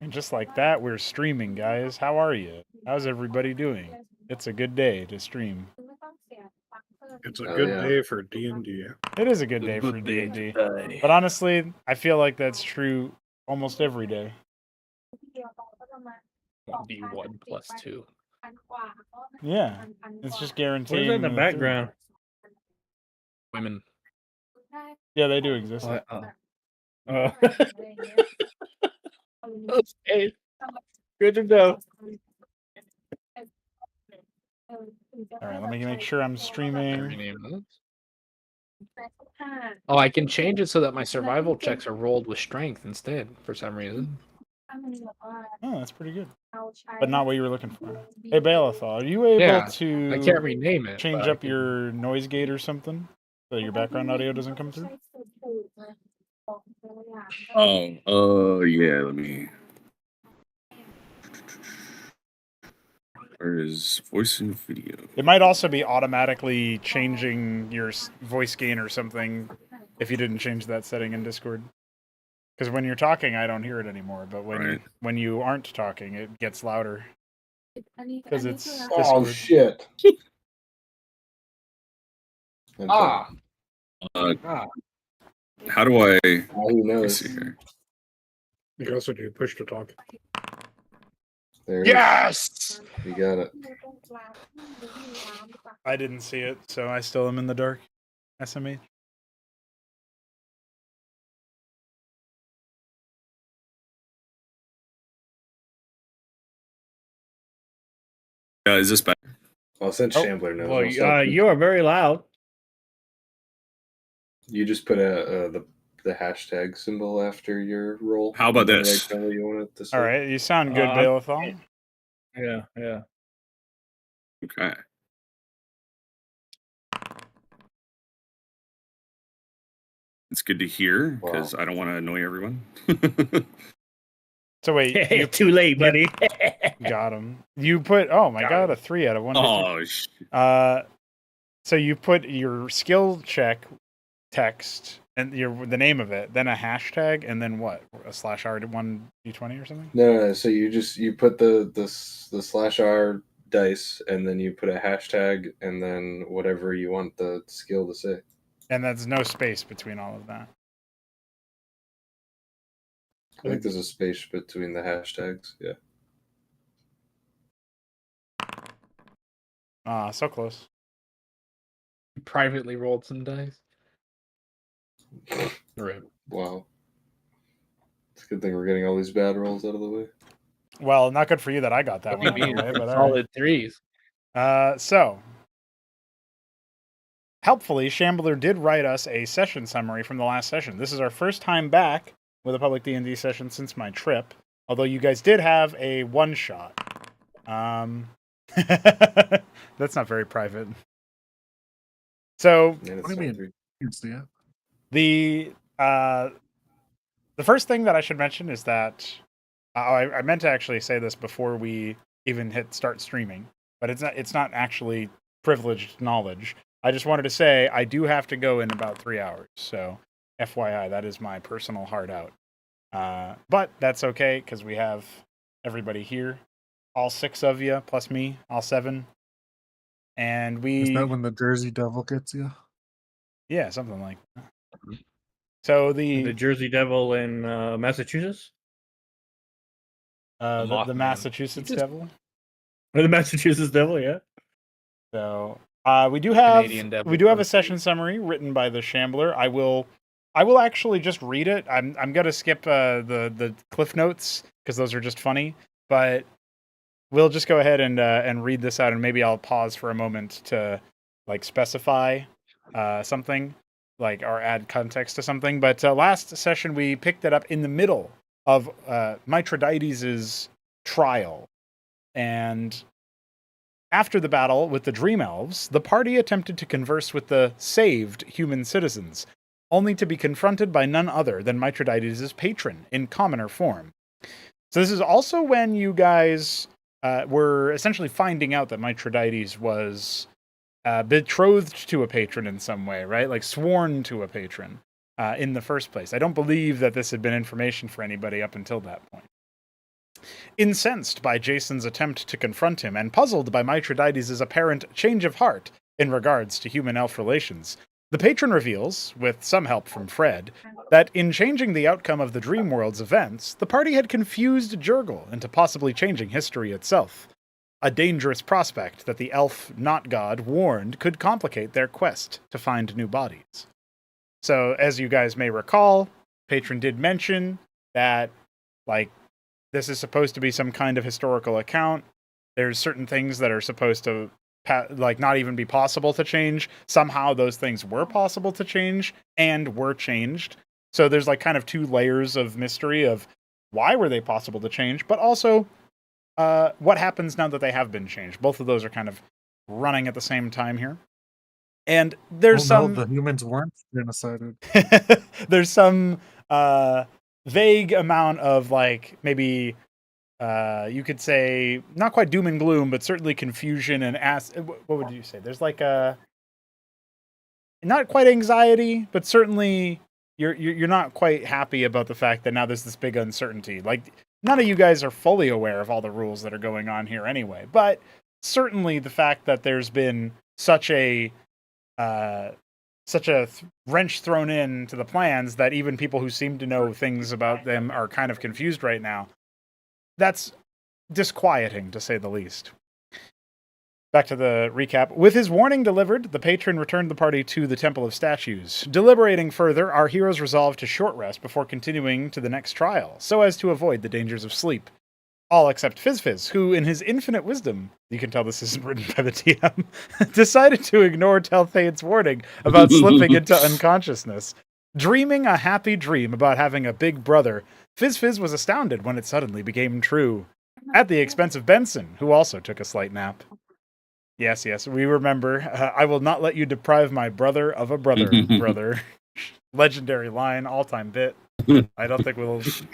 And just like that, we're streaming, guys. How are you? How's everybody doing? It's a good day to stream. It's a Oh, good yeah. day for D&D. It is a good A day for good day D&D. today. But honestly, I feel like that's true almost every day. 1v1 plus 2. Yeah, it's just What guaranteeing. is that in the third. background? Women. Yeah, they do exist. Oh. Okay. Good to know. All right, let me make sure I'm streaming. Rename this. Oh, I can change it so that my survival checks are rolled with strength instead for some reason. Oh, that's pretty good. But not what you were looking for. Hey, Balathal, are you able Yeah, to I can't rename it. change but I up can- your noise gate or something so your background audio doesn't come through? Yeah, let me... Where is voice and video? It might also be automatically changing your voice gain or something if you didn't change that setting in Discord. Because when you're talking, I don't hear it anymore. But when you aren't talking, it gets louder. Because it's Discord. Oh, shit. Ah. How do I... Who Let me knows? see here. You can also do push to talk. There it Yes! is. You got it. I didn't see it, so I still am in the dark. SMH. Is this back? Well, since Oh, Shambler knows, Well, I'll start. you are very loud. You just put the hashtag symbol after your roll. How about Is that this? Right, you want it to say? All right, you sound good, I'm- Balathal. Yeah. Okay. It's good to hear, because I don't want to annoy everyone. So wait, you Too late, buddy. got him. You put, oh my Got god, him. a 3 out of 150. Oh, shit. So you put your skill check text and the name of it, then a hashtag, and then what? A /R1d20 or something? No. So you put the /R dice, and then you put a hashtag, and then whatever you want the skill to say. And there's no space between all of that. I think there's a space between the hashtags. Yeah. So close. Privately rolled some dice. Right. Wow. It's a good thing we're getting all these bad rolls out of the way. Well, not good for you that I got that one out of the way, but all right. Solid threes. So, helpfully, Shambler did write us a session summary from the last session. This is our first time back with a public D&D session since my trip, although you guys did have a one-shot. That's not very private. So, And What do you mean? the first thing that I should mention is that I meant to actually say this before we even hit start streaming, but it's not actually privileged knowledge. I just wanted to say I do have to go in about 3 hours, so FYI, that is my personal hard out. But that's okay because we have everybody here, all 6 of you plus me, all 7, and Is that when the Jersey Devil gets you? yeah, something like that. So The Jersey Devil in Massachusetts? the Mothman. Massachusetts Devil. Or the Massachusetts Devil, yeah. So we do have Canadian Devil. a session summary written by the Shambler. I will actually just read it. I'm gonna skip the cliff notes because those are just funny. But we'll just go ahead and read this out, and maybe I'll pause for a moment to like specify something, like or add context to something. But last session we picked it up in the middle of Mithridates' trial, and after the battle with the Dream Elves, the party attempted to converse with the saved human citizens, only to be confronted by none other than Mithridates' patron in commoner form. So this is also when you guys were essentially finding out that Mithridates was betrothed to a patron in some way, right? Like sworn to a patron in the first place. I don't believe that this had been information for anybody up until that point. Incensed by Jason's attempt to confront him and puzzled by Mithridates' apparent change of heart in regards to human-elf relations, the patron reveals, with some help from Fred, that in changing the outcome of the Dream World's events, the party had confused Jurgle into possibly changing history itself. A dangerous prospect that the elf not god warned could complicate their quest to find new bodies. So, as you guys may recall, Patron did mention that, this is supposed to be some kind of historical account. There's certain things that are supposed to, not even be possible to change. Somehow those things were possible to change and were changed. So there's, kind of two layers of mystery of why were they possible to change, but also what happens now that they have been changed. Both of those are kind of running at the same time here. And there's No, the humans weren't genocided. there's some vague amount of maybe you could say not quite doom and gloom, but certainly confusion and what would you say? There's not quite anxiety, but certainly you're not quite happy about the fact that now there's this big uncertainty. None of you guys are fully aware of all the rules that are going on here anyway, but certainly the fact that there's been such a wrench thrown into the plans that even people who seem to know things about them are kind of confused right now. That's disquieting, to say the least. Back to the recap. With his warning delivered, the patron returned the party to the Temple of Statues. Deliberating further, our heroes resolved to short rest before continuing to the next trial, so as to avoid the dangers of sleep. All except Fizz, who, in his infinite wisdom, you can tell this isn't written by the TM, decided to ignore Telthane's warning about slipping into unconsciousness. Dreaming a happy dream about having a big brother, Fizz was astounded when it suddenly became true. At the expense of Benson, who also took a slight nap. Yes, we remember. I will not let you deprive my brother of a brother, brother. Legendary line, all-time bit. I don't think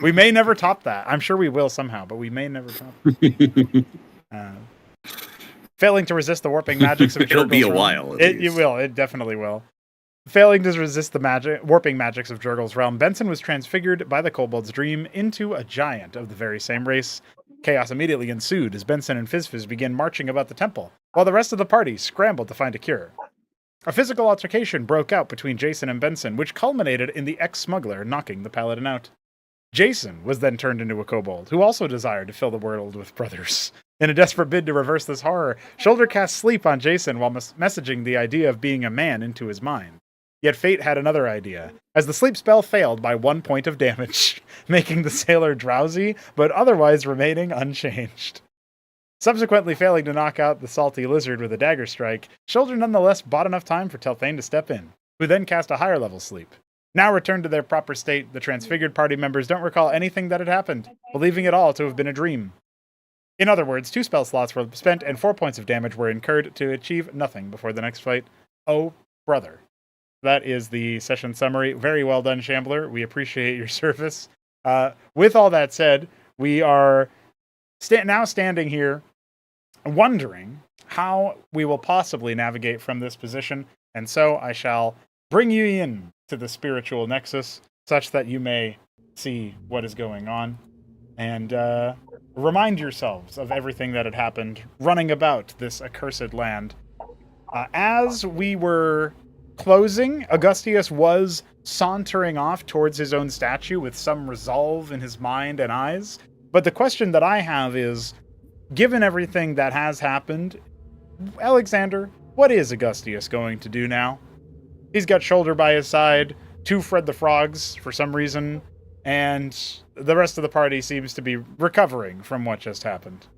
we may never top that. I'm sure we will somehow, but we may never top it. Failing to resist the warping magics of Jurgle's It'll be a realm, while. It definitely will. Failing to resist the warping magics of Jurgle's realm, Benson was transfigured by the kobold's dream into a giant of the very same race. Chaos immediately ensued as Benson and Fizz began marching about the temple, while the rest of the party scrambled to find a cure. A physical altercation broke out between Jason and Benson, which culminated in the ex-smuggler knocking the paladin out. Jason was then turned into a kobold, who also desired to fill the world with brothers. In a desperate bid to reverse this horror, Shoulder cast sleep on Jason while messaging the idea of being a man into his mind. Yet fate had another idea, as the sleep spell failed by 1 point of damage, making the sailor drowsy, but otherwise remaining unchanged. Subsequently failing to knock out the salty lizard with a dagger strike, Shoulder nonetheless bought enough time for Telthane to step in, who then cast a higher level sleep. Now returned to their proper state, the transfigured party members don't recall anything that had happened, believing it all to have been a dream. In other words, 2 spell slots were spent and 4 points of damage were incurred to achieve nothing before the next fight. Oh, brother. That is the session summary. Very well done, Shambler. We appreciate your service. With all that said, we are now standing here wondering how we will possibly navigate from this position, and so I shall bring you in to the spiritual nexus such that you may see what is going on and remind yourselves of everything that had happened running about this accursed land. As we were closing, Augustius was sauntering off towards his own statue with some resolve in his mind and eyes. But the question that I have is, given everything that has happened, Alexander, what is Augustius going to do now? He's got Shoulder by his side, 2 Fred the Frogs for some reason, and the rest of the party seems to be recovering from what just happened.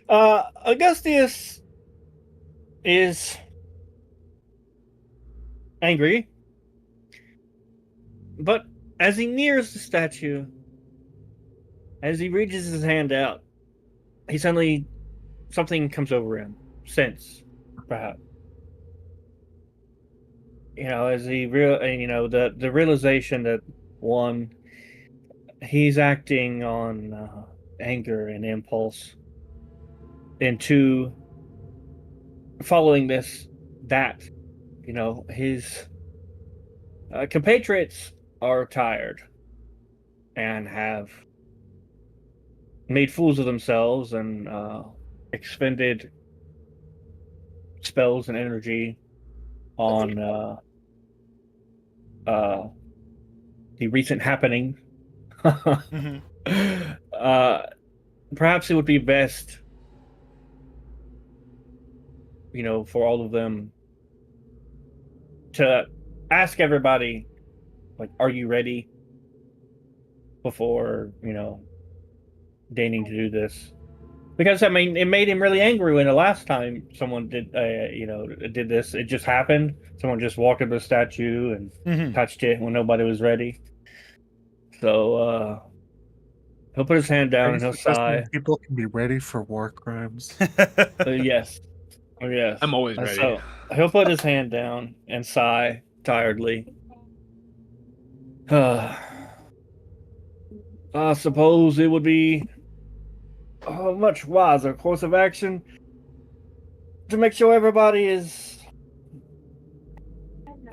Augustius is angry, but as he nears the statue, as he reaches his hand out, he suddenly, something comes over him. Sense, perhaps. As he the realization that, 1, he's acting on anger and impulse, and 2, following his compatriots are tired and have made fools of themselves and expended spells and energy on uh, the recent happening. Mhm. uh, Perhaps it would be best, for all of them to ask everybody, like, are you ready before, deigning to do this? Because I mean, it made him really angry when the last time someone did this. It just happened. Someone just walked up to the statue and Mhm. touched it when nobody was ready. So he'll put his hand Are down you and he'll suggesting sigh. people can be ready for war crimes? Yes, oh yes. I'm always And ready. so he'll put his hand down and sigh tiredly. I suppose it would be a much wiser course of action to make sure everybody is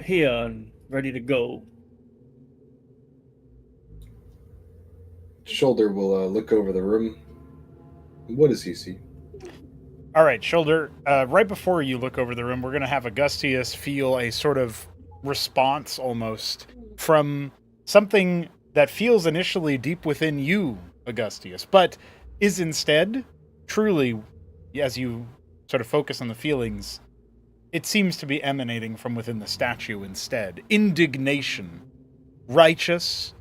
here and ready to go. Shoulder will look over the room. What does he see? All right, Shoulder, right before you look over the room, we're going to have Augustius feel a sort of response almost from something that feels initially deep within you, Augustius, but is instead truly, as you sort of focus on the feelings, it seems to be emanating from within the statue instead. Indignation, righteous,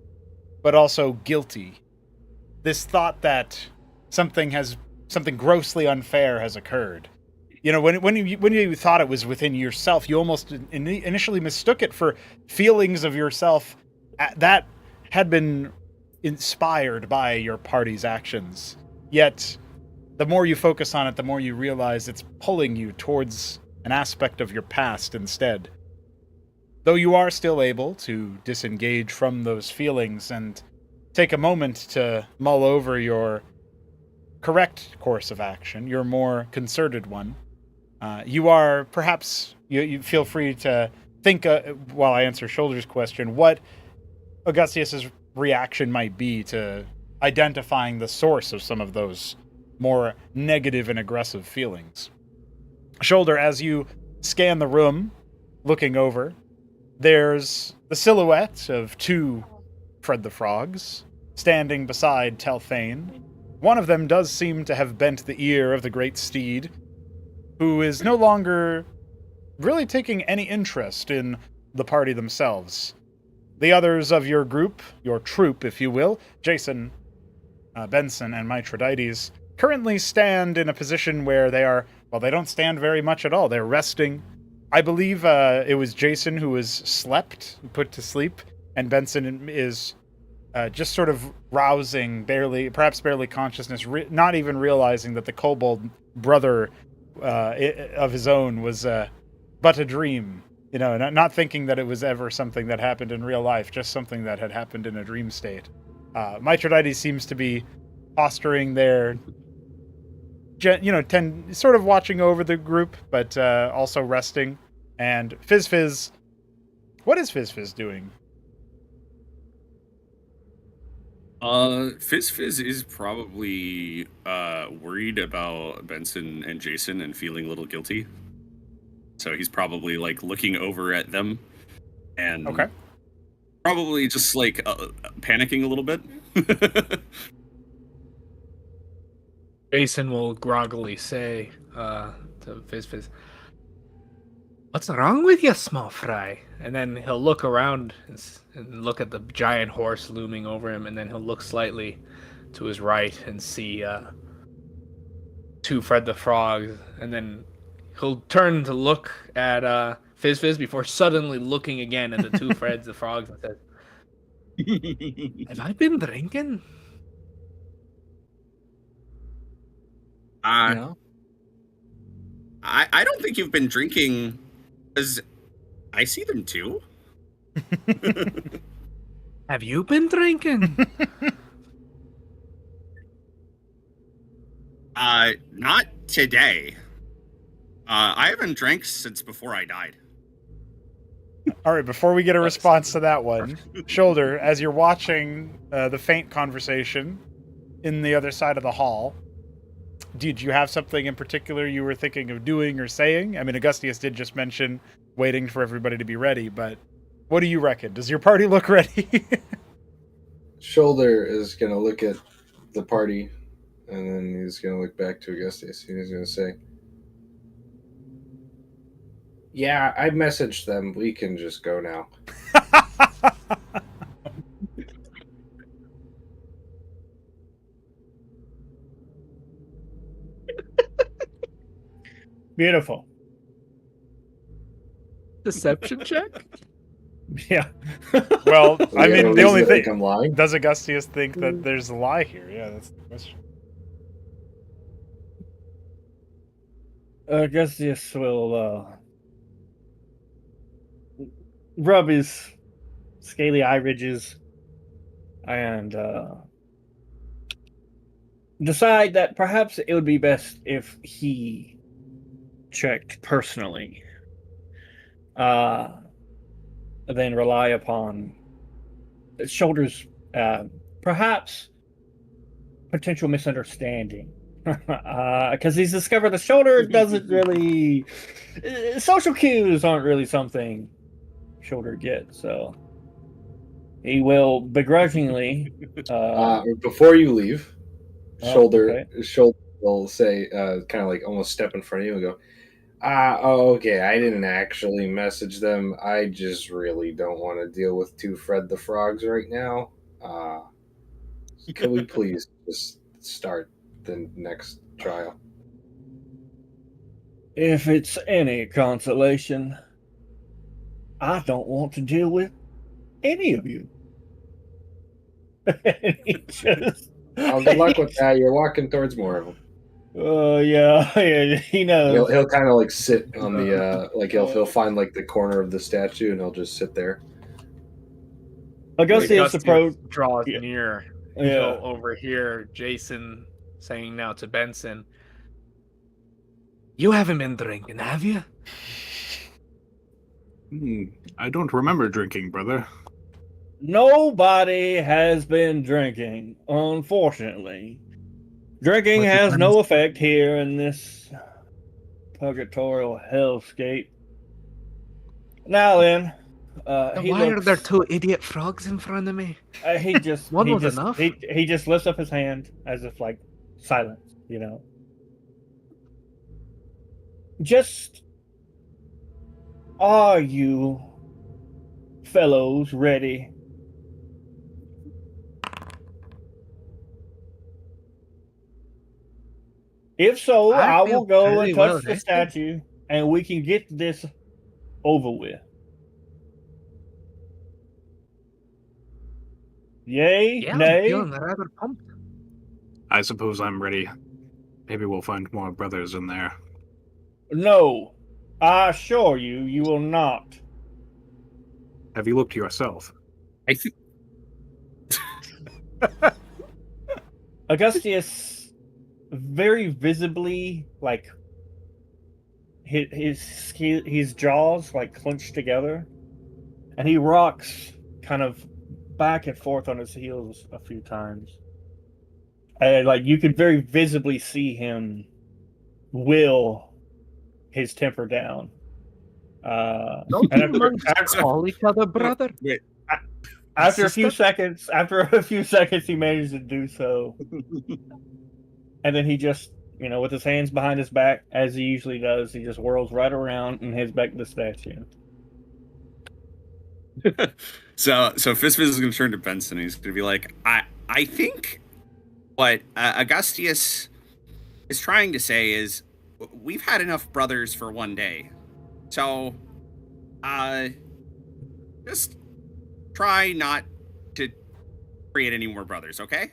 but also guilty. This thought that something grossly unfair has occurred. You know, when you thought it was within yourself, you almost initially mistook it for feelings of yourself that had been inspired by your party's actions. Yet, the more you focus on it, the more you realize it's pulling you towards an aspect of your past instead. Though you are still able to disengage from those feelings and take a moment to mull over your correct course of action, your more concerted one, you are perhaps, you feel free to think, while I answer Shoulder's question, what Augustius's reaction might be to identifying the source of some of those more negative and aggressive feelings. Shoulder, as you scan the room, looking over, there's the silhouette of two Fred the Frogs standing beside Telthane. One of them does seem to have bent the ear of the great steed, who is no longer really taking any interest in the party themselves. The others of your group, your troop, if you will, Jason, Benson, and Mithridates, currently stand in a position where they are, well, they don't stand very much at all. They're resting. I believe it was Jason who was slept, put to sleep, and Benson is just sort of rousing, perhaps barely consciousness, not even realizing that the kobold brother of his own was but a dream. You know, not thinking that it was ever something that happened in real life, just something that had happened in a dream state. Mithridates seems to be posturing there, sort of watching over the group, but also resting. And Fizz, what is Fizz doing? Fizz is probably worried about Benson and Jason and feeling a little guilty. So he's probably like looking over at them and probably just like panicking a little bit. Jason will groggily say to Fizz, "What's wrong with you, small fry?" And then he'll look around and look at the giant horse looming over him, and then he'll look slightly to his right and see two Fred the Frogs, and then he'll turn to look at Fizz before suddenly looking again at the two Freds the Frogs and says, "Have I been drinking?" Yeah. I don't think you've been drinking, because I see them too. Have you been drinking? Not today. I haven't drank since before I died. All right, before we get a response to that one, Shoulder, as you're watching the faint conversation, in the other side of the hall. Did you have something in particular you were thinking of doing or saying? I mean, Augustius did just mention waiting for everybody to be ready, but what do you reckon? Does your party look ready? Shoulder is going to look at the party, and then he's going to look back to Augustius, and he's going to say, "Yeah, I messaged them. We can just go now." Beautiful. Deception check? Yeah. Well, I Yeah, mean, the only think thing, I'm lying. does Augustius think that there's a lie here? Yeah, that's the question. Augustus will rub his scaly eye ridges and decide that perhaps it would be best if he checked personally, then rely upon Shoulder's perhaps potential misunderstanding. Because he's discovered the Shoulder doesn't really... social cues aren't really something Shoulder gets, so he will begrudgingly... Before you leave, Shoulder okay. Shoulder will say, kind of like almost step in front of you and go, okay, I didn't actually message them. I just really don't want to deal with two Fred the Frogs right now. Can we please just start the next trial? If it's any consolation, I don't want to deal with any of you. He just... Good luck with that. You're walking towards more of them. Yeah, he knows. He'll kind of like sit on the he'll find like the corner of the statue and he'll just sit there. Augustius approach draws yeah. near. Yeah. He'll overhear Jason saying now to Benson, "You haven't been drinking, have you?" I don't remember drinking, brother. Nobody has been drinking, unfortunately. Drinking has no effect here in this purgatorial hellscape. Now then, Why are there two idiot frogs in front of me? He just One he was just, enough. He just lifts up his hand as if like silence, you know. Just, are you fellows ready? If so, I will go and touch the statue, and we can get this over with. Yay? Yeah, Nay? I'm feeling rather pumped. I suppose I'm ready. Maybe we'll find more brothers in there. No. I assure you, you will not. Have you looked yourself? I think Augustius very visibly, like, his jaws, like, clenched together, and he rocks kind of back and forth on his heels a few times. And, like, you could very visibly see him will his temper down. Don't and you call each other brother? Wait. After a few seconds, he manages to do so. And then he just, with his hands behind his back, as he usually does, he just whirls right around and heads back to the statue. So Fistfist is going to turn to Benson. He's going to be like, I think what Augustius is trying to say is we've had enough brothers for one day. So, just try not to create any more brothers, okay?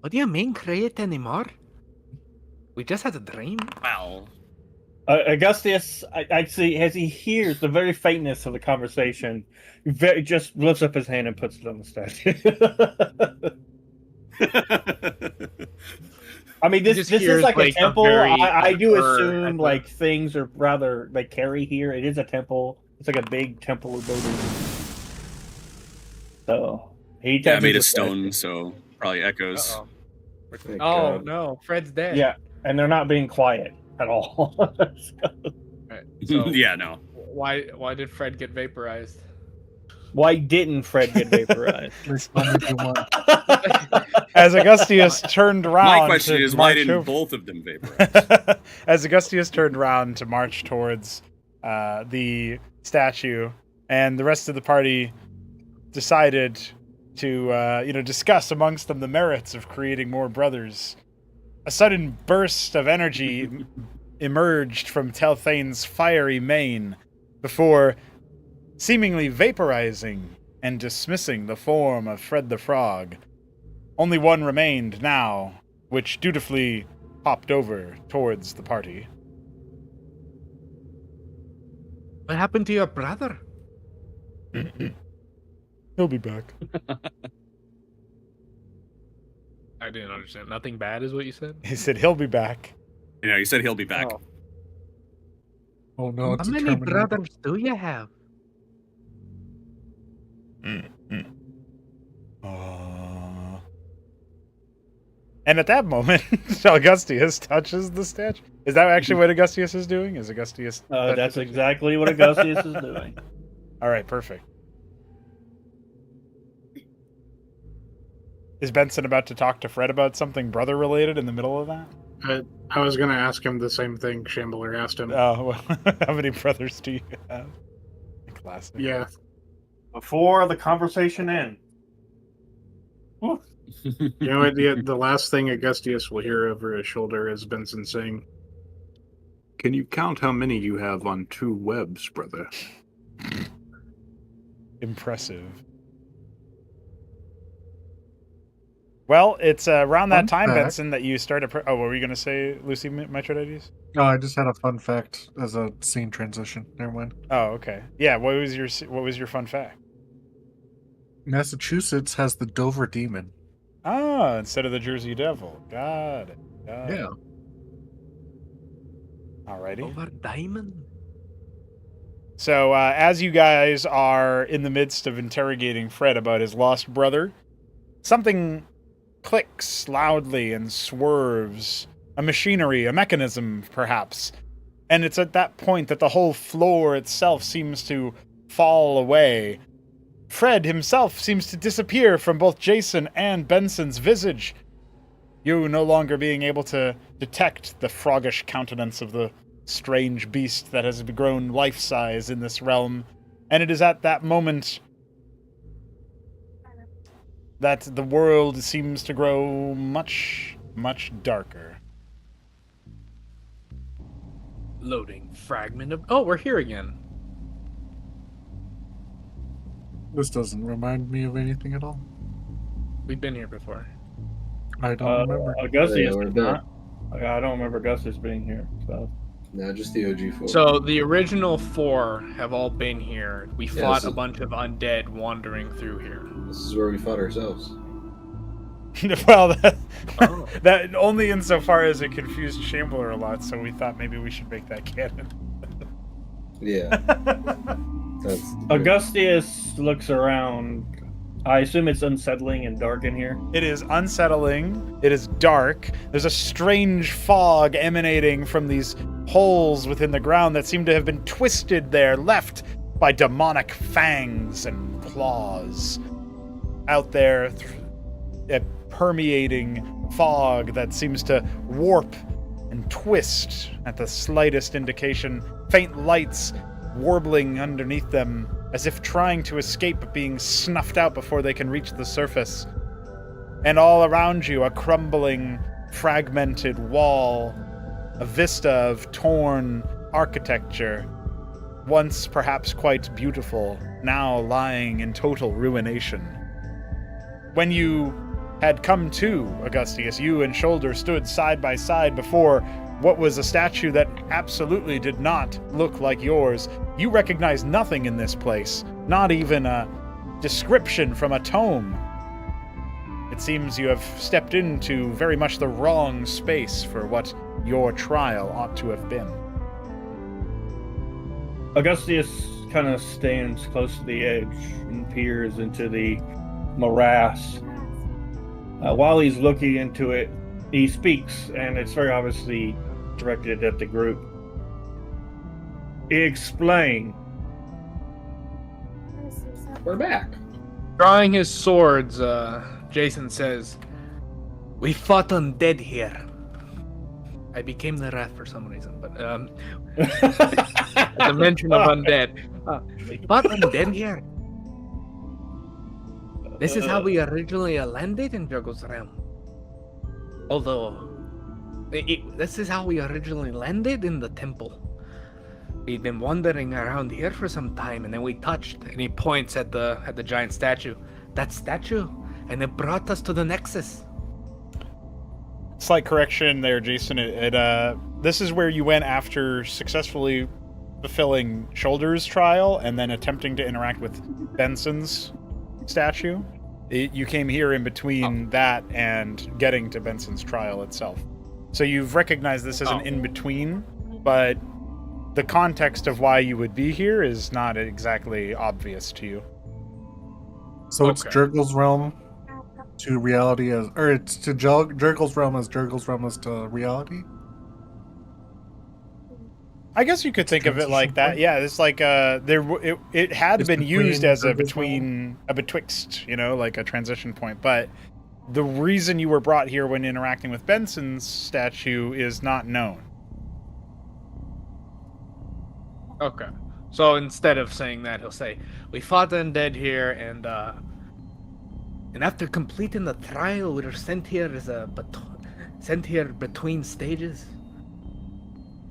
What do you mean create anymore? We just had a dream. Well, Augustius, I see, as he hears the very faintness of the conversation, just lifts up his hand and puts it on the statue. I mean, this is like a temple. I do assume like things are rather like carry here. It is a temple. It's like a big temple building. So he made of stone. So Probably echoes. Uh-oh. Thank Oh God. no, Fred's dead. Yeah, and they're not being quiet at all. Right, so Yeah, no. why did Fred get vaporized? Why didn't Fred get vaporized? Please tell me you won. As Augustius turned around My question to is, why march didn't over- both of them vaporize? As Augustius turned around to march towards the statue, and the rest of the party decided to discuss amongst them the merits of creating more brothers, a sudden burst of energy emerged from Telthane's fiery mane before seemingly vaporizing and dismissing the form of Fred the Frog. Only one remained now, which dutifully hopped over towards the party. What happened to your brother? He'll be back. I didn't understand. Nothing bad is what you said? He said he'll be back. You know, he said he'll be back. Oh. Oh no, it's How a many Terminator. brothers do you have? And at that moment, Augustius touches the statue. Is that actually what Augustius is doing? Is Augustius? That's exactly what Augustius is doing. All right, perfect. Is Benson about to talk to Fred about something brother-related in the middle of that? I was going to ask him the same thing Shambler asked him. Oh, well, how many brothers do you have? Classic. Yeah. Before the conversation ends. Whew. You know, the last thing Augustius will hear over his shoulder is Benson saying, "Can you count how many you have on 2 webs, brother?" Impressive. Well, it's around that Fun time, fact. Benson, that you started... what were you going to say, Lucy Metroides? No, I just had a fun fact as a scene transition. Never mind. Oh, okay. Yeah, what was your fun fact? Massachusetts has the Dover Demon. Oh, instead of the Jersey Devil. Got it. Yeah. Alrighty. Over diamond? So, as you guys are in the midst of interrogating Fred about his lost brother, something clicks loudly and swerves. A machinery, a mechanism, perhaps. And it's at that point that the whole floor itself seems to fall away. Fred himself seems to disappear from both Jason and Benson's visage. You no longer being able to detect the froggish countenance of the strange beast that has grown life-size in this realm. And it is at that moment that the world seems to grow much, much darker. Loading fragment of... Oh, we're here again. This doesn't remind me of anything at all. We've been here before. I don't remember. Augustus Yeah, we're did dead. not. I don't remember Augustus being here. So No, just the OG folks. So the original 4 have all been here. We fought so- a bunch of undead wandering through here. This is where we fought ourselves. Well, Oh. that only insofar as it confused Shambler a lot, so we thought maybe we should make that canon. Yeah. That's Augustus looks around. I assume it's unsettling and dark in here. It is unsettling. It is dark. There's a strange fog emanating from these holes within the ground that seem to have been twisted there, left by demonic fangs and claws. Out there, a permeating fog that seems to warp and twist at the slightest indication. Faint lights warbling underneath them, as if trying to escape being snuffed out before they can reach the surface. And all around you, a crumbling, fragmented wall, a vista of torn architecture, once perhaps quite beautiful, now lying in total ruination. When you had come to, Augustius, you and Shoulder stood side by side before what was a statue that absolutely did not look like yours. You recognized nothing in this place, not even a description from a tome. It seems you have stepped into very much the wrong space for what your trial ought to have been. Augustus kind of stands close to the edge and peers into the morass. While he's looking into it, he speaks, and it's very obviously directed at the group. Explain. We're back. Drawing his swords, Jason says, "We fought undead here." I became the rat for some reason, but the mention of undead. We fought undead here. This is how we originally landed in Jurgel's realm. Although, this is how we originally landed in the temple. We've been wandering around here for some time, and then we touched, and he points at the giant statue. That statue, and it brought us to the Nexus. Slight correction there, Jason. This is where you went after successfully fulfilling Shoulder's trial and then attempting to interact with Benson's statue. You came here in between that and getting to Benson's trial itself. So you've recognized this as an in-between, but the context of why you would be here is not exactly obvious to you. So it's Jurgel's realm to reality as, or it's to Jurgel's realm as Jurgel's realm is to reality? I guess you could think of it like that. Yeah, it's like it had been used as a betwixt, like a transition point. But the reason you were brought here when interacting with Benson's statue is not known. Okay. So instead of saying that, he'll say, "We fought the undead here, and after completing the trial, we were sent here between stages.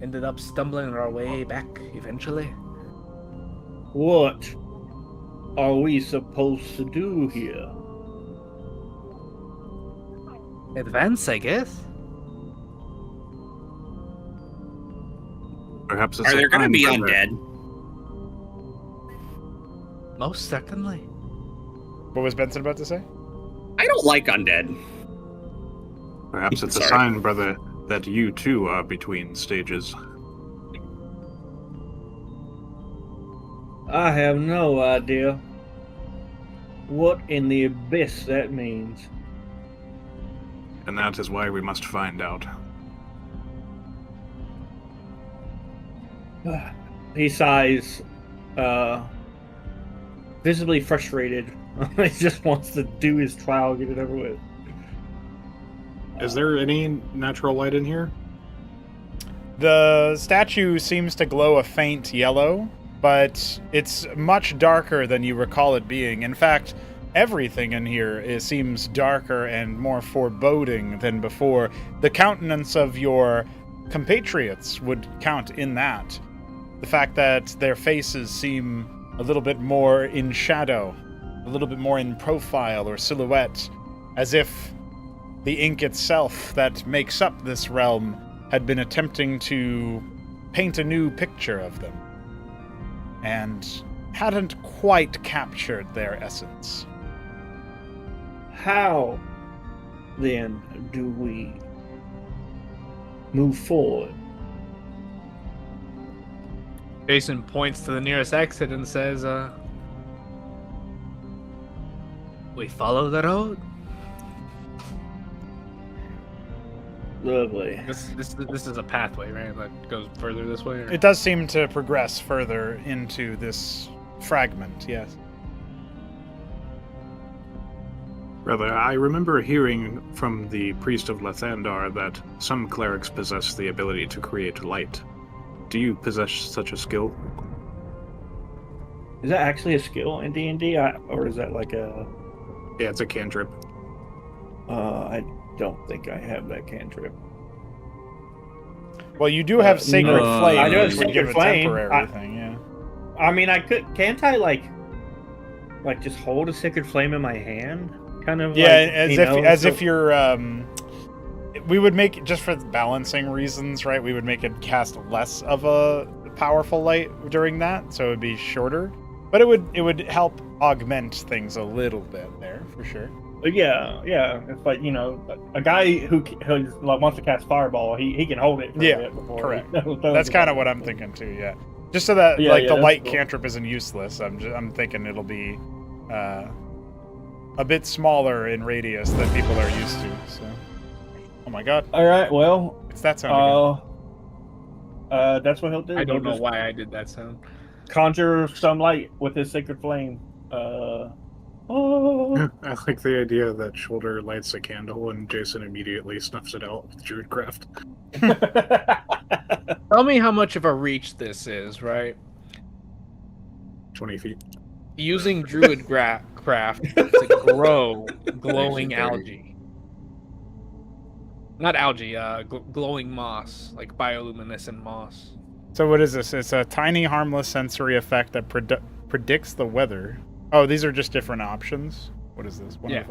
Ended up stumbling our way back eventually." What are we supposed to do here? Advance, I guess. Perhaps it's Are there going to be undead? Most certainly. What was Benson about to say? I don't like undead. Perhaps it's a Sorry. sign, brother, that you too are between stages. I have no idea what in the abyss that means. And that is why we must find out. He sighs, visibly frustrated. He just wants to do his trial, get it over with. Is there any natural light in here? The statue seems to glow a faint yellow, but it's much darker than you recall it being. In fact, everything in here seems darker and more foreboding than before. The countenance of your compatriots would count in that. The fact that their faces seem a little bit more in shadow, a little bit more in profile or silhouette, as if the ink itself that makes up this realm had been attempting to paint a new picture of them, and hadn't quite captured their essence. How, then, do we move forward? Jason points to the nearest exit and says, "We follow the road." Lovely. This is a pathway, right? That goes further this way? Or? It does seem to progress further into this fragment, yes. Brother, I remember hearing from the priest of Lathandar that some clerics possess the ability to create light. Do you possess such a skill? Is that actually a skill in D&D, or is that like a... Yeah, it's a cantrip. I don't think I have that cantrip. Well, you do have Sacred no. Flame, I do have which would give Sacred a Flame. temporary thing, yeah. I mean, I could... Can't I, like just hold a Sacred Flame in my hand? Kind of Yeah, like, as if you're, we would make, just for balancing reasons, right, we would make it cast less of a powerful light during that, so it would be shorter. But it would help augment things a little bit there, for sure. But yeah. It's like, a guy who wants to cast Fireball, he can hold it for a bit before. Correct. He That's kind of what I'm thinking too, yeah. Just so that, the that's light cool. cantrip isn't useless, I'm thinking it'll be, a bit smaller in radius than people are used to. So, oh my god, All right, well, it's that sound again. that's what he'll do. I don't He'll know just why I did that sound. conjure some light with his sacred flame. Oh. I like the idea that Shoulder lights a candle and Jason immediately snuffs it out with Druidcraft. Tell me how much of a reach this is, right? 20 feet. Using Druid craft to grow glowing algae. Not algae, glowing moss, like bioluminescent moss. So what is this? It's a tiny, harmless sensory effect that predicts the weather. Oh, these are just different options. What is this? Yeah.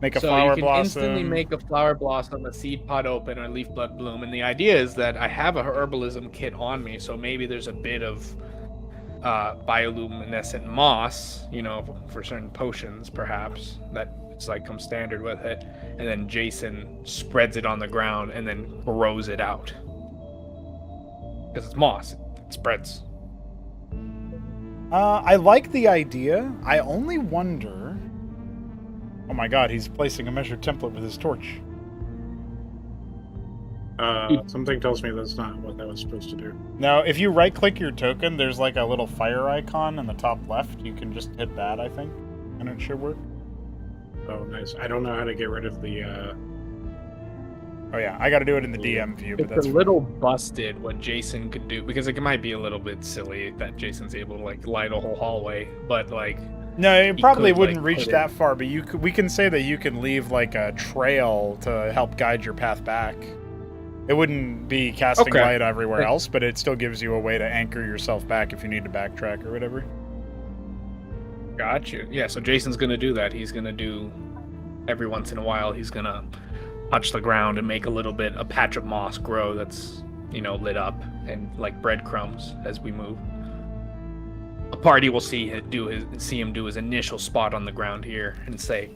Make a So flower you can blossom. instantly make a flower blossom, a seed pod open, or a leaf bud bloom. And the idea is that I have a herbalism kit on me, so maybe there's a bit of bioluminescent moss, you know, for certain potions, perhaps, that it's like comes standard with it. And then Jason spreads it on the ground and then grows it out. Because it's moss, it spreads. I like the idea. I only wonder... Oh my god, he's placing a measured template with his torch. Something tells me that's not what that was supposed to do. Now, if you right-click your token, there's like a little fire icon in the top left. You can just hit that, I think, and it should work. Oh, nice. I don't know how to get rid of the... Oh yeah, I gotta do it in the DM view, but It's that's a little busted what Jason could do, because it might be a little bit silly that Jason's able to like light a whole hallway, but like... No, it probably could, wouldn't like, reach put that far, but we can say that you can leave like a trail to help guide your path back. It wouldn't be casting Okay. light everywhere else, but it still gives you a way to anchor yourself back if you need to backtrack or whatever. Got you. Yeah, so Jason's gonna do that. He's gonna do every once in a while. He's gonna touch the ground and make a patch of moss grow that's, you know, lit up and like breadcrumbs as we move. A party will see him do his initial spot on the ground here and say,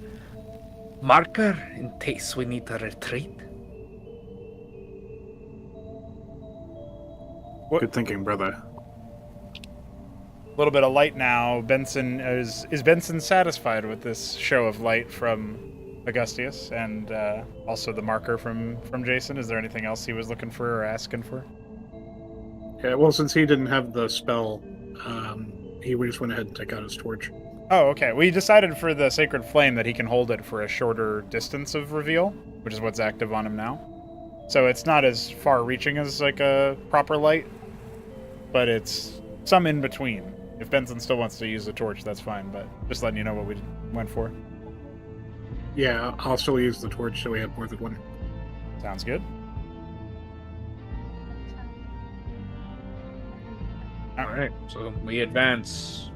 "Marker in case we need to retreat." Good thinking, brother. A little bit of light now. Benson is Benson satisfied with this show of light from Augustius and also the marker from Jason? Is there anything else he was looking for or asking for? Yeah, well, since he didn't have the spell, he just went ahead and took out his torch. Oh, okay. We decided for the Sacred Flame that he can hold it for a shorter distance of reveal, which is what's active on him now. So it's not as far-reaching as like a proper light, but it's some in between. If Benson still wants to use the torch, that's fine, but just letting you know what we went for. Yeah, I'll still use the torch so we have more than one. Sounds good. All right, so we advance.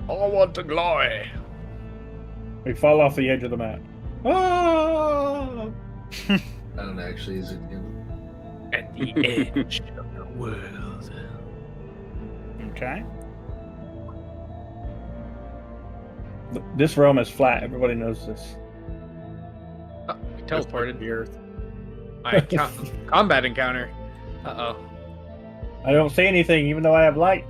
I want to glory. We fall off the edge of the map. Ah! I don't actually use it. At the edge of the world. Okay. This realm is flat. Everybody knows this. Oh, we teleported. The earth. Combat encounter. Uh-oh. I don't see anything, even though I have light.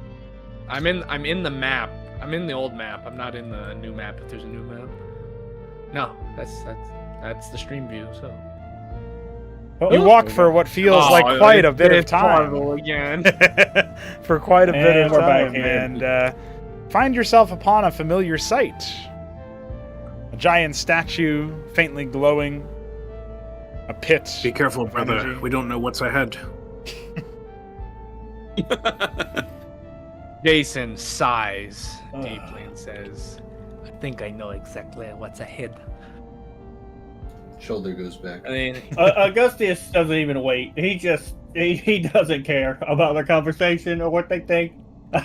I'm in the map. I'm in the old map. I'm not in the new map. If there's a new map. No, that's the stream view. So Oh, You walk for what feels like quite a bit of time. again. For quite a bit And of we're back time, in. and find yourself upon a familiar sight. A giant statue, faintly glowing. A pit. Be careful, brother. Energy. We don't know what's ahead. Jason sighs Ugh. deeply and says, "I think I know exactly what's ahead." Shoulder goes back. I mean, Augustius doesn't even wait. He doesn't care about the conversation or what they think.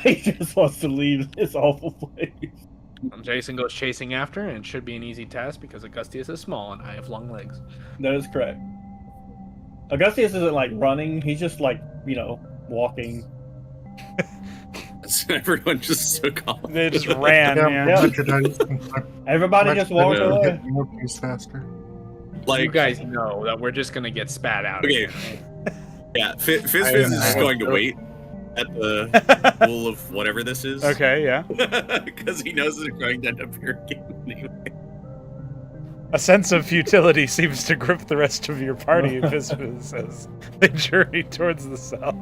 He just wants to leave this awful place. Jason goes chasing after, and it should be an easy task because Augustius is small and I have long legs. That is correct. Augustius isn't like running. He's just like, walking. Everyone just took off. They just ran, Yeah, yeah. Everybody just walks know. away. More piece faster. You guys know that we're just gonna get spat out. Okay. again, right? Yeah, Fizz is going to wait at the pool of whatever this is. Okay, yeah. Because he knows they're going to end up here again anyway. A sense of futility seems to grip the rest of your party, as they journey towards the south.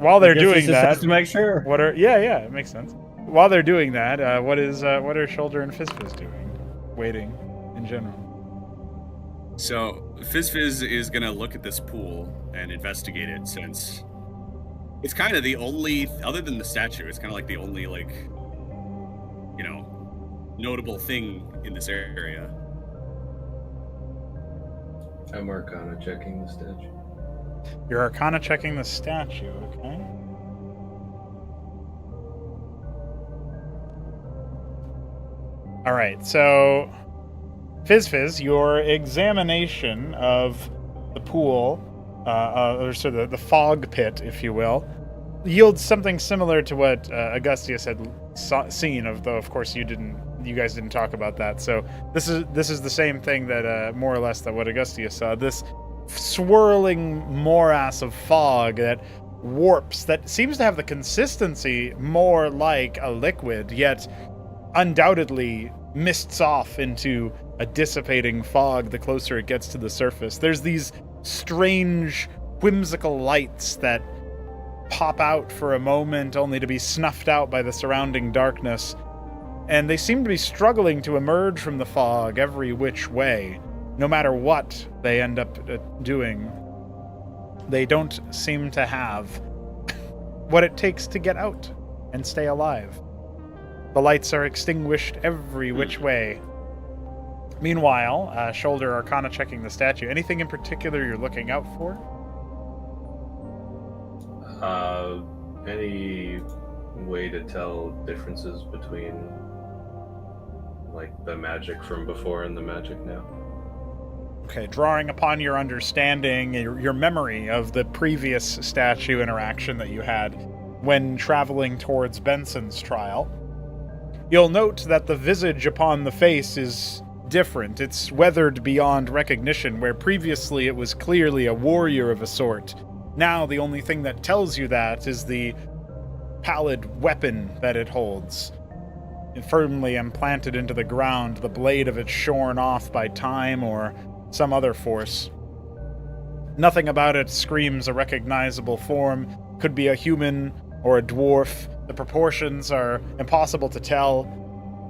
While they're doing that, to make sure. Yeah, it makes sense. While they're doing that, what are Shoulder and Fizz doing? Waiting, in general. So Fizz is gonna look at this pool and investigate it, since it's kind of the only, other than the statue, it's kind of like the only notable thing in this area. I'm Arcana checking the statue. You're Arcana checking the statue, okay? All right, so Fizz, your examination of the pool, or sort of the fog pit, if you will, yields something similar to what Augustius had seen. Though, of course, you guys didn't talk about that. So this is the same thing that more or less that what Augustius saw. This swirling morass of fog that warps, that seems to have the consistency more like a liquid, yet undoubtedly mists off into a dissipating fog the closer it gets to the surface. There's these strange, whimsical lights that pop out for a moment only to be snuffed out by the surrounding darkness, and they seem to be struggling to emerge from the fog every which way. No matter what they end up doing, they don't seem to have what it takes to get out and stay alive. The lights are extinguished every which way. Meanwhile, Shoulder Arcana checking the statue. Anything in particular you're looking out for? Any way to tell differences between, like, the magic from before and the magic now? Okay, drawing upon your understanding, your memory of the previous statue interaction that you had when traveling towards Benson's trial, you'll note that the visage upon the face is different. It's weathered beyond recognition, where previously it was clearly a warrior of a sort. Now the only thing that tells you that is the pallid weapon that it holds. Firmly implanted into the ground, the blade of it shorn off by time or some other force. Nothing about it screams a recognizable form. Could be a human or a dwarf. The proportions are impossible to tell,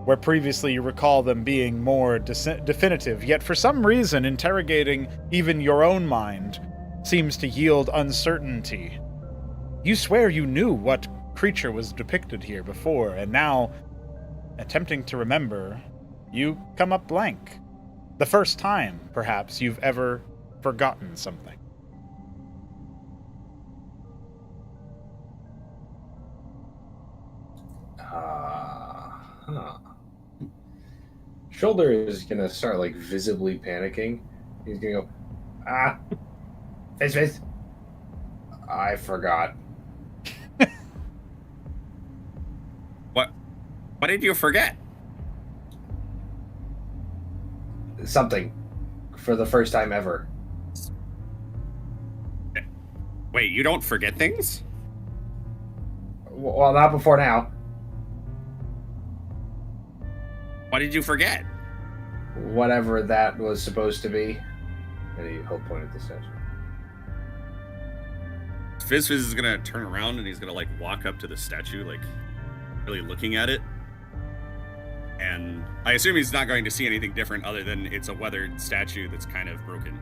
where previously you recall them being more definitive. Yet for some reason, interrogating even your own mind seems to yield uncertainty. You swear you knew what creature was depicted here before, and now, attempting to remember, you come up blank. The first time, perhaps, you've ever forgotten something. Shoulder is gonna start, like, visibly panicking. He's gonna go, Fizz. I forgot. What did you forget? Something. For the first time ever. Wait, you don't forget things? Well, not before now. What did you forget? Whatever that was supposed to be. And he'll point at the statue. Fizz is gonna turn around and he's gonna, like, walk up to the statue, like, really looking at it. And I assume he's not going to see anything different other than it's a weathered statue that's kind of broken.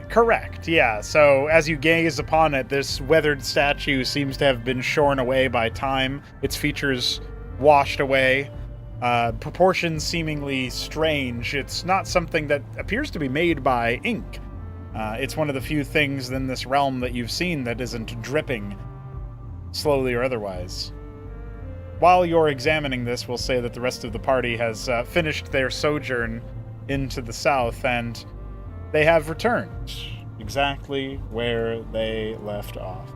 Correct, yeah. So as you gaze upon it, this weathered statue seems to have been shorn away by time, its features washed away, proportions seemingly strange. It's not something that appears to be made by ink. It's one of the few things in this realm that you've seen that isn't dripping, slowly or otherwise. While you're examining this, we'll say that the rest of the party has finished their sojourn into the south, and they have returned exactly where they left off.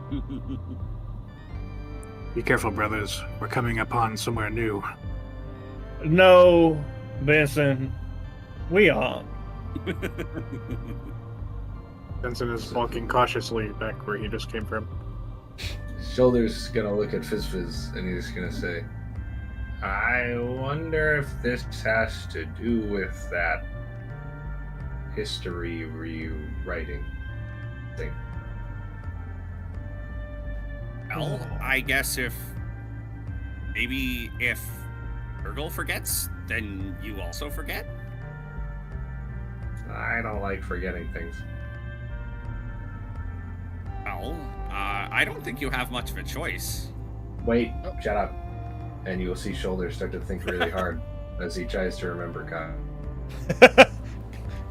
Be careful, brothers. We're coming upon somewhere new. No, Benson, we aren't. Benson is walking cautiously back where he just came from. Shoulder's gonna look at Fizz and he's gonna say, I wonder if this has to do with that history rewriting thing. Well, I guess if Urgle forgets, then you also forget? I don't like forgetting things. Well, I don't think you have much of a choice. Wait, shut up. And you'll see Shoulder start to think really hard as he tries to remember Kyle.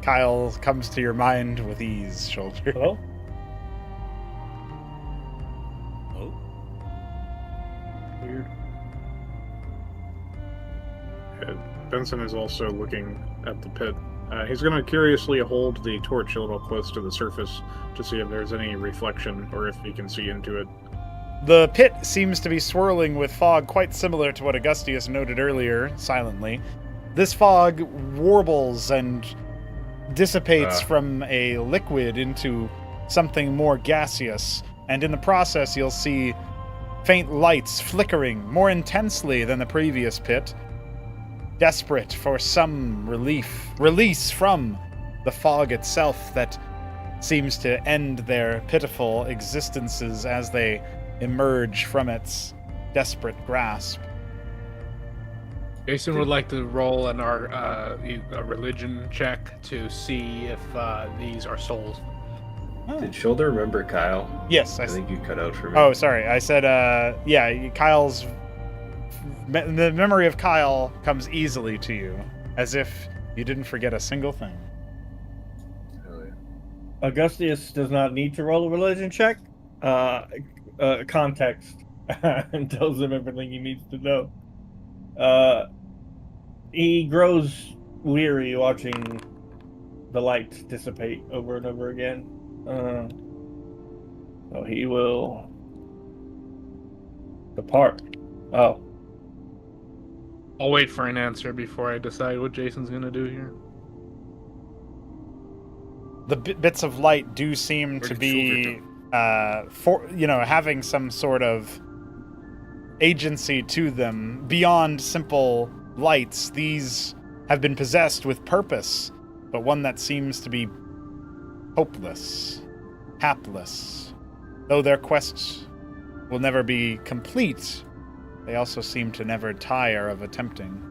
Kyle comes to your mind with ease, Shoulder. Hello? Oh? Weird. Benson is also looking at the pit. He's going to curiously hold the torch a little close to the surface to see if there's any reflection or if he can see into it. The pit seems to be swirling with fog quite similar to what Augustius noted earlier, silently. This fog warbles and dissipates from a liquid into something more gaseous, and in the process you'll see faint lights flickering more intensely than the previous pit, desperate for some release from the fog itself that seems to end their pitiful existences as they emerge from its desperate grasp. Jason would like to roll a religion check to see if these are souls. Did Shoulder remember Kyle? Yes, I think you cut out for me. Oh, sorry. I said, Kyle's... The memory of Kyle comes easily to you, as if you didn't forget a single thing. Hell yeah. Augustius does not need to roll a religion check. Context and tells him everything he needs to know. He grows weary watching the light dissipate over and over again. So he will depart. Oh. I'll wait for an answer before I decide what Jason's going to do here. The bits of light do seem to be, having some sort of agency to them. Beyond simple lights, these have been possessed with purpose, but one that seems to be hopeless, hapless. Though their quest will never be complete, they also seem to never tire of attempting.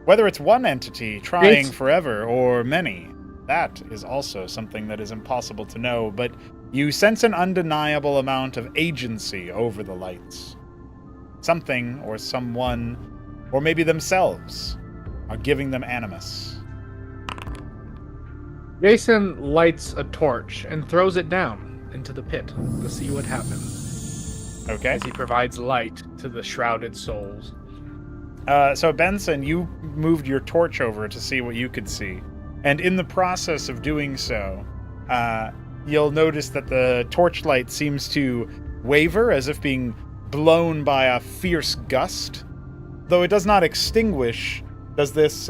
Whether it's one entity trying forever or many, that is also something that is impossible to know, but you sense an undeniable amount of agency over the lights. Something or someone, or maybe themselves, are giving them animus. Jason lights a torch and throws it down into the pit to see what happens. Okay. As he provides light to the shrouded souls. So Benson, you moved your torch over to see what you could see. And in the process of doing so, you'll notice that the torchlight seems to waver as if being blown by a fierce gust. Though it does not extinguish, does this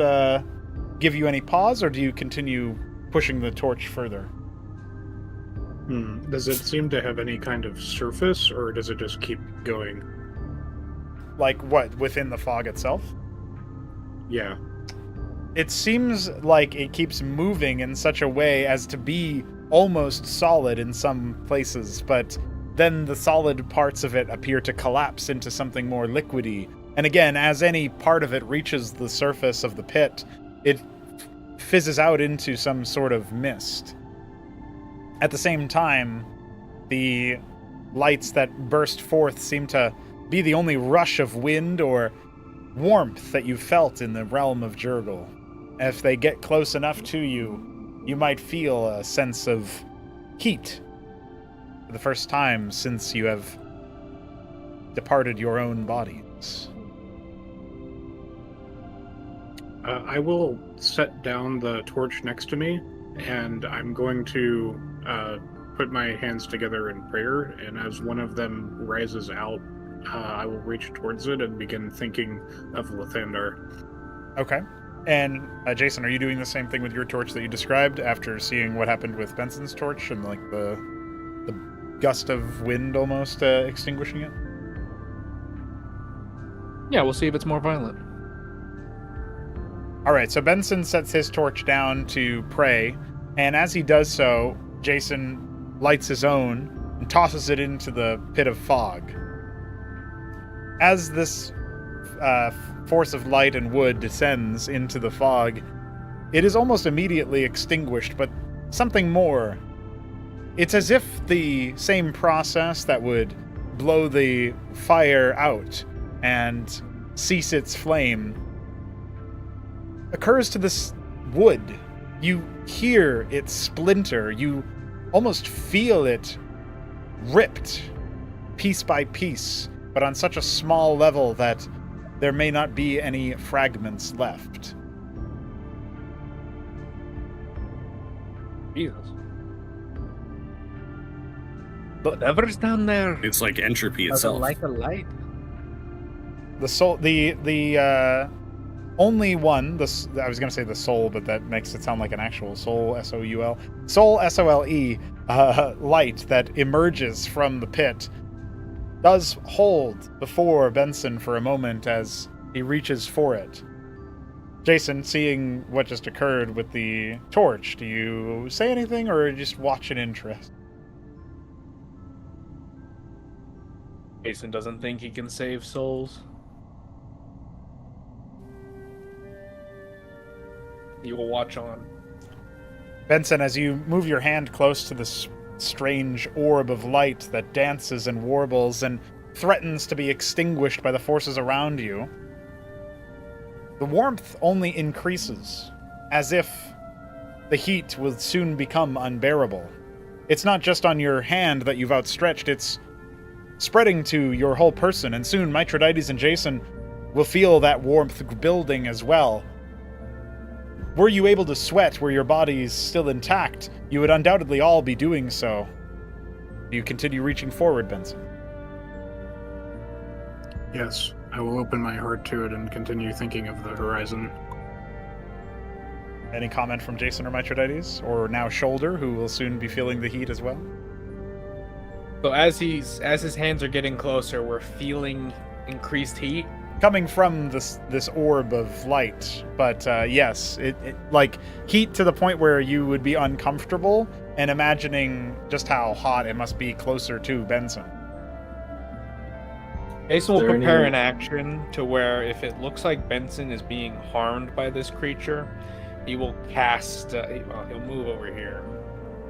give you any pause, or do you continue pushing the torch further? Does it seem to have any kind of surface, or does it just keep going? Like what, within the fog itself? Yeah. It seems like it keeps moving in such a way as to be almost solid in some places, but then the solid parts of it appear to collapse into something more liquidy. And again, as any part of it reaches the surface of the pit, it fizzes out into some sort of mist. At the same time, the lights that burst forth seem to be the only rush of wind or warmth that you felt in the realm of Jurgle. If they get close enough to you, you might feel a sense of heat for the first time since you have departed your own bodies. I will set down the torch next to me, and I'm going to put my hands together in prayer, and as one of them rises out, I will reach towards it and begin thinking of Lathander. Okay. And Jason, are you doing the same thing with your torch that you described after seeing what happened with Benson's torch and like the gust of wind almost extinguishing it? Yeah, we'll see if it's more violent. All right, so Benson sets his torch down to pray, and as he does so, Jason lights his own and tosses it into the pit of fog. As this force of light and wood descends into the fog, it is almost immediately extinguished, but something more. It's as if the same process that would blow the fire out and cease its flame occurs to this wood. You hear it splinter. You almost feel it ripped piece by piece, but on such a small level that there may not be any fragments left. Jesus. Whatever's down there. It's like entropy Doesn't itself. like a light. The soul, the only one, I was going to say the soul, but that makes it sound like an actual soul, S-O-U-L, soul, S-O-L-E, light that emerges from the pit does hold before Benson for a moment as he reaches for it. Jason, seeing what just occurred with the torch, do you say anything or just watch in interest? Jason doesn't think he can save souls. He will watch on. Benson, as you move your hand close to this strange orb of light that dances and warbles and threatens to be extinguished by the forces around you, the warmth only increases, as if the heat will soon become unbearable. It's not just on your hand that you've outstretched, it's spreading to your whole person, and soon Mithridates and Jason will feel that warmth building as well. Were you able to sweat were your bodies still intact, you would undoubtedly all be doing so. Do you continue reaching forward, Benson? Yes, I will open my heart to it and continue thinking of the horizon. Any comment from Jason or Mithridates? Or now Shoulder, who will soon be feeling the heat as well? So as his hands are getting closer, we're feeling increased heat. Coming from this orb of light, but yes, it like heat to the point where you would be uncomfortable and imagining just how hot it must be closer to Benson. Jason will prepare an action to where if it looks like Benson is being harmed by this creature, he will cast. He'll move over here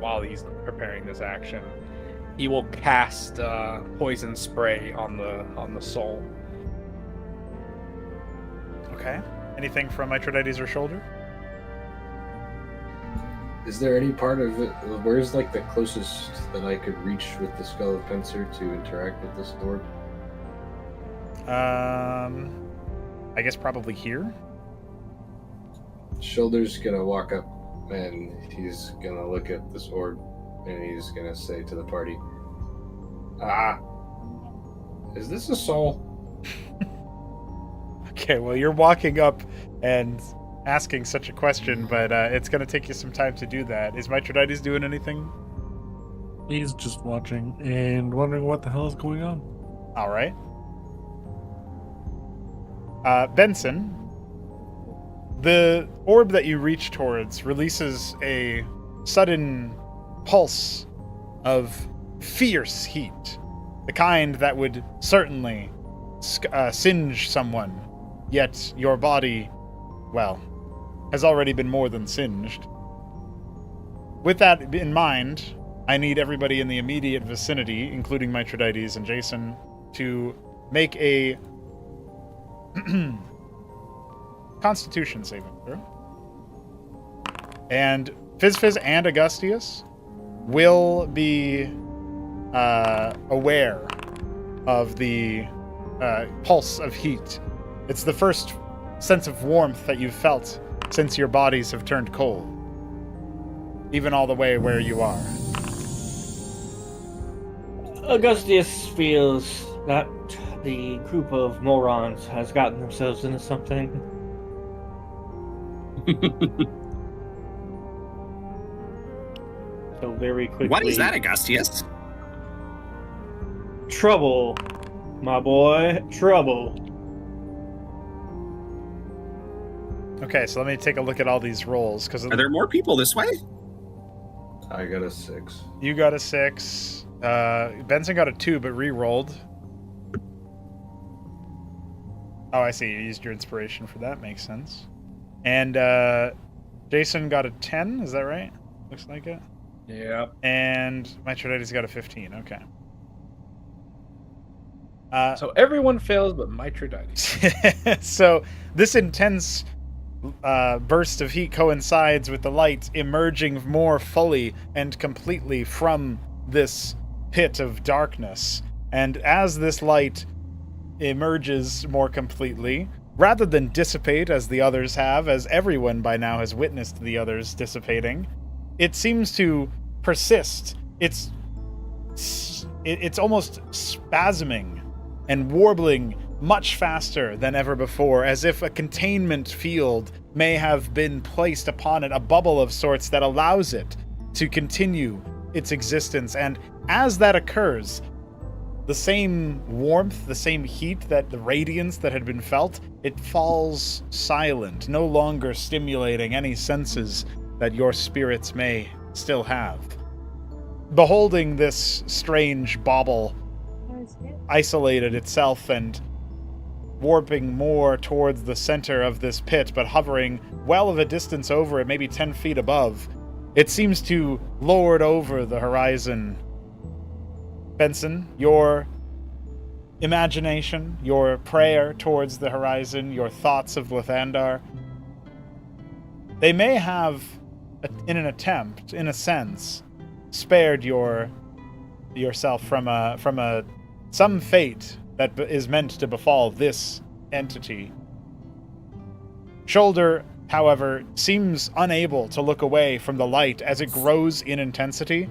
while he's preparing this action. He will cast poison spray on the soul. Okay. Anything from Mithridates or Shoulder? Is there any part of it? Where's like the closest that I could reach with the skull of Pencer to interact with this orb? I guess probably here. Shoulder's gonna walk up and he's gonna look at this orb and he's gonna say to the party, is this a soul? Okay, well, you're walking up and asking such a question, but it's going to take you some time to do that. Is Mithridates doing anything? He's just watching and wondering what the hell is going on. All right. Benson, the orb that you reach towards releases a sudden pulse of fierce heat, the kind that would certainly singe someone. Yet your body, well, has already been more than singed. With that in mind, I need everybody in the immediate vicinity, including Mithridates and Jason, to make a Constitution saving throw. And Fizz and Augustius will be aware of the pulse of heat. It's the first sense of warmth that you've felt since your bodies have turned cold, even all the way where you are. Augustius feels that the group of morons has gotten themselves into something. So very quickly. What is that, Augustius? Trouble, my boy. Trouble. Okay, so let me take a look at all these rolls because Are there more people this way? I got a 6. you got a 6. Benson got a 2, but re-rolled. Oh, I see. You used your inspiration for that. Makes sense. And Jason got a 10. Is that right? Looks like it. Yeah. And Mithridates got a 15. Okay. So everyone fails but Mithridates. So this intense burst of heat coincides with the light emerging more fully and completely from this pit of darkness. And as this light emerges more completely, rather than dissipate as the others have, as everyone by now has witnessed the others dissipating, it seems to persist. It's almost spasming and warbling much faster than ever before, as if a containment field may have been placed upon it, a bubble of sorts that allows it to continue its existence. And as that occurs, the same warmth, the same heat, that the radiance that had been felt, it falls silent, no longer stimulating any senses that your spirits may still have. Beholding this strange bauble isolated itself and warping more towards the center of this pit, but hovering well of a distance over it, maybe 10 feet above, it seems to lord over the horizon. Benson, your imagination, your prayer towards the horizon, your thoughts of Lathandar, they may have, in an attempt, in a sense, spared yourself from some fate that is meant to befall this entity. Shoulder, however, seems unable to look away from the light as it grows in intensity,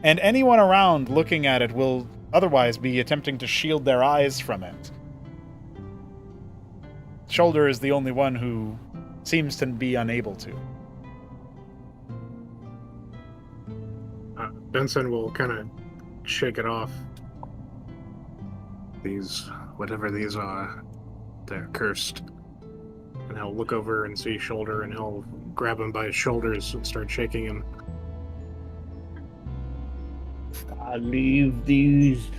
and anyone around looking at it will otherwise be attempting to shield their eyes from it. Shoulder is the only one who seems to be unable to. Benson will kind of shake it off. These, whatever these are, they're cursed. And he'll look over and see Shoulder, and he'll grab him by his shoulders and start shaking him. I leave these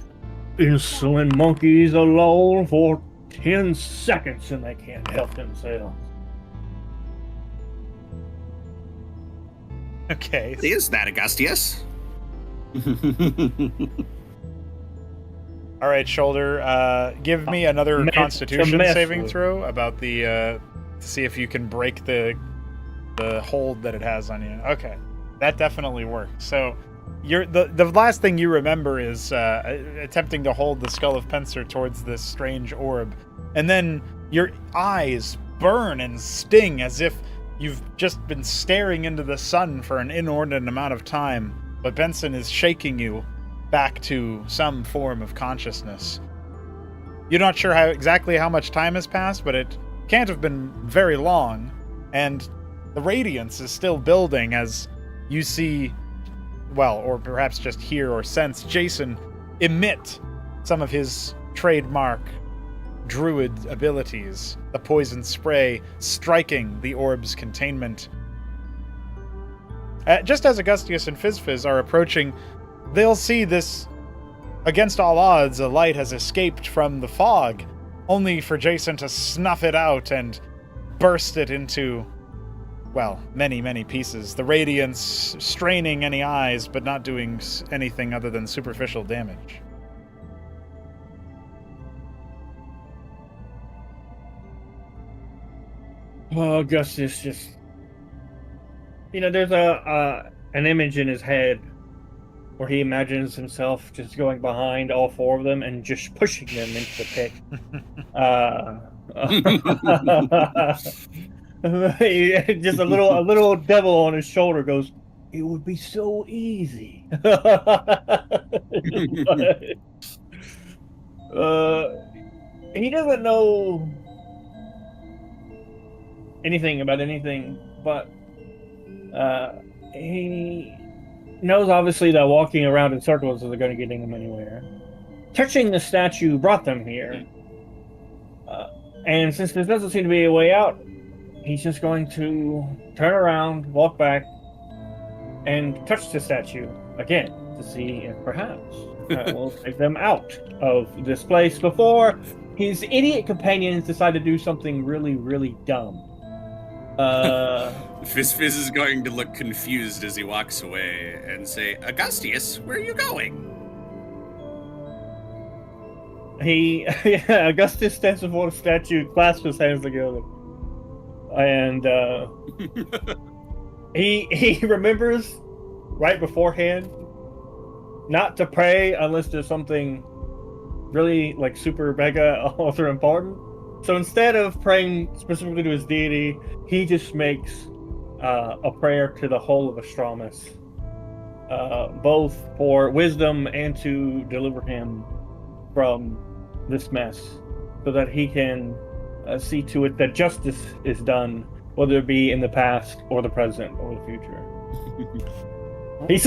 insolent monkeys alone for 10 seconds and they can't help themselves. Okay. Is that Augustius? All right, Shoulder. Give me another Constitution saving throw about the to see if you can break the hold that it has on you. Okay, that definitely works. So, the last thing you remember is attempting to hold the skull of Pencer towards this strange orb, and then your eyes burn and sting as if you've just been staring into the sun for an inordinate amount of time. But Benson is shaking you back to some form of consciousness. You're not sure exactly how much time has passed, but it can't have been very long, and the radiance is still building as you see, well, or perhaps just hear or sense Jason emit some of his trademark druid abilities, the poison spray striking the orb's containment. Just as Augustius and Fizz are approaching, they'll see this, against all odds, a light has escaped from the fog, only for Jason to snuff it out and burst it into, well, many, many pieces. The radiance straining any eyes, but not doing anything other than superficial damage. Oh, Augustus just... there's an image in his head where he imagines himself just going behind all four of them and just pushing them into the pit. Just a little devil on his shoulder goes, "It would be so easy." He doesn't know anything about anything but he knows obviously that walking around in circles isn't going to get him anywhere. Touching the statue brought them here. And since there doesn't seem to be a way out, he's just going to turn around, walk back, and touch the statue again to see if perhaps will take them out of this place before his idiot companions decide to do something really, really dumb. Fizz is going to look confused as he walks away and say, Augustius, where are you going? Augustus stands before the statue, clasps his hands together, and he remembers right beforehand not to pray unless there's something really like super mega ultra important. So instead of praying specifically to his deity, he just makes a prayer to the whole of Astramus, both for wisdom and to deliver him from this mess, so that he can see to it that justice is done, whether it be in the past or the present or the future. He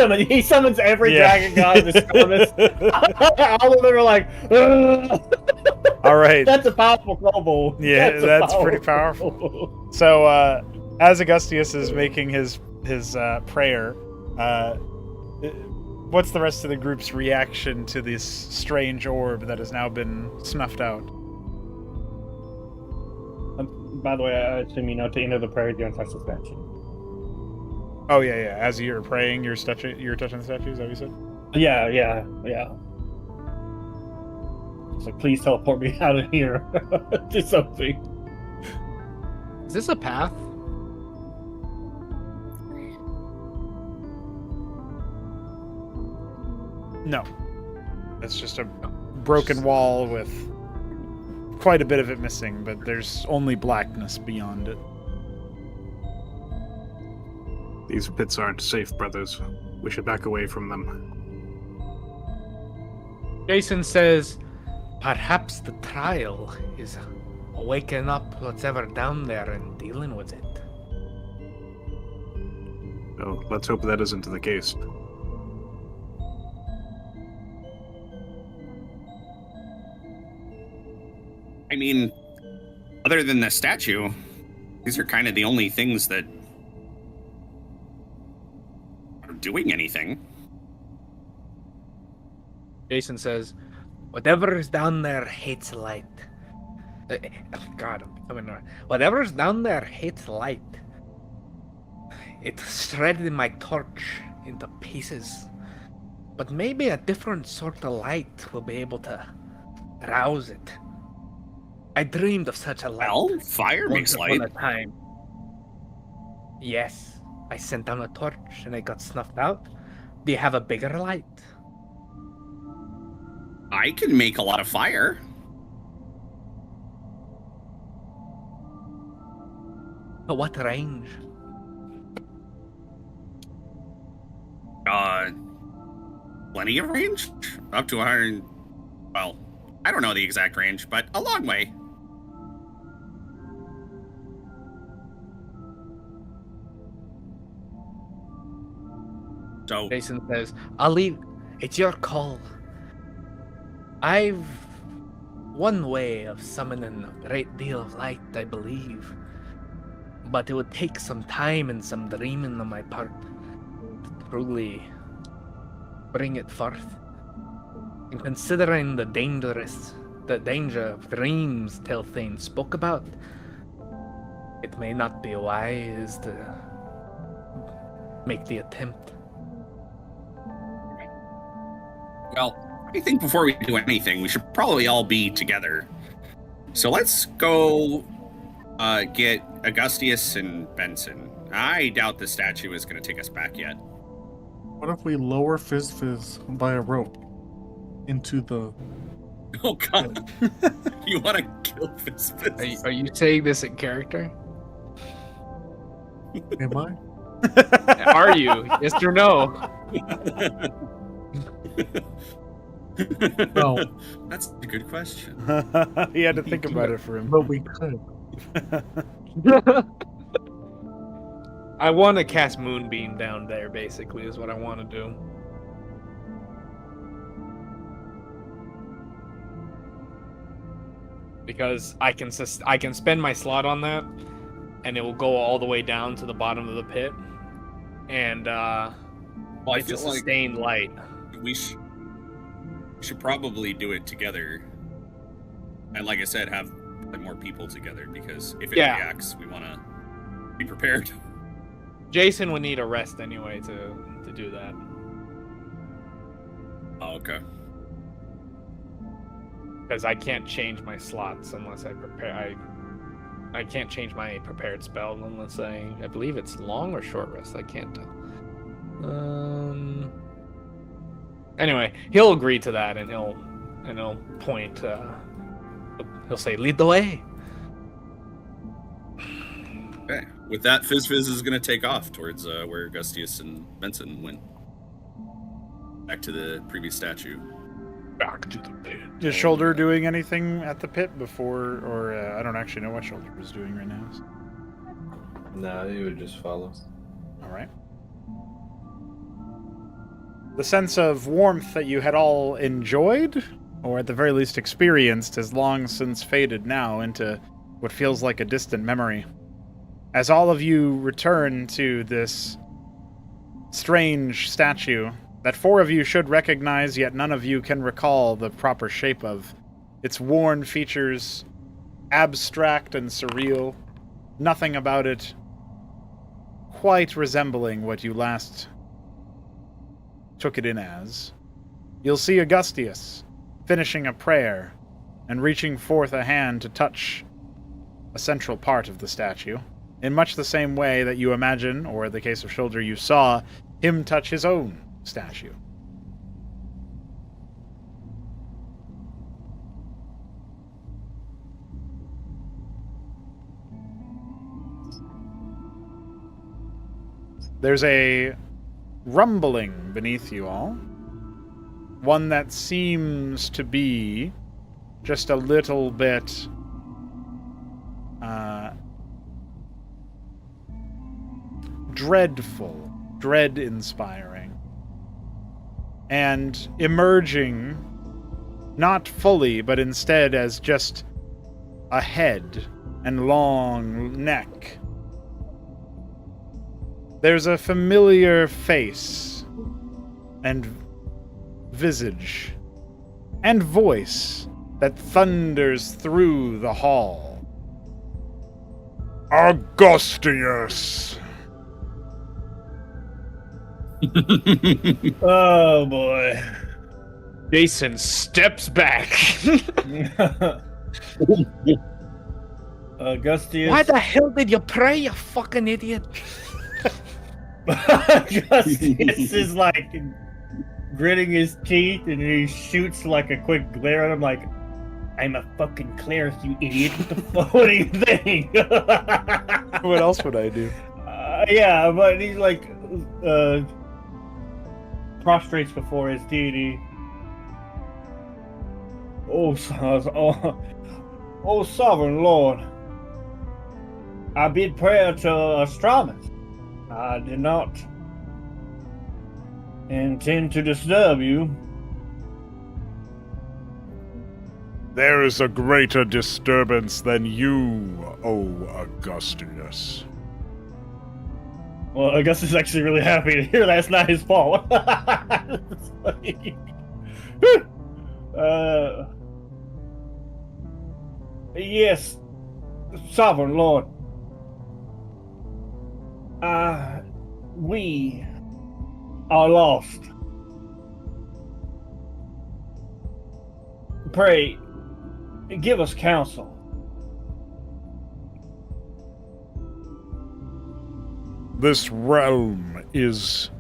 summons every dragon god in Astramus. All of them are like, all right. That's a powerful global. Yeah, that's pretty powerful. So, as Augustius is making his prayer, what's the rest of the group's reaction to this strange orb that has now been snuffed out? By the way, I assume you know to enter the prayer, you don't touch the statue. Oh yeah. As you're praying, you're touching the statue. Is that what you said? Yeah. It's like, please teleport me out of here to something. Is this a path? No. It's just a broken wall with quite a bit of it missing, but there's only blackness beyond it. These pits aren't safe, brothers. We should back away from them. Jason says, perhaps the trial is waking up what's ever down there and dealing with it. Oh, let's hope that isn't the case. I mean, other than the statue, these are kind of the only things that are doing anything. Jason says, whatever is down there hates light. God, I'm in there. Whatever is down there hates light. It shredded my torch into pieces. But maybe a different sort of light will be able to rouse it. I dreamed of such a light. Well, fire makes light. A time. Yes, I sent down a torch and it got snuffed out. Do you have a bigger light? I can make a lot of fire. But what range? Plenty of range? Up to 100... Well, I don't know the exact range, but a long way. So... Jason says, I'll leave. It's your call. I've one way of summoning a great deal of light, I believe. But it would take some time and some dreaming on my part to truly bring it forth. And considering the danger of dreams Telthane spoke about, it may not be wise to make the attempt. Well, I think before we do anything, we should probably all be together. So let's go get Augustius and Benson. I doubt the statue is going to take us back yet. What if we lower Fizz by a rope into the... Oh god. You want to kill Fizz? Are you saying this in character? Am I? Are you? Yes or no? No. That's a good question. He had to think about it for him. But we could. I want to cast Moonbeam down there, basically, is what I want to do. Because I can spend my slot on that, and it will go all the way down to the bottom of the pit. And Well, I it's a feel like sustained light. we should probably do it together. And like I said, have like more people together, because if it reacts, we want to be prepared. Jason would need a rest anyway to do that. Oh, okay. Because I can't change my slots unless I prepare. I can't change my prepared spell unless I believe it's long or short rest. I can't tell. Anyway, he'll agree to that, and he'll point. He'll say, "Lead the way." Okay. With that, Fizz is going to take off towards where Augustius and Benson went. Back to the previous statue. Back to the pit. Is Shoulder doing anything at the pit before, or I don't actually know what Shoulder is doing right now. So. No, he would just follow. All right. The sense of warmth that you had all enjoyed, or at the very least experienced, has long since faded now into what feels like a distant memory. As all of you return to this strange statue that 4 of you should recognize, yet none of you can recall the proper shape of. Its worn features, abstract and surreal, nothing about it quite resembling what you last took it in as. You'll see Augustius finishing a prayer and reaching forth a hand to touch a central part of the statue, in much the same way that you imagine, or in the case of Shoulder, you saw him touch his own statue. There's a rumbling beneath you all. One that seems to be just a little bit dreadful, dread-inspiring. And emerging, not fully, but instead as just a head and long neck. There's a familiar face and visage and voice that thunders through the hall. Augustius! Oh boy. Jason steps back. Augustius. Why the hell did you pray, you fucking idiot? Augustius is like gritting his teeth, and he shoots like a quick glare at him, like, "I'm a fucking cleric, you idiot! What the fuck? What do you think?" What else would I do? Yeah, but he's like prostrates before his deity. Oh, sovereign Lord, I bid prayer to Astramus. I did not intend to disturb you. There is a greater disturbance than you, O Augustinus. Well, Augustus is actually really happy to hear that. It's not his fault. Yes, sovereign Lord. We are lost. Pray, give us counsel. This realm is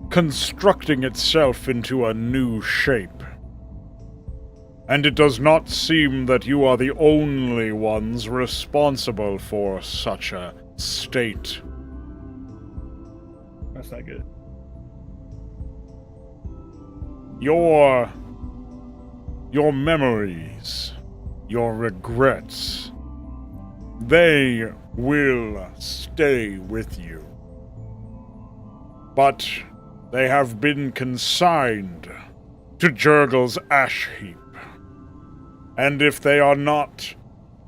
constructing itself into a new shape. And it does not seem that you are the only ones responsible for such a state. That's not good. Your memories, your regrets, They will stay with you. But they have been consigned to Jurgle's ash heap. And if they are not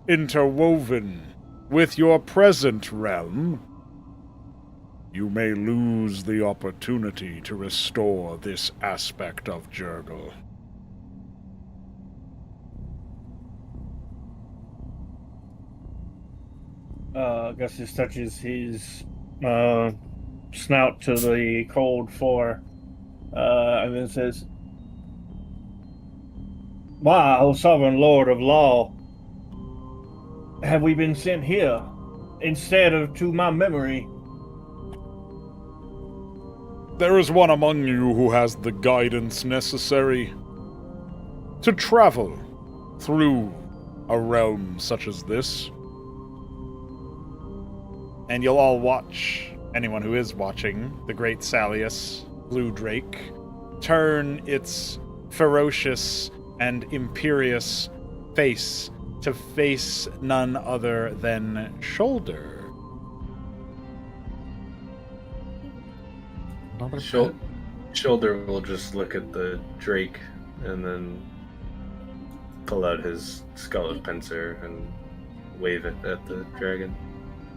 interwoven with your present realm, you may lose the opportunity to restore this aspect of Jurgle. Augustus touches his snout to the cold floor, and then says, "Why, O sovereign lord of law, have we been sent here instead of to my memory?" There is one among you who has the guidance necessary to travel through a realm such as this. And you'll all watch, anyone who is watching, the great Salius, Blue Drake, turn its ferocious and imperious face to face none other than Shoulder. Shoulder will just look at the Drake and then pull out his skull of Pencer and wave it at the dragon.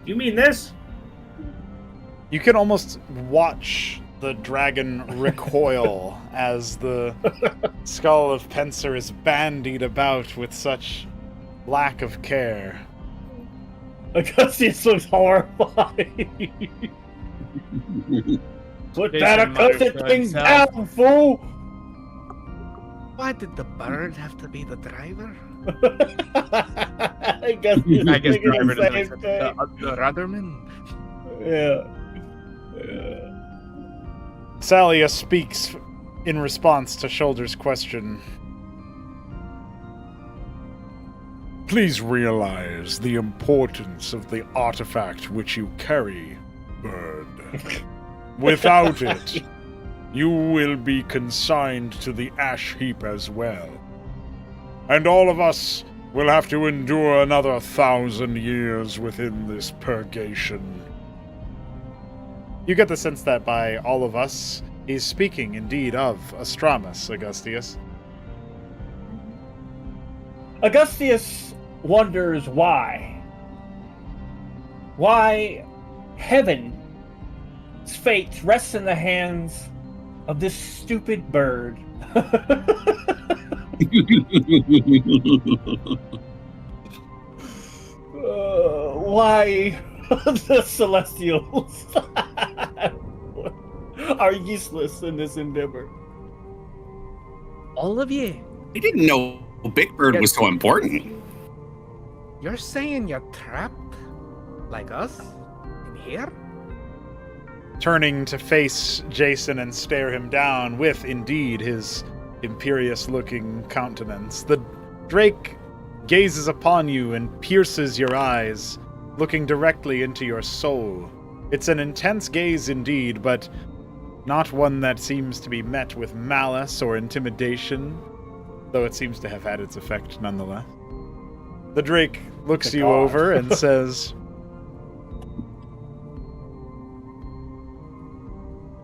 You mean this? You can almost watch the dragon recoil as the skull of Pencer is bandied about with such lack of care. Augustus looks horrified. Put that accursed thing down, fool! Why did the bird have to be the driver? I guess driver the same thing. The rudderman. Yeah. Salius speaks in response to Shoulder's question. Please realize the importance of the artifact which you carry, bird. Without it, you will be consigned to the ash heap as well. And all of us will have to endure another 1,000 years within this purgation. You get the sense that by all of us, he's speaking indeed of Astramus, Augustius. Augustius wonders why. Why heaven's fate rests in the hands of this stupid bird. Why the Celestials are useless in this endeavor. All of you. I didn't know Big Bird was so important. You're saying you're trapped? Like us? In here? Turning to face Jason and stare him down with, indeed, his imperious-looking countenance, the Drake gazes upon you and pierces your eyes, looking directly into your soul. It's an intense gaze indeed, but not one that seems to be met with malice or intimidation, though it seems to have had its effect nonetheless. The Drake looks you over and says,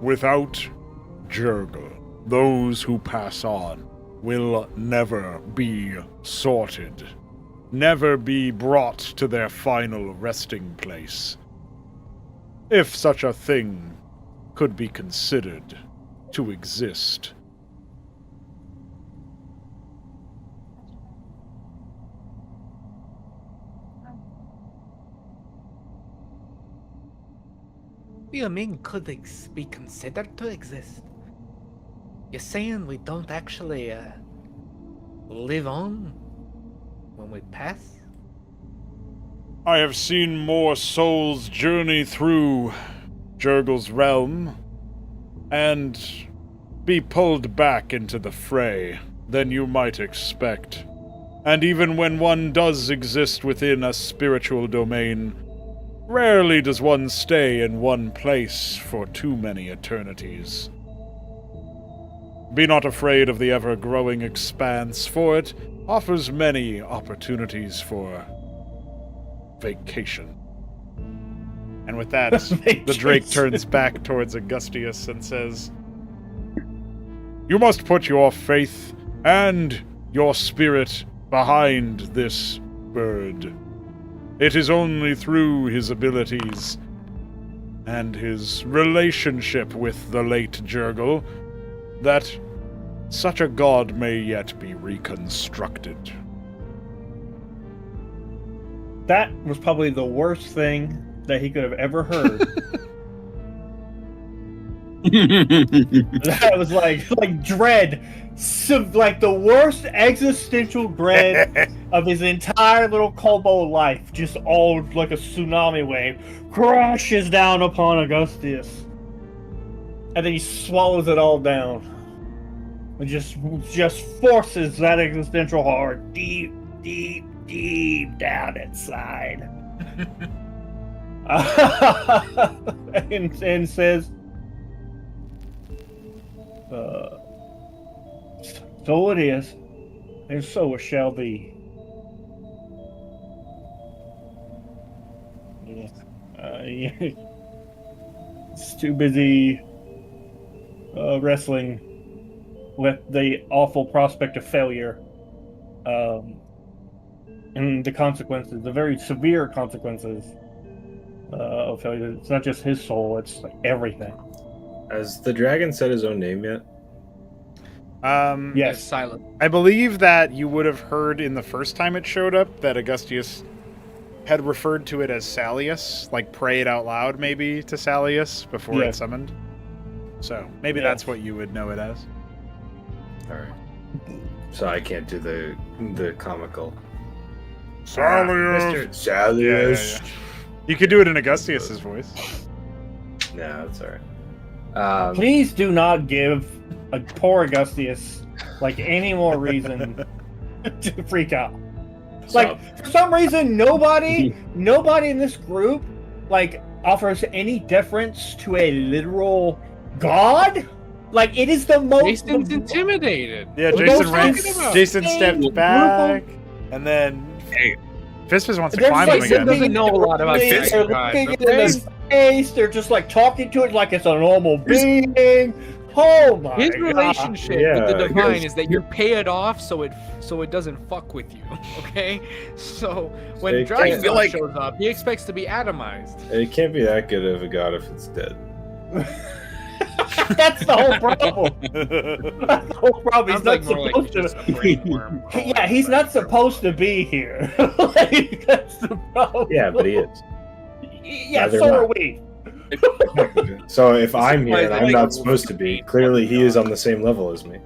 Without Jurgle, those who pass on will never be sorted, never be brought to their final resting place, if such a thing could be considered to exist. What do you mean could be considered to exist? You're saying we don't actually live on when we pass? I have seen more souls journey through Jurgle's realm and be pulled back into the fray than you might expect. And even when one does exist within a spiritual domain, rarely does one stay in one place for too many eternities. Be not afraid of the ever-growing expanse, for it offers many opportunities for vacation. And with that, the Drake turns back towards Augustius and says, "You must put your faith and your spirit behind this bird. It is only through his abilities and his relationship with the late Jurgle that such a god may yet be reconstructed." That was probably the worst thing that he could have ever heard. That was like dread, like the worst existential dread of his entire little Kobo life. Just all like a tsunami wave crashes down upon Augustius, and then he swallows it all down. And just forces that existential horror deep down inside. and says, "So it is, and so it shall be." It's too busy wrestling with the awful prospect of failure, and the consequences, the very severe consequences of failure. It's not just his soul; it's like everything. Has the dragon said his own name yet? Yes. Silent. I believe that you would have heard in the first time it showed up that Augustius had referred to it as Salius, like pray it out loud maybe to Salius before it summoned. So maybe that's what you would know it as. All right. So I can't do the comical. Salius! Mr. Salius. Yeah. You could do it in Augustius's voice. No, that's all right. Please do not give a poor Augustius like any more reason to freak out. Like for some reason, nobody in this group like offers any deference to a literal god. Like it is the most. Jason's intimidated. Yeah, Jason stepped back, and then Fispis wants to climb him Jason again. doesn't know a lot about They're dragon looking gods, in okay? his face. They're just like talking to it like it's a normal being. Oh my His god! relationship Yeah, with the divine because- is that you pay it off so it doesn't fuck with you. Okay, so when So Dragon feel God like- shows up, he expects to be atomized. It can't be that good of a god if it's dead. That's the whole problem. That's the whole problem. He's Sounds not like more like supposed he's to. just a brainworm. Yeah, he's not supposed to be here. Like, that's the problem. Yeah, but he is. Yeah, Neither so am I. are we. So if I'm here and like I'm a not supposed to be, clearly he is on the same level as me.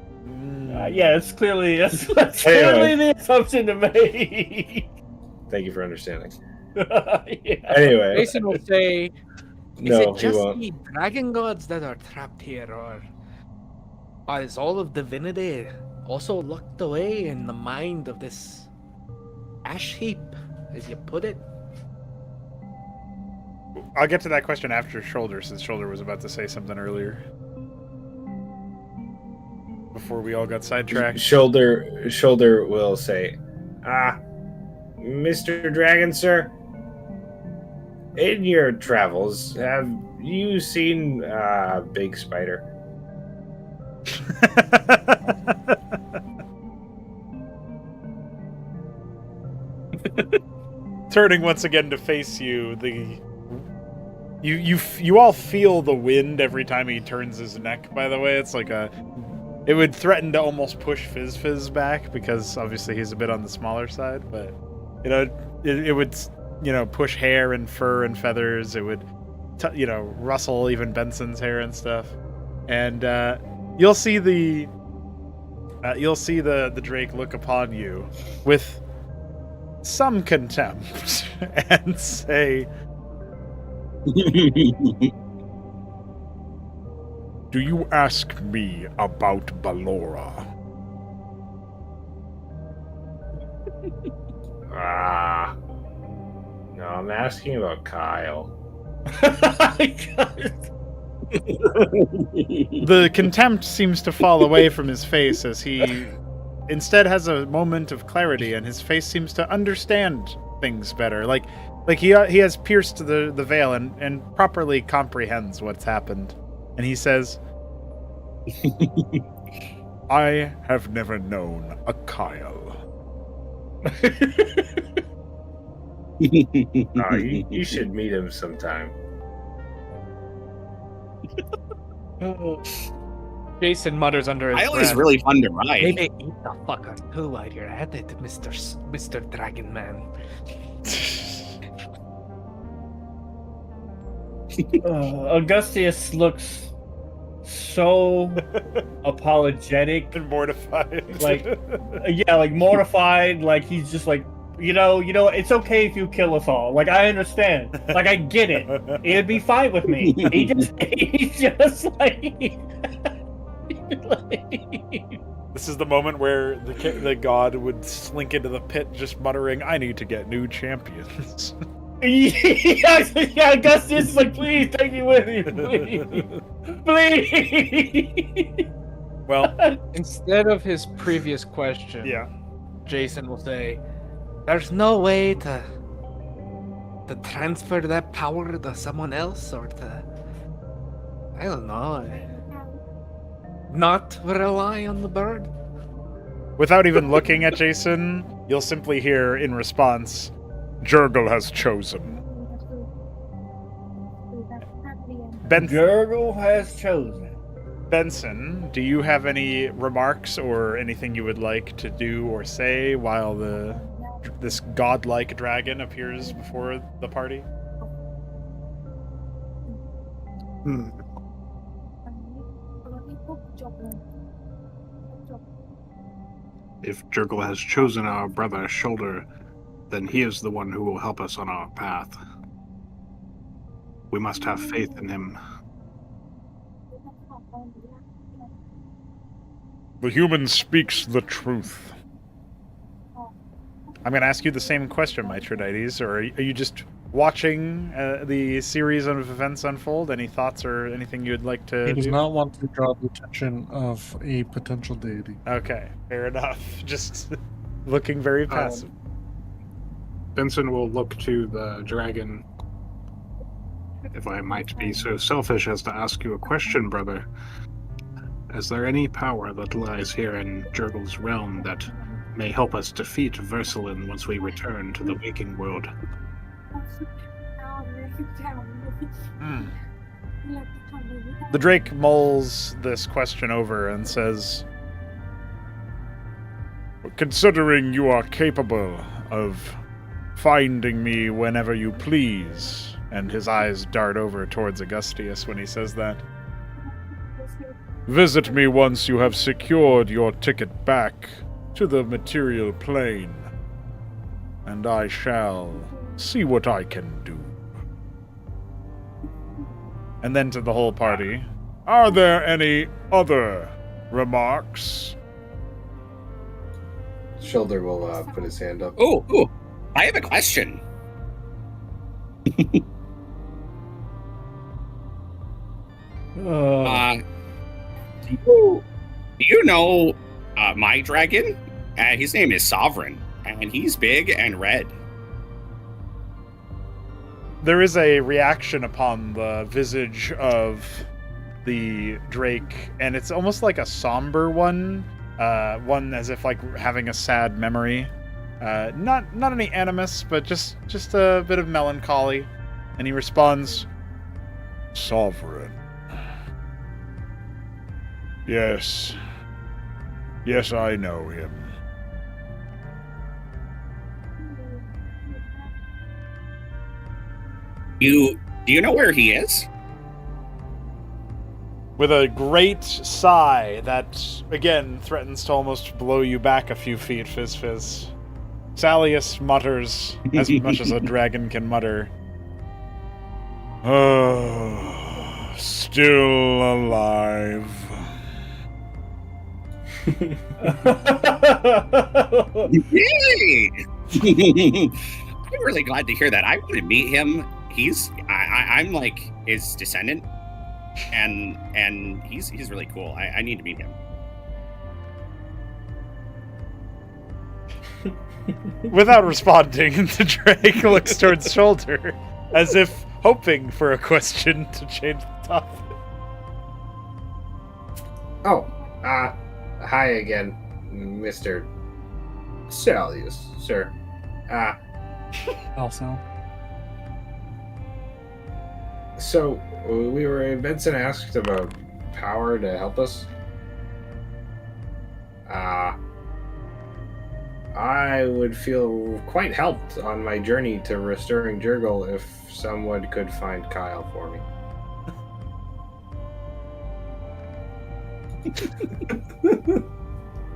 Yeah, it's clearly that's clearly the assumption to make. Thank you for understanding. Yeah. Anyway, Jason will say, "Is no, it he just won't. the dragon gods that are trapped here, or is all of divinity also locked away in the mind of this ash heap, as you put it?" I'll get to that question after Shoulder, since Shoulder was about to say something earlier. Before we all got sidetracked. Shoulder will say, Mr. Dragon, sir, in your travels, have you seen Big Spider? Turning once again to face you, you all feel the wind every time he turns his neck. By the way, it's like it would threaten to almost push Fizz back because obviously he's a bit on the smaller side. But it would push hair and fur and feathers. It would rustle even Benson's hair and stuff. And you'll see the Drake look upon you with some contempt and say, Do you ask me about Ballora? No, I'm asking about Kyle. The contempt seems to fall away from his face as he instead has a moment of clarity, and his face seems to understand things better. Like Like he has pierced the veil and properly comprehends what's happened. And he says, I have never known a Kyle. You should meet him sometime. Jason mutters under his Kyle is breath. really fun to ride. Maybe eat the fucker too while you're at it, Mr. Dragon Man. Augustius looks so apologetic and mortified. Like mortified. Like he's just like, you know, it's okay if you kill us all. Like I understand. Like I get it. It'd be fine with me. He's just like. This is the moment where the god would slink into the pit, just muttering, "I need to get new champions." Yeah, Augustus is like, please take me with you, please. Well, instead of his previous question, Jason will say, "There's no way to transfer that power to someone else, or to, I don't know, not rely on the bird." Without even looking at Jason, you'll simply hear in response, Jurgle has chosen. Jurgle has chosen. Benson, do you have any remarks or anything you would like to do or say while this godlike dragon appears before the party? If Jurgle has chosen our brother Shoulder, then he is the one who will help us on our path. We must have faith in him. The human speaks the truth. I'm going to ask you the same question, Mithridates, or are you just watching the series of events unfold? Any thoughts or anything you would like to He does do? not want to draw the attention of a potential deity. Okay, fair enough. Just looking very passive. Benson will look to the dragon. If I might be so selfish as to ask you a question, brother, is there any power that lies here in Jurgle's realm that may help us defeat Versalin once we return to the waking world? The Drake mulls this question over and says, considering you are capable of finding me whenever you please, and his eyes dart over towards Augustius when he says that, visit me once you have secured your ticket back to the material plane, and I shall see what I can do. And then to the whole party, are there any other remarks? Shoulder will put his hand up. Oh, I have a question. Do you know my dragon? His name is Sovereign, and he's big and red. there is a reaction upon the visage of the Drake, and it's almost like a somber one, one as if like having a sad memory. Not any animus, but just a bit of melancholy. And he responds, Sovereign. Yes, I know him. Do you know where he is? with a great sigh that, again, threatens to almost blow you back a few feet, Fizz. Salius mutters, as much as a dragon can mutter, Oh, still alive. Yay! I'm really glad to hear that. I want to meet him. I'm like his descendant, and he's really cool. I need to meet him. Without responding, the Drake looks towards Shoulder, as if hoping for a question to change the topic. Oh, hi again, Mr. Salius, sir. Also, So, Benson asked about power to help us. I would feel quite helped on my journey to restoring Jurgle if someone could find Kyle for me.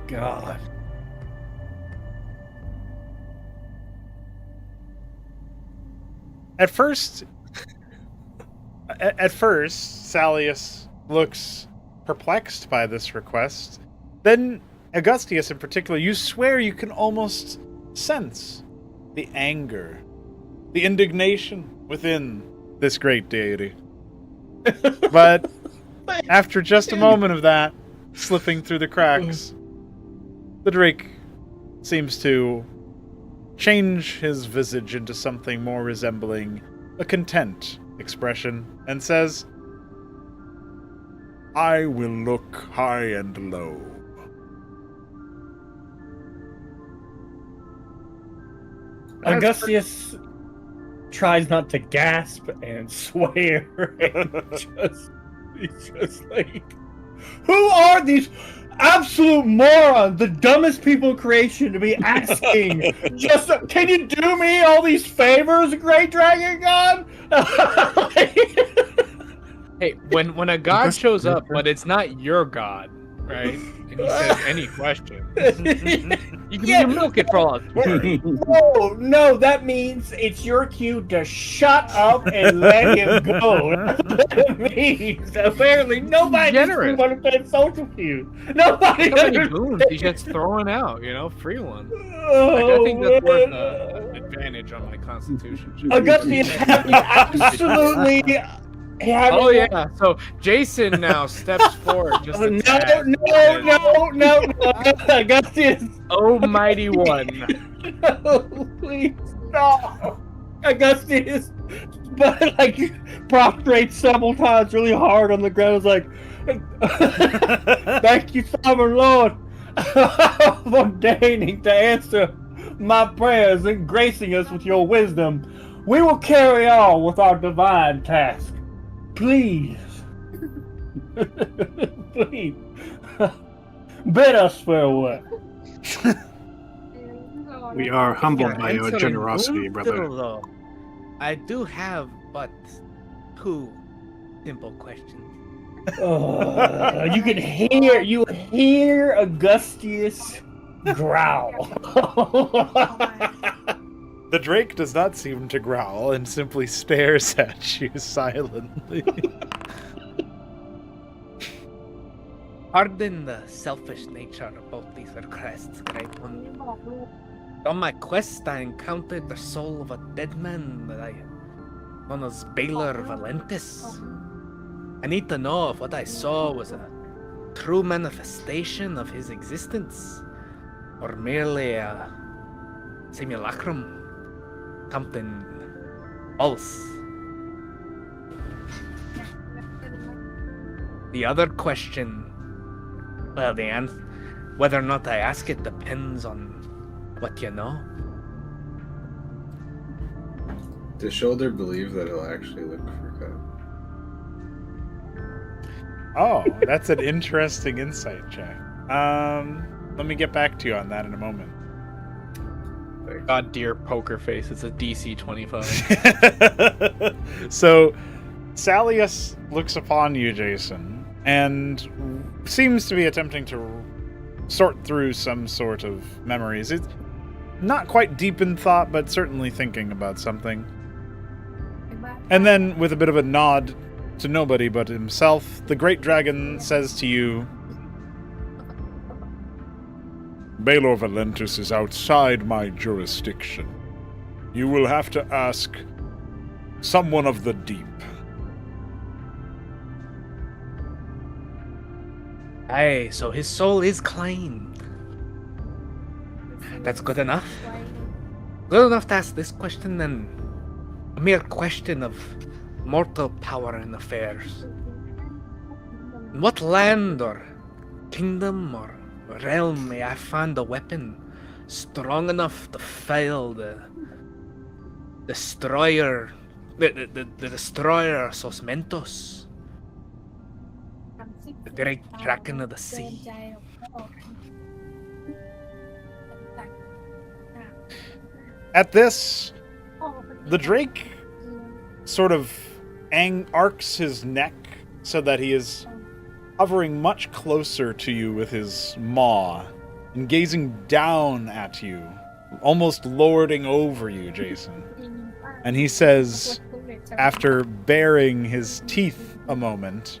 God. At first, Salius looks perplexed by this request. Then, Augustius in particular, you swear you can almost sense the anger, the indignation within this great deity. But after just a moment of that, slipping through the cracks, the Drake seems to change his visage into something more resembling a content expression and says, I will look high and low. Augustius tries not to gasp and swear. And he's just like, who are these absolute morons, the dumbest people in creation to be asking? Just, can you do me all these favors, Great Dragon God? Hey, when a god shows up, but it's not your god, right? And he says any question, you can milk it for all it's worth. No, that means it's your cue to shut up and let him go. That's what it means. Apparently, nobody Generous. want to play social cues. Nobody. How many boons he's just throwing out, free ones. Oh, I think that's worth an advantage on my constitution. Augustius, have you absolutely. Oh yeah, so Jason now steps forward just a tad. No, Augustius. Oh mighty one. No, please stop. Augustus, but prostrate several times really hard on the ground. Is like, thank you, Sovereign Lord, for deigning to answer my prayers and gracing us with your wisdom. We will carry on with our divine task. Please, please, bid us farewell. We are humbled by your Answering generosity, boons brother. still, though. I do have but 2 simple questions. You hear Augustius growl. the Drake does not seem to growl and simply stares at you silently. Pardon the selfish nature of both these requests, Great One. On my quest, I encountered the soul of a dead man that I known as Baylor Valentis. I need to know if what I saw was a true manifestation of his existence, or merely a simulacrum, something false. The other question, well, the answer, whether or not I ask it depends on what you know. Does Shoulder believe that he'll actually look for Kyle? Oh, that's an interesting insight check. Let me get back to you on that in a moment. God dear poker face, it's a DC 25. So, Salius looks upon you, Jason, and seems to be attempting to sort through some sort of memories. It's not quite deep in thought, but certainly thinking about something. And then, with a bit of a nod to nobody but himself, the Great Dragon says to you, Baylor Valentis is outside my jurisdiction. You will have to ask someone of the deep. Aye, so his soul is claimed. That's good enough. Good enough to ask this question, then. A mere question of mortal power and affairs. In what land or kingdom or realm may I find a weapon strong enough to fail the destroyer, the destroyer Sosmentos, the great kraken of the sea? At this, the Drake sort of arcs his neck so that he is hovering much closer to you with his maw and gazing down at you, almost lording over you, Jason. And he says, after baring his teeth a moment,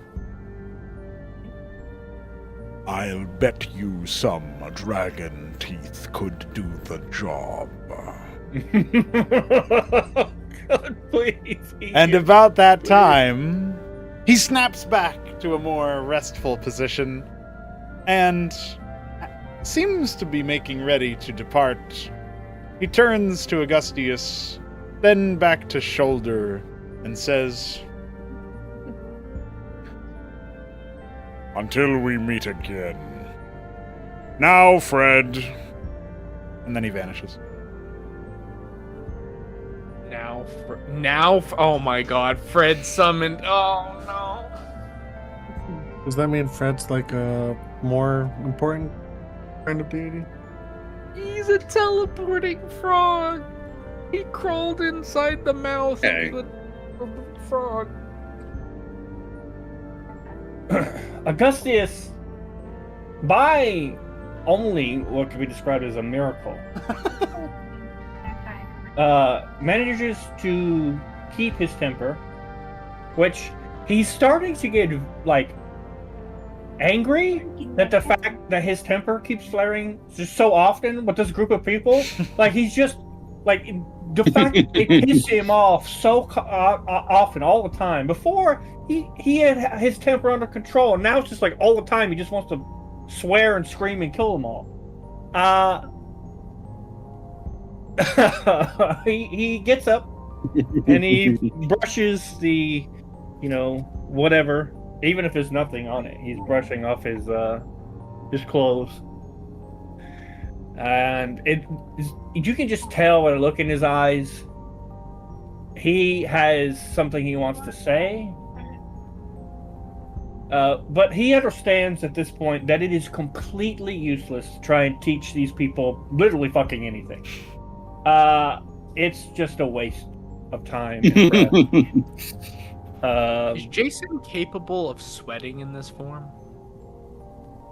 I'll bet you some dragon teeth could do the job. God, please. And about that time, he snaps back to a more restful position and seems to be making ready to depart. He turns to Augustius, then back to Shoulder, and says, Until we meet again. Now, Fred. And then he vanishes. Oh my god, Fred summoned. Oh no. Does that mean Fred's like a more important kind of deity? He's a teleporting frog. He crawled inside the mouth of the frog. Augustius, by only what could be described as a miracle, manages to keep his temper, which he's starting to get like angry that the fact that his temper keeps flaring just so often with this group of people. Like he's just like the fact that it pisses him off so often, all the time. Before he had his temper under control, and now it's just like all the time he just wants to swear and scream and kill them all. He gets up and he brushes the, whatever, even if there's nothing on it, he's brushing off his clothes, and you can just tell by the look in his eyes, he has something he wants to say, but he understands at this point that it is completely useless to try and teach these people literally fucking anything. It's just a waste of time. Is Jason capable of sweating in this form?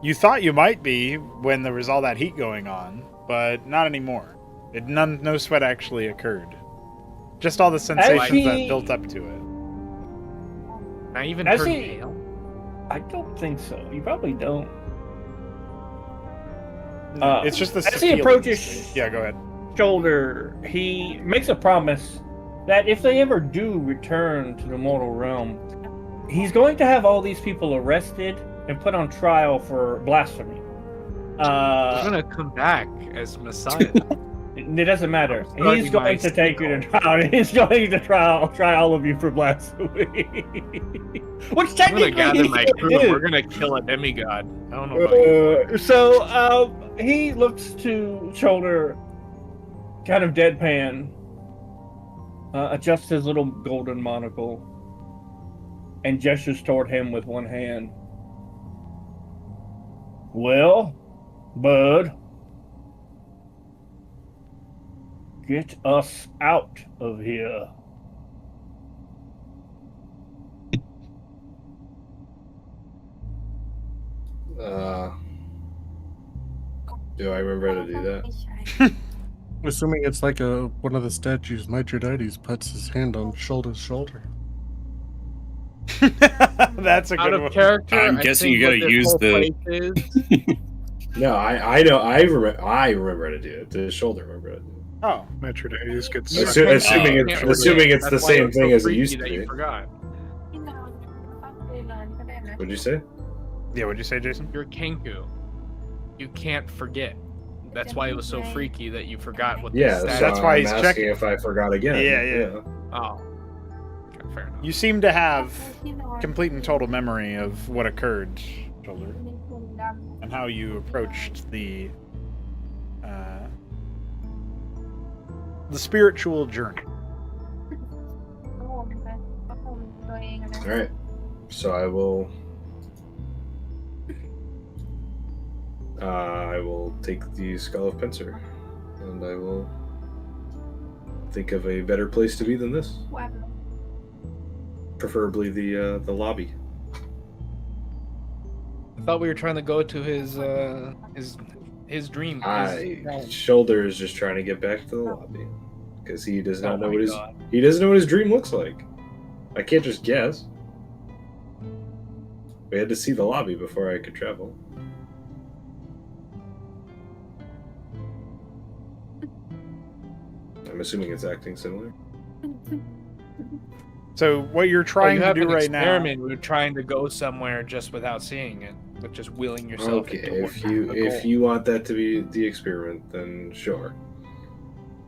You thought you might be when there was all that heat going on, but not anymore. No sweat actually occurred. Just all the sensations that built up to it. Not even turn pale? I don't think so. You probably don't. It's just the as he approaches yeah, go ahead. Shoulder, he makes a promise that if they ever do return to the mortal realm, he's going to have all these people arrested and put on trial for blasphemy. He's gonna come back as Messiah. It doesn't matter. He's going to take you to trial. He's going to try all of you for blasphemy. Which technically, I'm gonna gather my crew and we're gonna kill a demigod. I don't know about you. So he looks to Shoulder, kind of deadpan, adjusts his little golden monocle, and gestures toward him with one hand. Well, bud, get us out of here. Do I remember how to do that? Assuming it's like one of the statues, Mithridates puts his hand on Shoulder's shoulder. That's a good Out of one. character, I'm guessing you gotta use the. No, I know. I remember how to do it. The Shoulder remember how to do it. Oh, Mithridates gets Assuming it's the same thing as it used to be. You forgot. What'd you say? yeah. What'd you say, Jason? You're Kenku. You can't forget. That's why it was so freaky that you forgot what. Yeah, the so That's why I'm he's asking checking. if I forgot again. Yeah. Oh, okay, fair enough. You seem to have complete and total memory of what occurred, Shoulder, and how you approached the spiritual journey. All right. So I will take the Skull of Pincer, and I will think of a better place to be than this. Preferably the lobby. I thought we were trying to go to his dream. Shoulder is just trying to get back to the lobby because he does not know what God. he doesn't know what his dream looks like. I can't just guess. We had to see the lobby before I could travel. I'm assuming it's acting similar. So what you're trying to do right now? We were trying to go somewhere just without seeing it, but just willing yourself. Okay, into if you want that to be the experiment, then sure.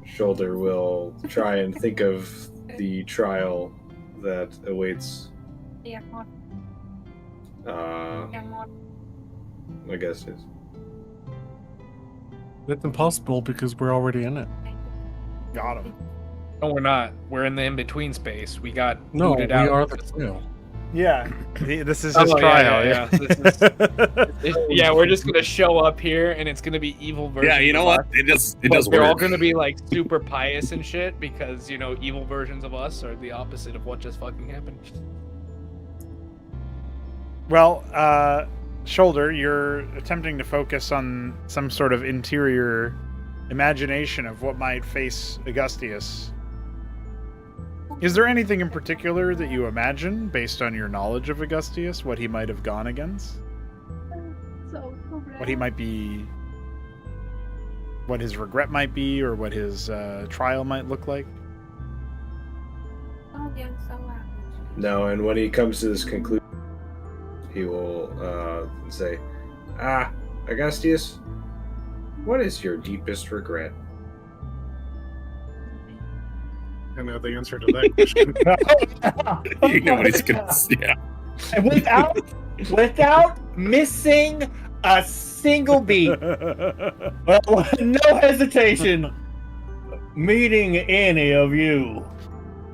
Shoulder will try and think of the trial that awaits. I guess is. It's impossible because we're already in it. Got him. No, we're not. We're in the in-between space. We got No, booted we out. are the two. Yeah, this is his trial. Yeah. Yeah, we're just gonna show up here, and it's gonna be evil versions. Yeah, you know of what? us. It does We're work. all gonna be like super pious and shit because evil versions of us are the opposite of what just fucking happened. Well, Shoulder, you're attempting to focus on some sort of interior imagination of what might face Augustius. Is there anything in particular that you imagine, based on your knowledge of Augustius, what he might have gone against? What he might be... What his regret might be, or what his trial might look like? No, and when he comes to this conclusion, he will say, Augustius, what is your deepest regret? I know the answer to that question. You know what he's gonna say. Yeah. Without missing a single beat. Well, no hesitation. Meeting any of you.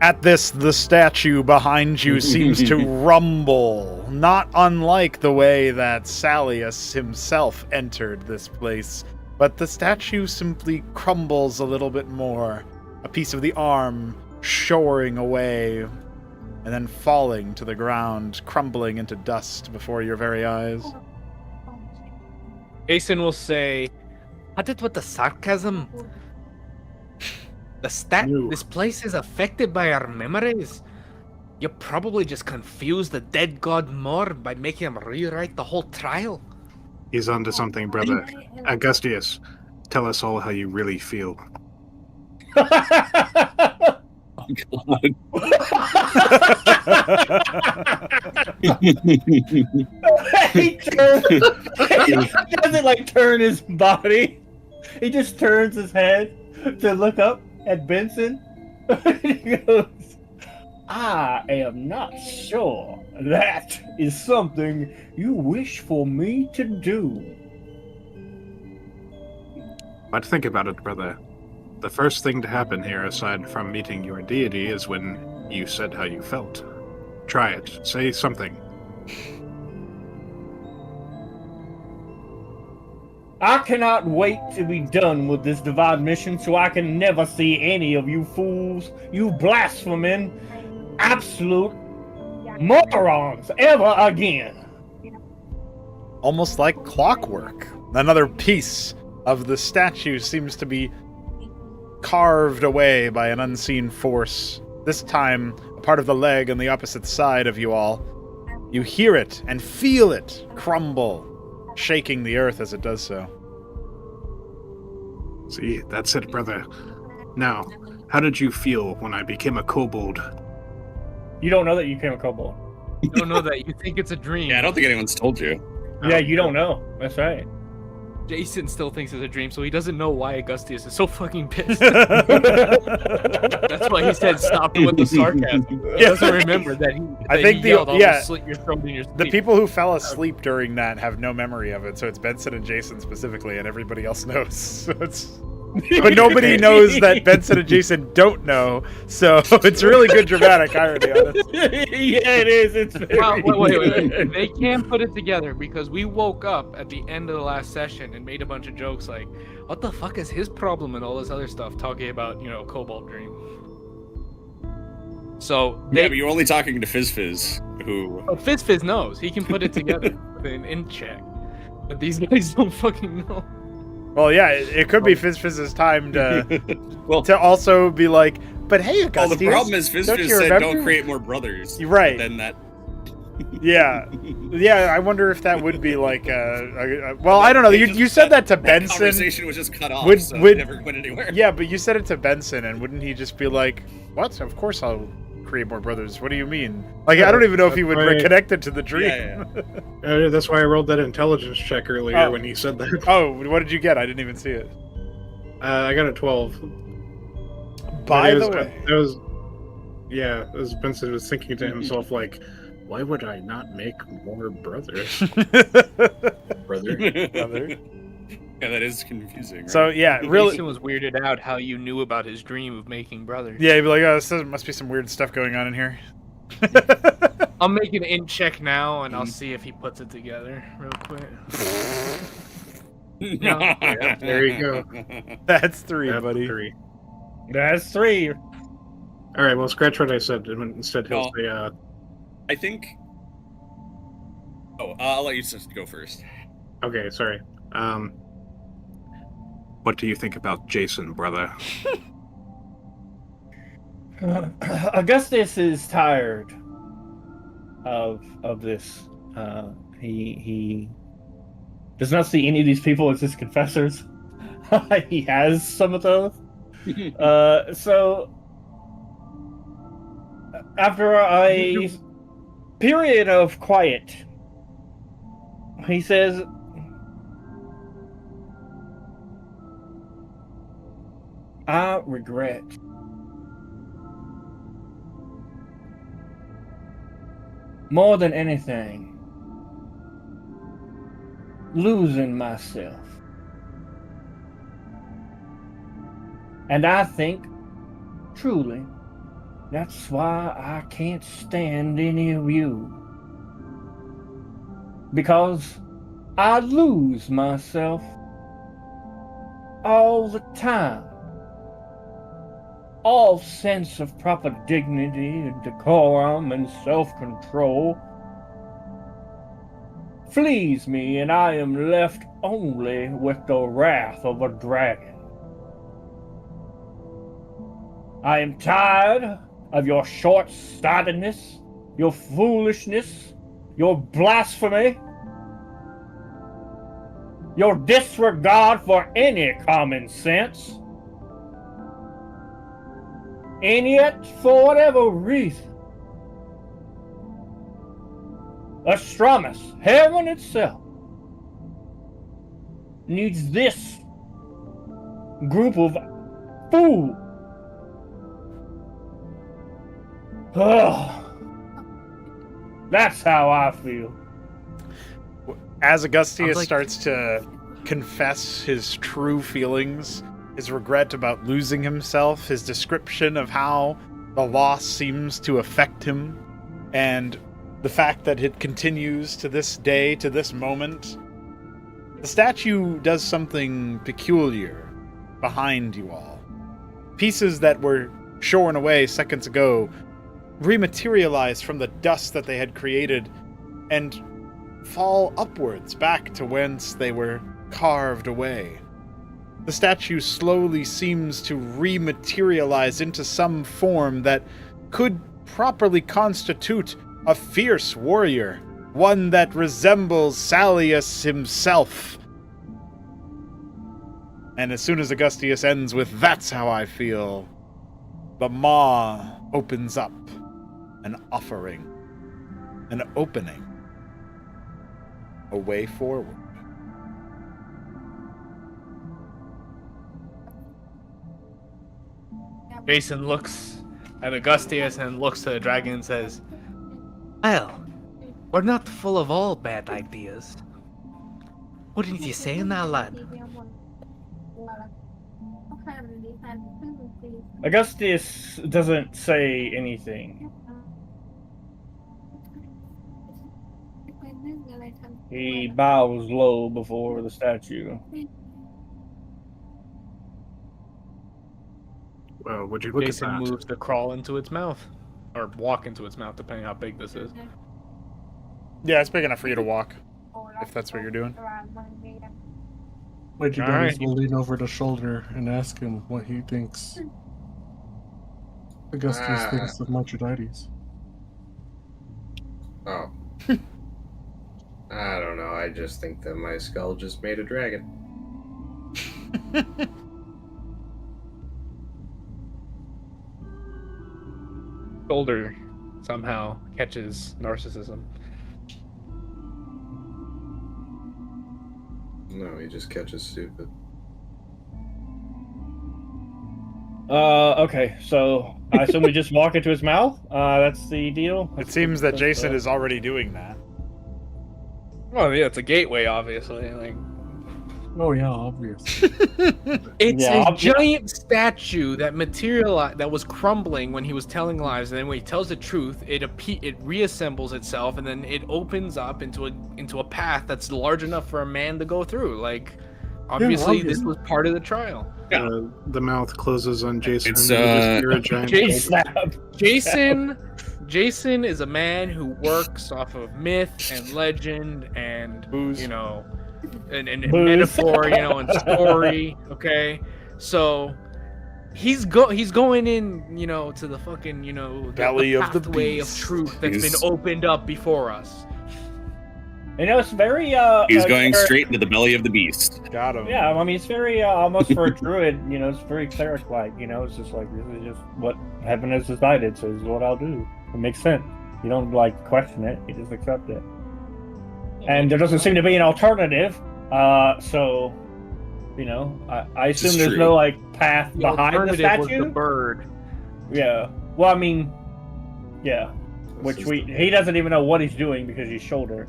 At this, the statue behind you seems to rumble, not unlike the way that Salius himself entered this place. But the statue simply crumbles a little bit more, a piece of the arm shoring away, and then falling to the ground, crumbling into dust before your very eyes. Jason will say, "What it with the sarcasm? This place is affected by our memories. You probably just confused the dead god more by making him rewrite the whole trial." He's onto something, brother. Augustius, tell us all how you really feel. He doesn't turn his body. He just turns his head to look up at Benson. He goes, I am not sure that is something you wish for me to do. But think about it, brother. The first thing to happen here, aside from meeting your deity, is when you said how you felt. Try it. Say something. I cannot wait to be done with this divine mission so I can never see any of you fools, you blaspheming, absolute morons ever again. Almost like clockwork. Another piece of the statue seems to be carved away by an unseen force. This time, a part of the leg on the opposite side of you all. You hear it and feel it crumble, shaking the earth as it does so. See, that's it, brother. Now, how did you feel when I became a kobold? You don't know that you became a kobold. You don't know that. You think it's a dream. Yeah, I don't think anyone's told you. Yeah, you don't know. That's right. Jason still thinks it's a dream, so he doesn't know why Augustius is so fucking pissed. That's why he said stop it with the sarcasm. He doesn't remember that he. I think he yelled, "I'll slit your throat in your sleep." The people who fell asleep during that have no memory of it, so it's Benson and Jason specifically, and everybody else knows. So but nobody knows that Benson and Jason don't know, so it's really good dramatic irony on it. Yeah, it is. It's very... wait. They can't put it together because we woke up at the end of the last session and made a bunch of jokes like, what the fuck is his problem and all this other stuff, talking about, Cobalt Dream. So yeah, but you're only talking to Fizz, who... Oh, Fizz knows. He can put it together with an in check. But these guys don't fucking know. Well, yeah, it could be Fizz's time to to also be like, but hey, Augustius, the problem is Fizz said don't create more brothers. Right. Then that... Yeah. I wonder if that would be like well, I don't know. You said that to Benson. That conversation was just cut off, so it never went anywhere. Yeah, but you said it to Benson, and wouldn't he just be like, what? Of course I'll create more brothers. What do you mean? Like, I don't even know if he would reconnect it to the dream. Yeah. That's why I rolled that intelligence check earlier when he said that. Oh, what did you get? I didn't even see it. I got a 12. By the way, as Benson was thinking to himself, like, why would I not make more brothers? Brother. Yeah, that is confusing. Right? So yeah, really, Jason was weirded out how you knew about his dream of making brothers. Yeah, he'd be like, "Oh, there must be some weird stuff going on in here." I'll make an in check now, and I'll see if he puts it together real quick. Yeah, there you go. That's 3, buddy. 3. That's 3. All right, well, scratch what I said. Instead, he'll say, I think... Oh, I'll let you just go first. Okay, sorry. What do you think about Jason, brother? Augustus is tired of this. He does not see any of these people as his confessors. He has some of those. So after a period of quiet, he says, I regret more than anything losing myself. And I think, truly, that's why I can't stand any of you. Because I lose myself all the time. All sense of proper dignity and decorum and self-control flees me, and I am left only with the wrath of a dragon. I am tired of your short-sightedness, your foolishness, your blasphemy, your disregard for any common sense. And yet, for whatever reason, Astramus, heaven itself, needs this group of fools. That's how I feel. As Augustius starts to confess his true feelings, his regret about losing himself, his description of how the loss seems to affect him, and the fact that it continues to this day, to this moment, the statue does something peculiar behind you all. Pieces that were shorn away seconds ago rematerialize from the dust that they had created and fall upwards back to whence they were carved away. The statue slowly seems to rematerialize into some form that could properly constitute a fierce warrior, one that resembles Salius himself. And as soon as Augustius ends with, "That's how I feel," the maw opens up, an offering, an opening, a way forward. Jason looks at Augustius and looks to the dragon and says, "Well, we're not full of all bad ideas. Wouldn't you say now, lad?" Augustus doesn't say anything. He bows low before the statue. Well, would you look Jason at that? moves to crawl into its mouth. Or walk into its mouth, depending how big this is. Yeah, it's big enough for you to walk, if that's what you're doing. Wedgie Alright. Buddies will lean over the shoulder and ask him what he thinks. Augustus thinks of Mitridates. Oh. I don't know. I just think that my skull just made a dragon. Shoulder somehow catches narcissism. No, he just catches stupid. Okay, so I assume we just walk into his mouth? That's the deal? It seems that Jason is already doing that. Well, yeah, it's a gateway, obviously. Like, Oh yeah, obvious. it's Yeah, a giant statue that materialized, that was crumbling when he was telling lies, and then when he tells the truth, it reassembles itself, and then it opens up into a path that's large enough for a man to go through. Like, obviously, this was part of the trial. The mouth closes on Jason. It's, and you just hear a giant Jason, Jason is a man who works off of myth and legend and Booze. you know, and Booze. metaphor, you know, and story. Okay, so he's going in, you know, to the fucking, you know, the Belly of the pathway of beast. truth that's He's- been opened up before us. You know, it's very He's going very- straight into the belly of the beast. Got him. Yeah, I mean, it's very almost for a druid. You know, it's very cleric-like. You know, it's just like, this is just what heaven has decided, so this is what I'll do. It makes sense. You don't like question it; you just accept it. And there doesn't seem to be an alternative. So, you know, I assume is there's true. no like path The behind the alternative was statue. the bird. Yeah. Well, I mean, yeah. This Which is the- he doesn't even know what he's doing because he's shoulder.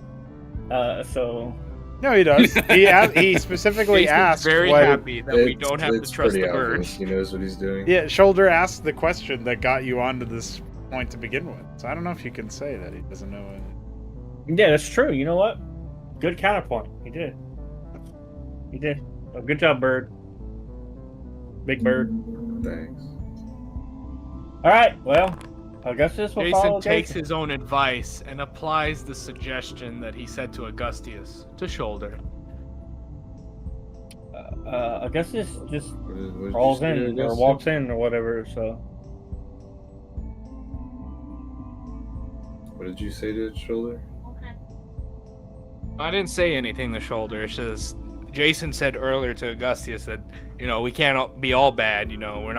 So No, he does. He specifically Jason's asked very what. happy that we It's- don't have to it's trust the pretty bird. obvious. He knows what he's doing. Yeah, Shoulder asked the question that got you onto this point to begin with. So I don't know if you can say that he doesn't know it. yeah, that's true. You know what? Good counterpoint. He did. He did. Oh, good job, bird. Big bird. Thanks. All right. Well, Augustus will Jason follow takes Jason. his own advice and applies the suggestion that he said to Augustius to Shoulder. Augustus just What did crawls you say, in or Augustus? walks in or whatever. So What did you say to his shoulder? I didn't say anything to Shoulder. It's just Jason said earlier to Augustius that, you know, we can't be all bad. You know, we're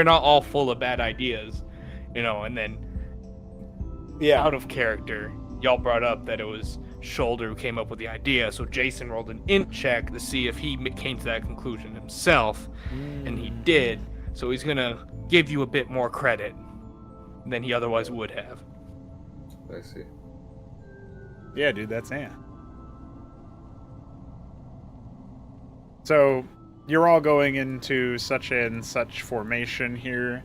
not all full of bad ideas. You know, and then out of character, y'all brought up that it was Shoulder who came up with the idea. So Jason rolled an int check to see if he came to that conclusion himself, and he did. So he's gonna give you a bit more credit than he otherwise would have. I see. Yeah, dude, that's Ant. So you're all going into such and such formation here,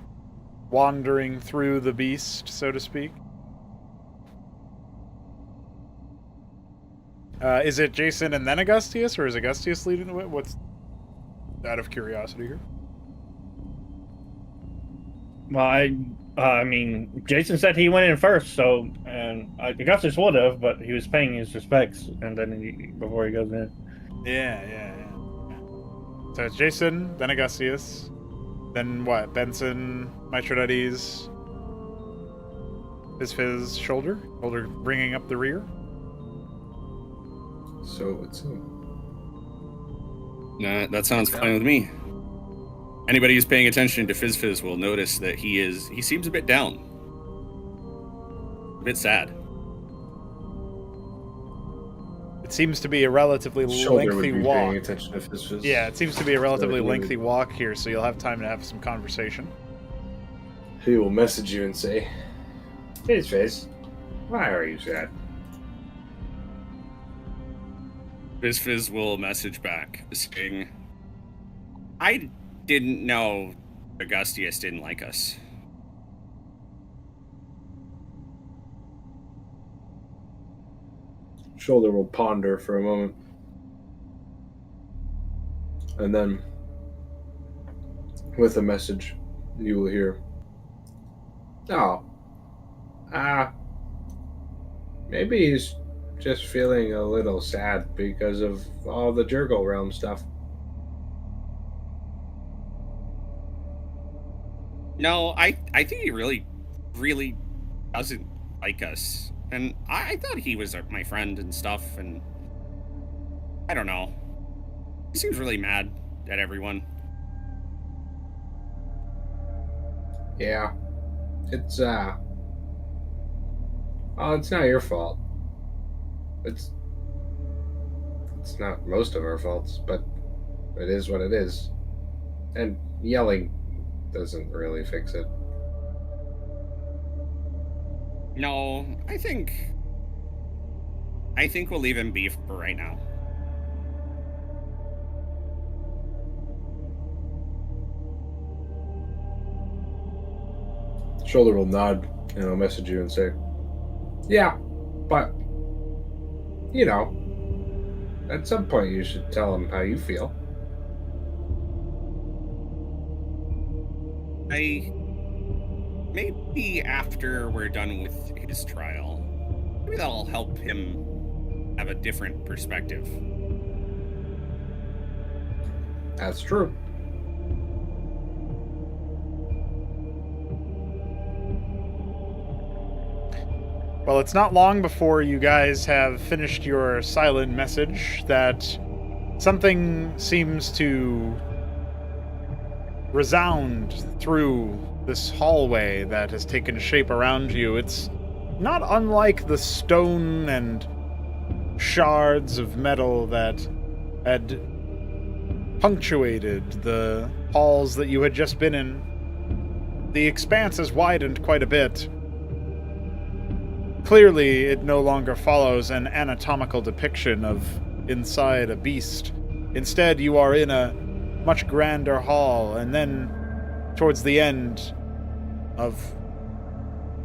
wandering through the beast, so to speak. Is it Jason and then Augustius, or is Augustius leading the way? What's out of curiosity here? well, I mean, Jason said he went in first, so and Augustus would have, but he was paying his respects, and then before he goes in. Yeah. So it's Jason, then Augustius, then what? Benson, Mitridates, Fizz, Shoulder bringing up the rear. So it would seem. Nah, that sounds fine with me. Anybody who's paying attention to Fizz will notice that he seems a bit down. A bit sad. It seems to be a relatively Shoulder would lengthy be walk. paying attention to his fist. Yeah, it seems to be a relatively Shoulder would. lengthy walk here, so you'll have time to have some conversation. He will message you and say, Face, why are you sad? Fizz will message back saying, I didn't know Augustius didn't like us. Shoulder will ponder for a moment. And then, with a message, you will hear, oh, maybe he's just feeling a little sad because of all the Jurgle Realm stuff. No, I think he really, really doesn't like us. And I thought he was my friend and stuff, and I don't know. He seems really mad at everyone. Yeah. It's well, it's not your fault. It's not most of our faults, but it is what it is. And yelling doesn't really fix it. No, I think we'll leave him be for right now. Shoulder will nod and I'll message you and say, yeah, but, you know, at some point you should tell him how you feel. Maybe after we're done with his trial, maybe that'll help him have a different perspective. That's true. Well, it's not long before you guys have finished your silent message that something seems to resound through this hallway that has taken shape around you. It's not unlike the stone and shards of metal that had punctuated the halls that you had just been in. The expanse has widened quite a bit. Clearly, it no longer follows an anatomical depiction of inside a beast. Instead, you are in a much grander hall, and then, towards the end of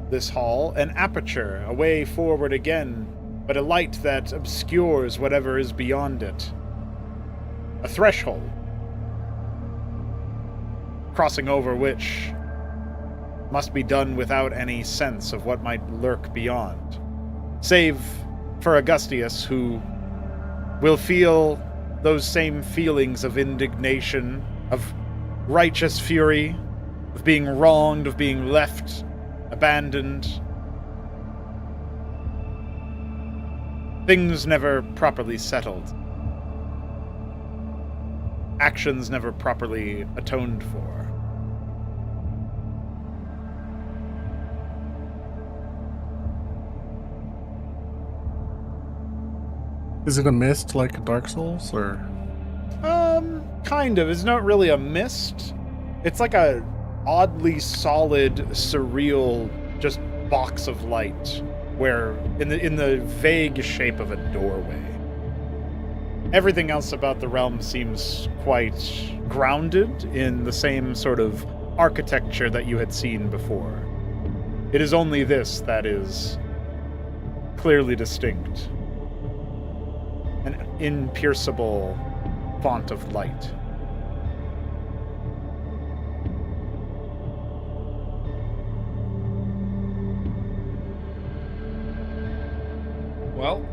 this hall, an aperture, a way forward again, but a light that obscures whatever is beyond it. A threshold, crossing over which must be done without any sense of what might lurk beyond. Save for Augustius, who will feel those same feelings of indignation, of righteous fury, of being wronged, of being left, abandoned. Things never properly settled. Actions never properly atoned for. Is it a mist like Dark Souls, or? Kind of. It's not really a mist. It's like a oddly solid, surreal, just box of light, where in the vague shape of a doorway. Everything else about the realm seems quite grounded in the same sort of architecture that you had seen before. It is only this that is clearly distinct. An impierceable font of light. Well,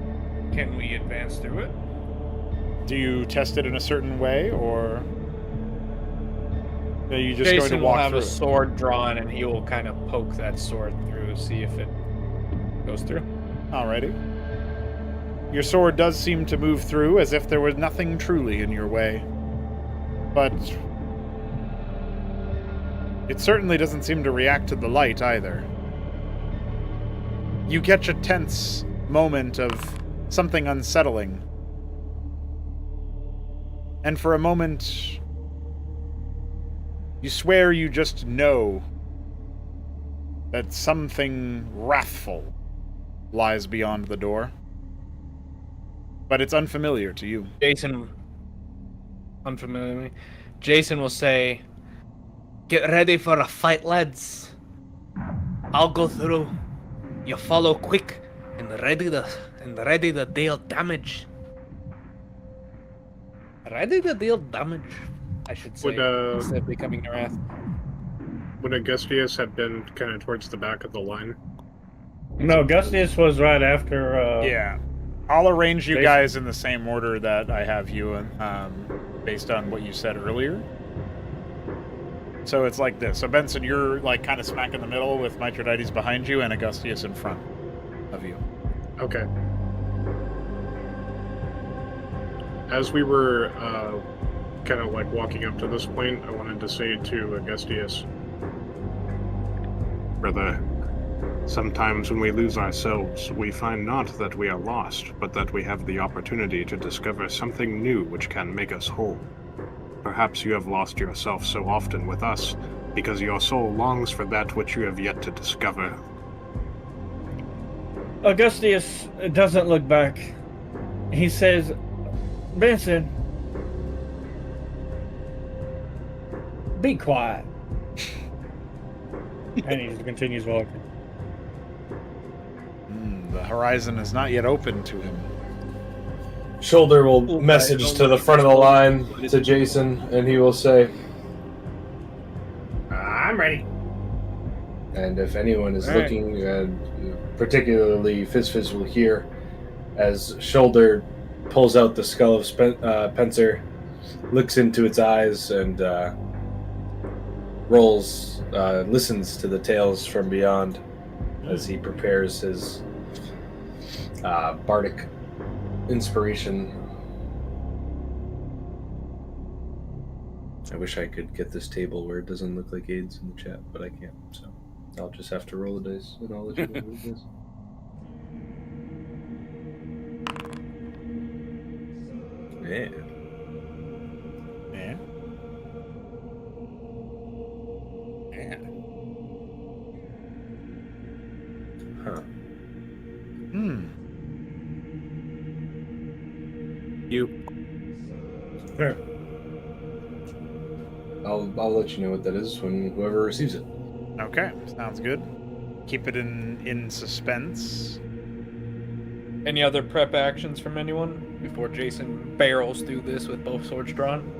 can we advance through it? Do you test it in a certain way, or are you just Jason going to will walk have through a it? sword drawn, and he will kind of poke that sword through, see if it goes through. Alrighty. Your sword does seem to move through as if there was nothing truly in your way. But it certainly doesn't seem to react to the light either. You catch a tense moment of something unsettling. And for a moment, you swear you just know that something wrathful lies beyond the door. But it's unfamiliar to you. Jason, unfamiliar to me. Jason will say, "Get ready for a fight, lads. I'll go through. You follow quick and ready to deal damage. Ready to deal damage, I should say, instead of becoming wrath." Would Augustius have been kind of towards the back of the line? No, Gustius was right after. Yeah. I'll arrange you Jason. guys in the same order that I have you in, based on what you said earlier. So it's like this. So Benson, you're like kind of smack in the middle with Mithridates behind you and Augustius in front of you. Okay. As we were kind of like walking up to this point, I wanted to say to Augustius, brother, sometimes when we lose ourselves, we find not that we are lost, but that we have the opportunity to discover something new which can make us whole. Perhaps you have lost yourself so often with us because your soul longs for that which you have yet to discover. Augustius doesn't look back. He says, "Benson, be quiet." And he just continues walking. The horizon is not yet open to him. Shoulder will message to the front of the line to Jason, and he will say, "I'm ready." and if anyone is All right. looking, particularly Fizz will hear as Shoulder pulls out the skull of Spencer, looks into its eyes, and listens to the tales from beyond as he prepares his bardic inspiration. I wish I could get this table where it doesn't look like AIDS in the chat, but I can't, so I'll just have to roll the dice and I'll let you know what it is. Yeah. Yeah. Yeah. Huh. You. Sure. I'll let you know what that is when whoever receives it. Okay, sounds good. Keep it in suspense. Any other prep actions from anyone before Jason barrels through this with both swords drawn?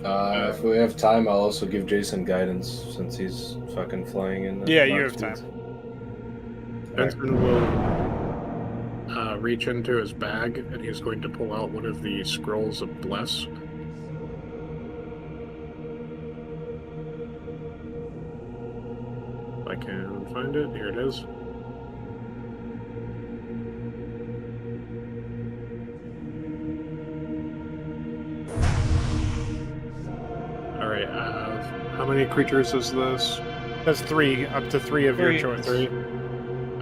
If we have time, I'll also give Jason guidance since he's fucking flying in. Yeah, you have time. Benson will reach into his bag and he's going to pull out one of the scrolls of bless. If I can find it, here it is. Alright, how many creatures is this? That's three, up to three of your choice. Three.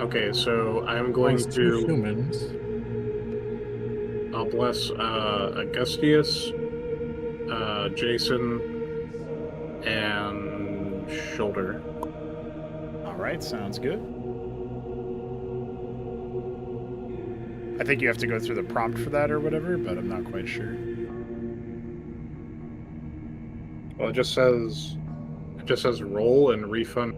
Okay, so I'm going Those two to. humans. I'll bless Augustius, Jason, and Shoulder. All right, sounds good. I think you have to go through the prompt for that or whatever, but I'm not quite sure. Well, it just says roll and refund.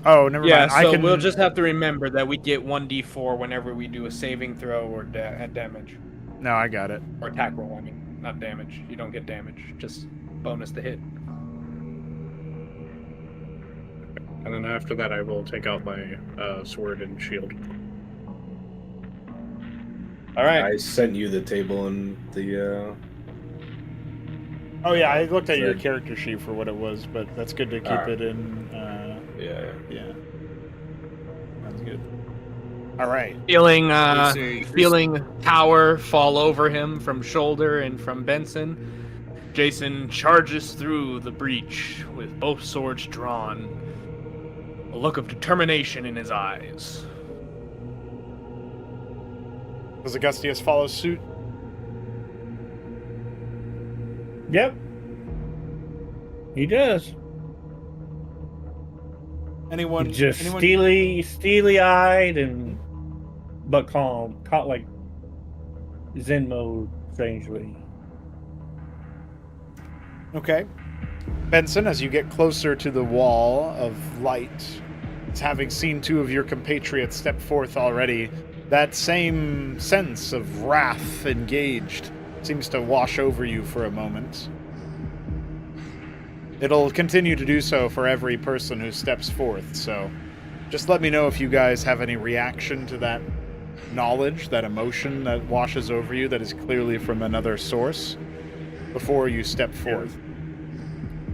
Oh, never Yeah, mind. so we'll just have to remember that we get 1d4 whenever we do a saving throw or damage. No, I got it. Or attack roll, I mean. Not damage. You don't get damage. Just bonus to hit. And then after that, I will take out my sword and shield. Alright. I sent you the table and the. Oh yeah, I looked at your Right. character sheet for what it was, but that's good to keep Alright. it in. Yeah. Sounds good. All right. Feeling say- feeling power fall over him from Shoulder and from Benson, Jason charges through the breach with both swords drawn, a look of determination in his eyes. Does Augustius follow suit? Yep. He does. Anyone? Just anyone? steely-eyed but calm, caught like Zen mode, strangely. Okay. Benson, as you get closer to the wall of light, having seen two of your compatriots step forth already, that same sense of wrath engaged seems to wash over you for a moment. It'll continue to do so for every person who steps forth, so just let me know if you guys have any reaction to that knowledge, that emotion that washes over you that is clearly from another source before you step forth.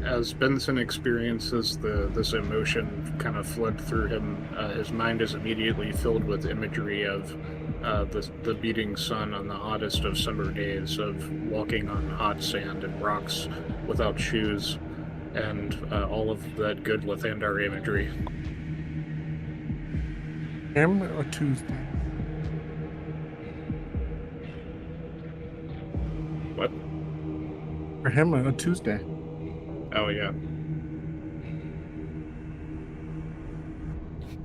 As Benson experiences this emotion kind of flood through him, his mind is immediately filled with imagery of the beating sun on the hottest of summer days, of walking on hot sand and rocks without shoes, and all of that good Lathandar imagery. Him or Tuesday? What? For him or Tuesday? Oh, yeah.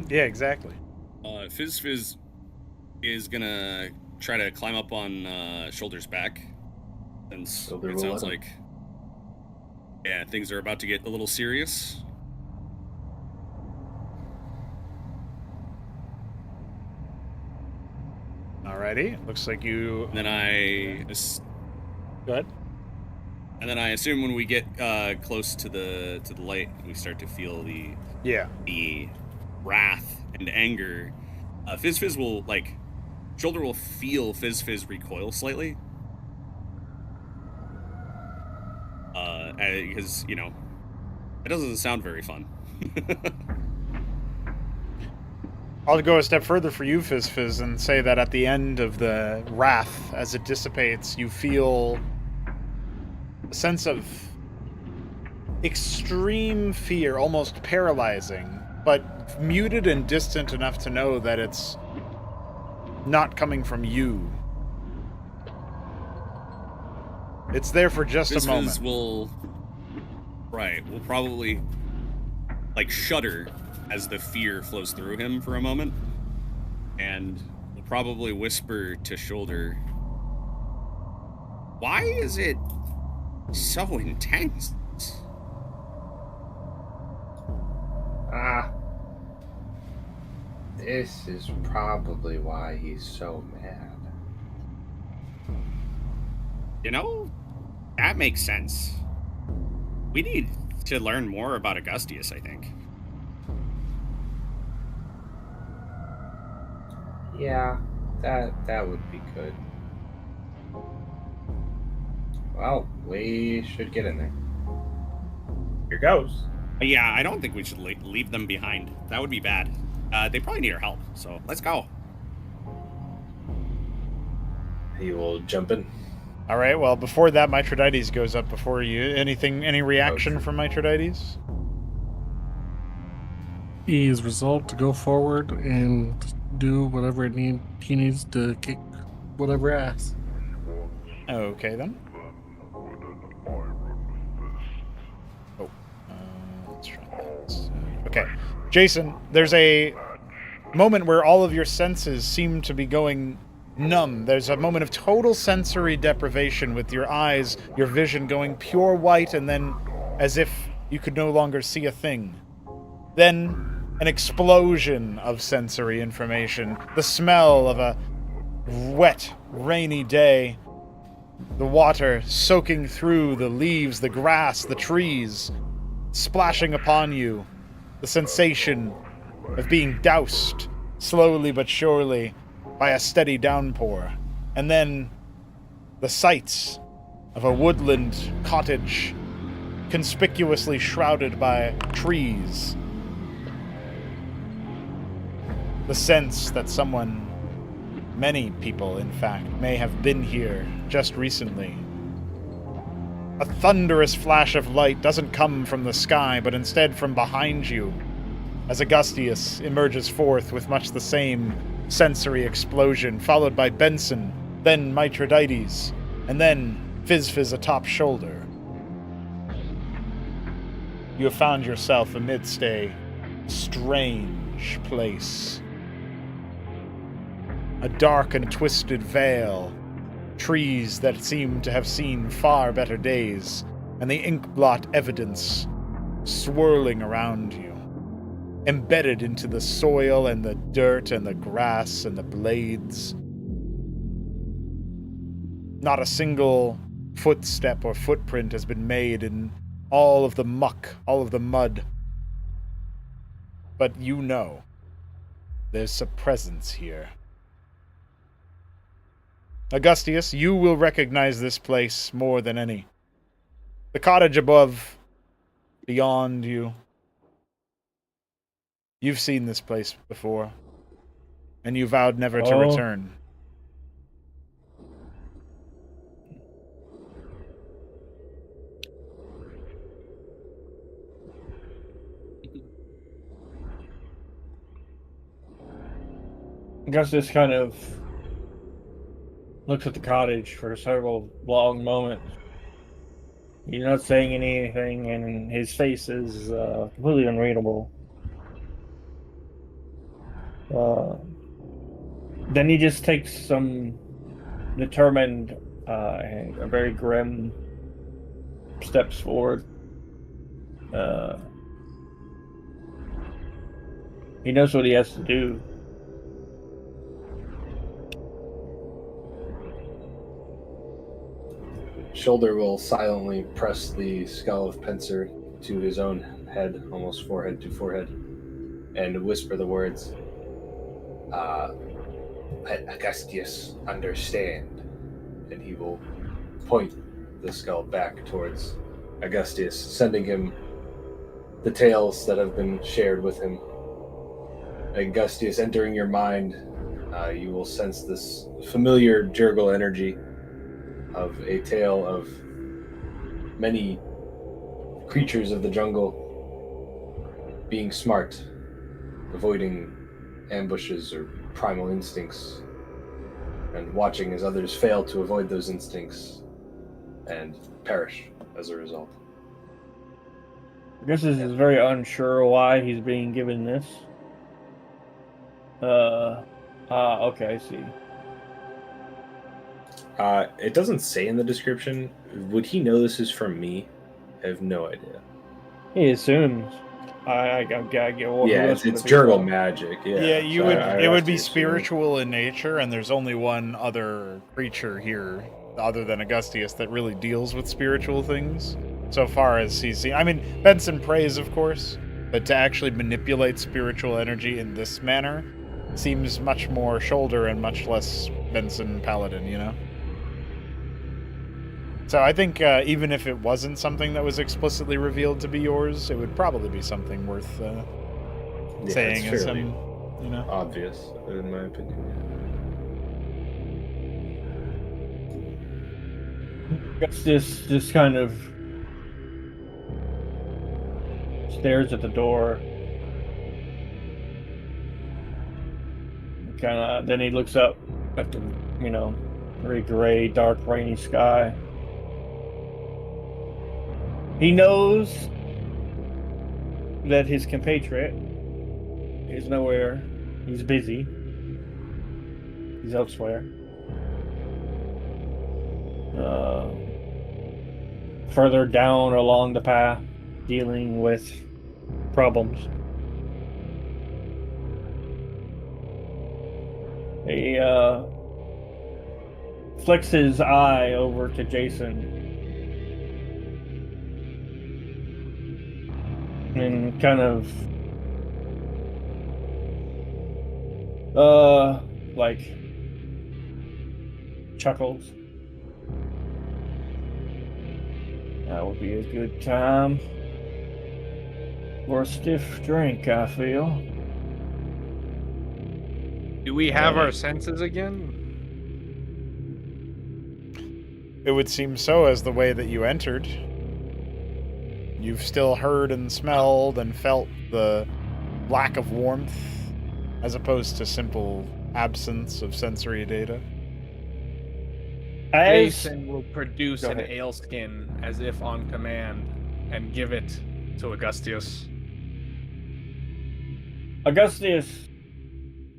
Yeah, exactly. Fizz is gonna try to climb up on Shoulder's back, since Shoulder it will sounds let him. like, yeah, things are about to get a little serious. Alrighty, looks like you... And then I Go ahead. And then I assume when we get close to the light, we start to feel the wrath and anger. Fizz will, like, Shoulder will feel Fizz recoil slightly. Because, you know, it doesn't sound very fun. I'll go a step further for you, Fizz, and say that at the end of the wrath, as it dissipates, you feel a sense of extreme fear, almost paralyzing, but muted and distant enough to know that it's not coming from you. It's there for just a moment. Will probably, like, shudder as the fear flows through him for a moment, and will probably whisper to Shoulder, "Why is it so intense?" This is probably why he's so mad. You know, that makes sense. We need to learn more about Augustius, I think. Yeah, that would be good. Well, we should get in there. Here goes. Yeah, I don't think we should leave them behind. That would be bad. They probably need our help, so let's go. He will jump in. All right, well, before that, Mithridates goes up before you. Any reaction from Mithridates? He is resolved to go forward and do whatever he needs to kick whatever ass. Okay, then. Oh, let's try that. Okay. Jason, there's a moment where all of your senses seem to be going numb. There's a moment of total sensory deprivation with your eyes, your vision going pure white, and then as if you could no longer see a thing. Then an explosion of sensory information. The smell of a wet, rainy day. The water soaking through the leaves, the grass, the trees, splashing upon you. The sensation of being doused, slowly but surely, by a steady downpour. And then the sights of a woodland cottage, conspicuously shrouded by trees. The sense that someone, many people in fact, may have been here just recently. A thunderous flash of light doesn't come from the sky, but instead from behind you, as Augustius emerges forth with much the same sensory explosion, followed by Benson, then Mithridates, and then Fizz atop Shoulder. You have found yourself amidst a strange place. A dark and twisted vale, trees that seem to have seen far better days, and the ink-blot evidence swirling around you, embedded into the soil and the dirt and the grass and the blades. Not a single footstep or footprint has been made in all of the muck, all of the mud. But you know, there's a presence here. Augustius, you will recognize this place more than any. The cottage above, beyond you. You've seen this place before, and you vowed never to return. Augustus kind of looks at the cottage for several long moments. He's not saying anything, and his face is completely unreadable. Then he just takes some determined and very grim steps forward. He knows what he has to do. Shoulder will silently press the skull of Pencer to his own head, almost forehead to forehead, and whisper the words, let Augustius understand. And he will point the skull back towards Augustius, sending him the tales that have been shared with him. Augustius, entering your mind, you will sense this familiar Jurgle energy of a tale of many creatures of the jungle being smart, avoiding ambushes or primal instincts, and watching as others fail to avoid those instincts and perish as a result. Augustus is very unsure why he's being given this. Okay, I see. It doesn't say in the description. Would he know this is from me? I have no idea. He assumes. I get what. Yeah, it's Jurgle magic. Yeah, you would. It would be spiritual in nature, and there's only one other creature here, other than Augustius, that really deals with spiritual things. So far as he's seen, I mean, Benson prays, of course, but to actually manipulate spiritual energy in this manner seems much more Shoulder and much less Benson Paladin, you know? So I think even if it wasn't something that was explicitly revealed to be yours, it would probably be something worth saying as him, you know? Obvious, in my opinion. Augustus just kind of stares at the door. Then he looks up at the, very gray, dark, rainy sky. He knows that his compatriot is nowhere. He's busy. He's elsewhere. Further down along the path, dealing with problems. He flicks his eye over to Jason and kind of chuckles. That would be a good time for a stiff drink, I feel. Do we have our senses again? It would seem so, as the way that you entered. You've still heard and smelled and felt the lack of warmth, as opposed to simple absence of sensory data. Jason will produce an ale skin as if on command and give it to Augustius. Augustus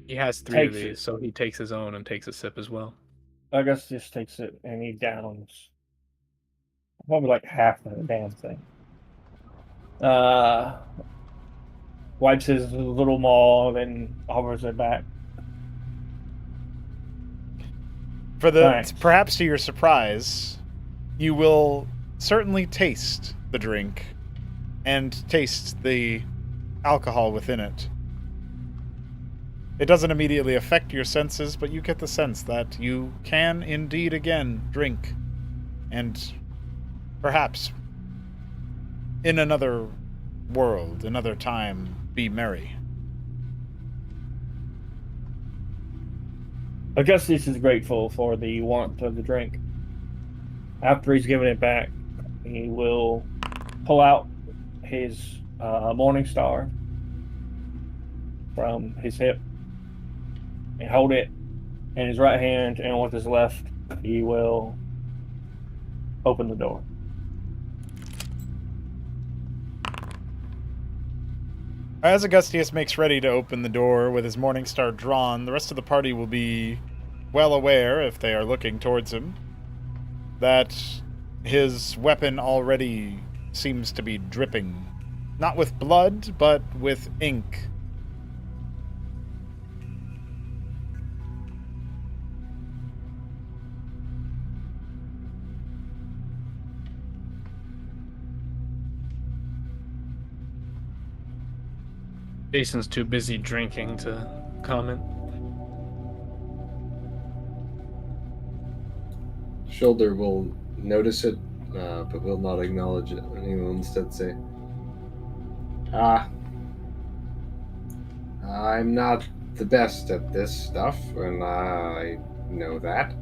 He has 3 of takes these, it. so he takes his own and takes a sip as well. Augustus takes it and he downs probably like half of the damn thing. Uh, wipes his little maw, then hovers it back. Thanks. Perhaps to your surprise, you will certainly taste the drink and taste the alcohol within it. It doesn't immediately affect your senses, but you get the sense that you can indeed again drink and perhaps in another world, another time, be merry. Augustus is grateful for the warmth of the drink. After he's given it back, he will pull out his Morning Star from his hip and hold it in his right hand, and with his left, he will open the door. As Augustius makes ready to open the door with his Morning Star drawn, the rest of the party will be well aware, if they are looking towards him, that his weapon already seems to be dripping, not with blood, but with ink. Jason's too busy drinking to comment. Shoulder will notice it, but will not acknowledge it, and he will instead say, I'm not the best at this stuff, and I know that.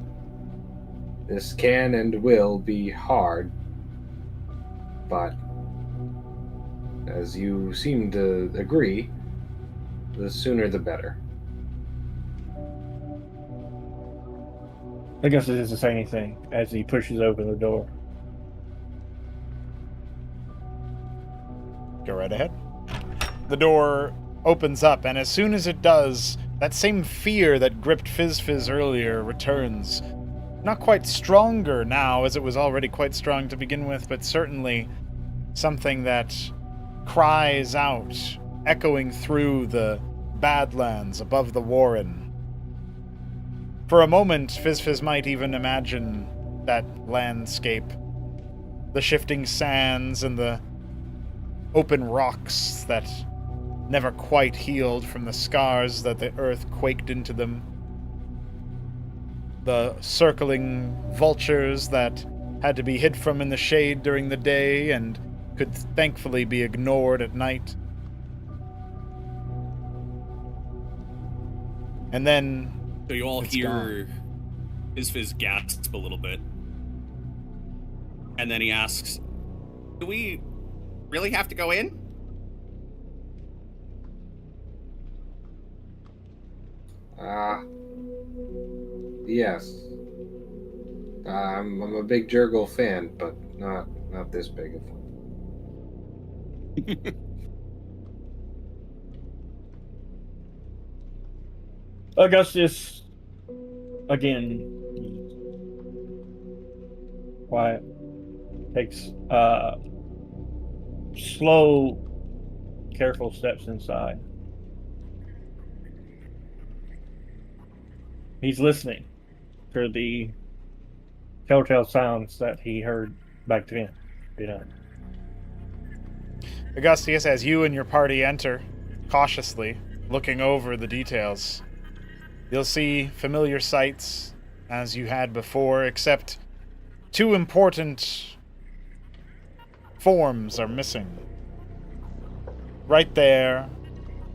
This can and will be hard, but as you seem to agree, the sooner the better. Augustus doesn't say anything as he pushes open the door. Go right ahead. The door opens up, and as soon as it does, that same fear that gripped Fizz earlier returns. Not quite stronger now, as it was already quite strong to begin with, but certainly something that cries out, echoing through the Badlands above the Warren. For a moment, Fizz might even imagine that landscape. The shifting sands and the open rocks that never quite healed from the scars that the earth quaked into them. The circling vultures that had to be hid from in the shade during the day and could thankfully be ignored at night. And then So you all it's hear gone. Fizz gasp a little bit. And then he asks, do we really have to go in? Yes. I'm a big Jurgle fan, but not this big of one. Augustus, again, quiet, takes slow, careful steps inside. He's listening for the telltale sounds that he heard back then. Augustius, as you and your party enter, cautiously, looking over the details, you'll see familiar sights as you had before, except two important forms are missing. Right there,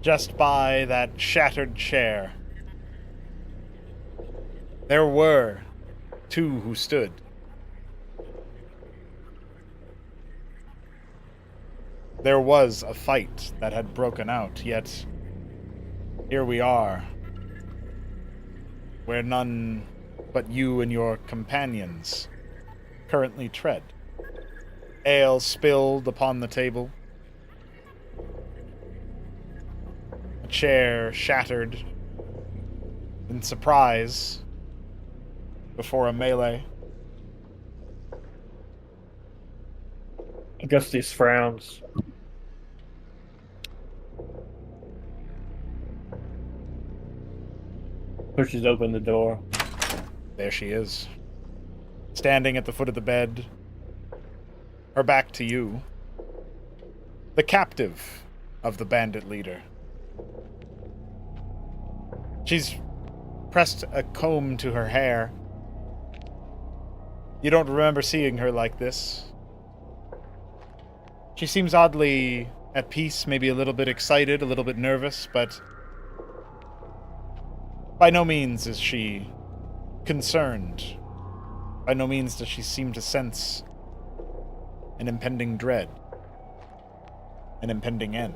just by that shattered chair, there were two who stood. There was a fight that had broken out, yet here we are, where none but you and your companions currently tread. Ale spilled upon the table. A chair shattered in surprise before a melee. Augustus frowns. Pushes open the door. There she is, standing at the foot of the bed, her back to you, the captive of the bandit leader. She's pressed a comb to her hair. You don't remember seeing her like this. She seems oddly at peace, maybe a little bit excited, a little bit nervous, but by no means is she concerned. By no means does she seem to sense an impending dread, an impending end.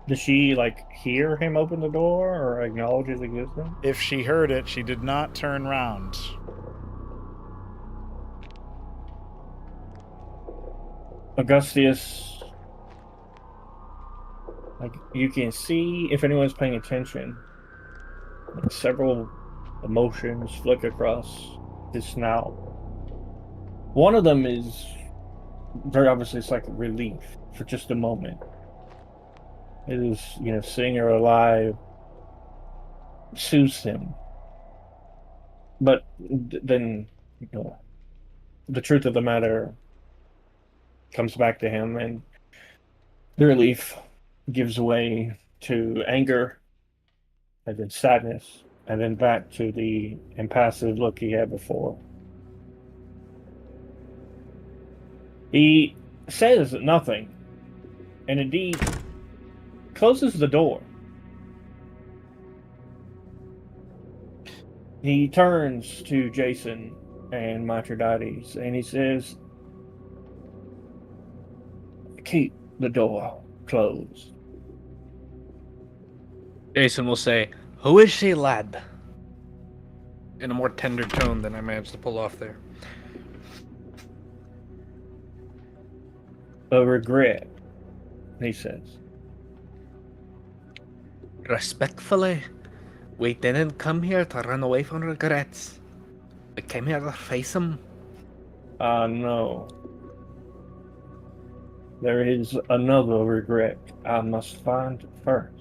Does she, hear him open the door or acknowledge his existence? If she heard it, she did not turn round. Augustus, you can see, if anyone's paying attention, several emotions flick across his snout. One of them is very obviously, it's like relief for just a moment. It is, seeing her alive soothes him. But then, the truth of the matter comes back to him, and the relief gives way to anger, and then sadness, and then back to the impassive look he had before. He says nothing, and indeed closes the door. He turns to Jason and Mithridates, and he says, "Keep the door closed." Jason will say, "Who is she, lad?" In a more tender tone than I managed to pull off there. "A regret," he says. Respectfully, we didn't come here to run away from regrets. We came here to face them. No. There is another regret I must find first.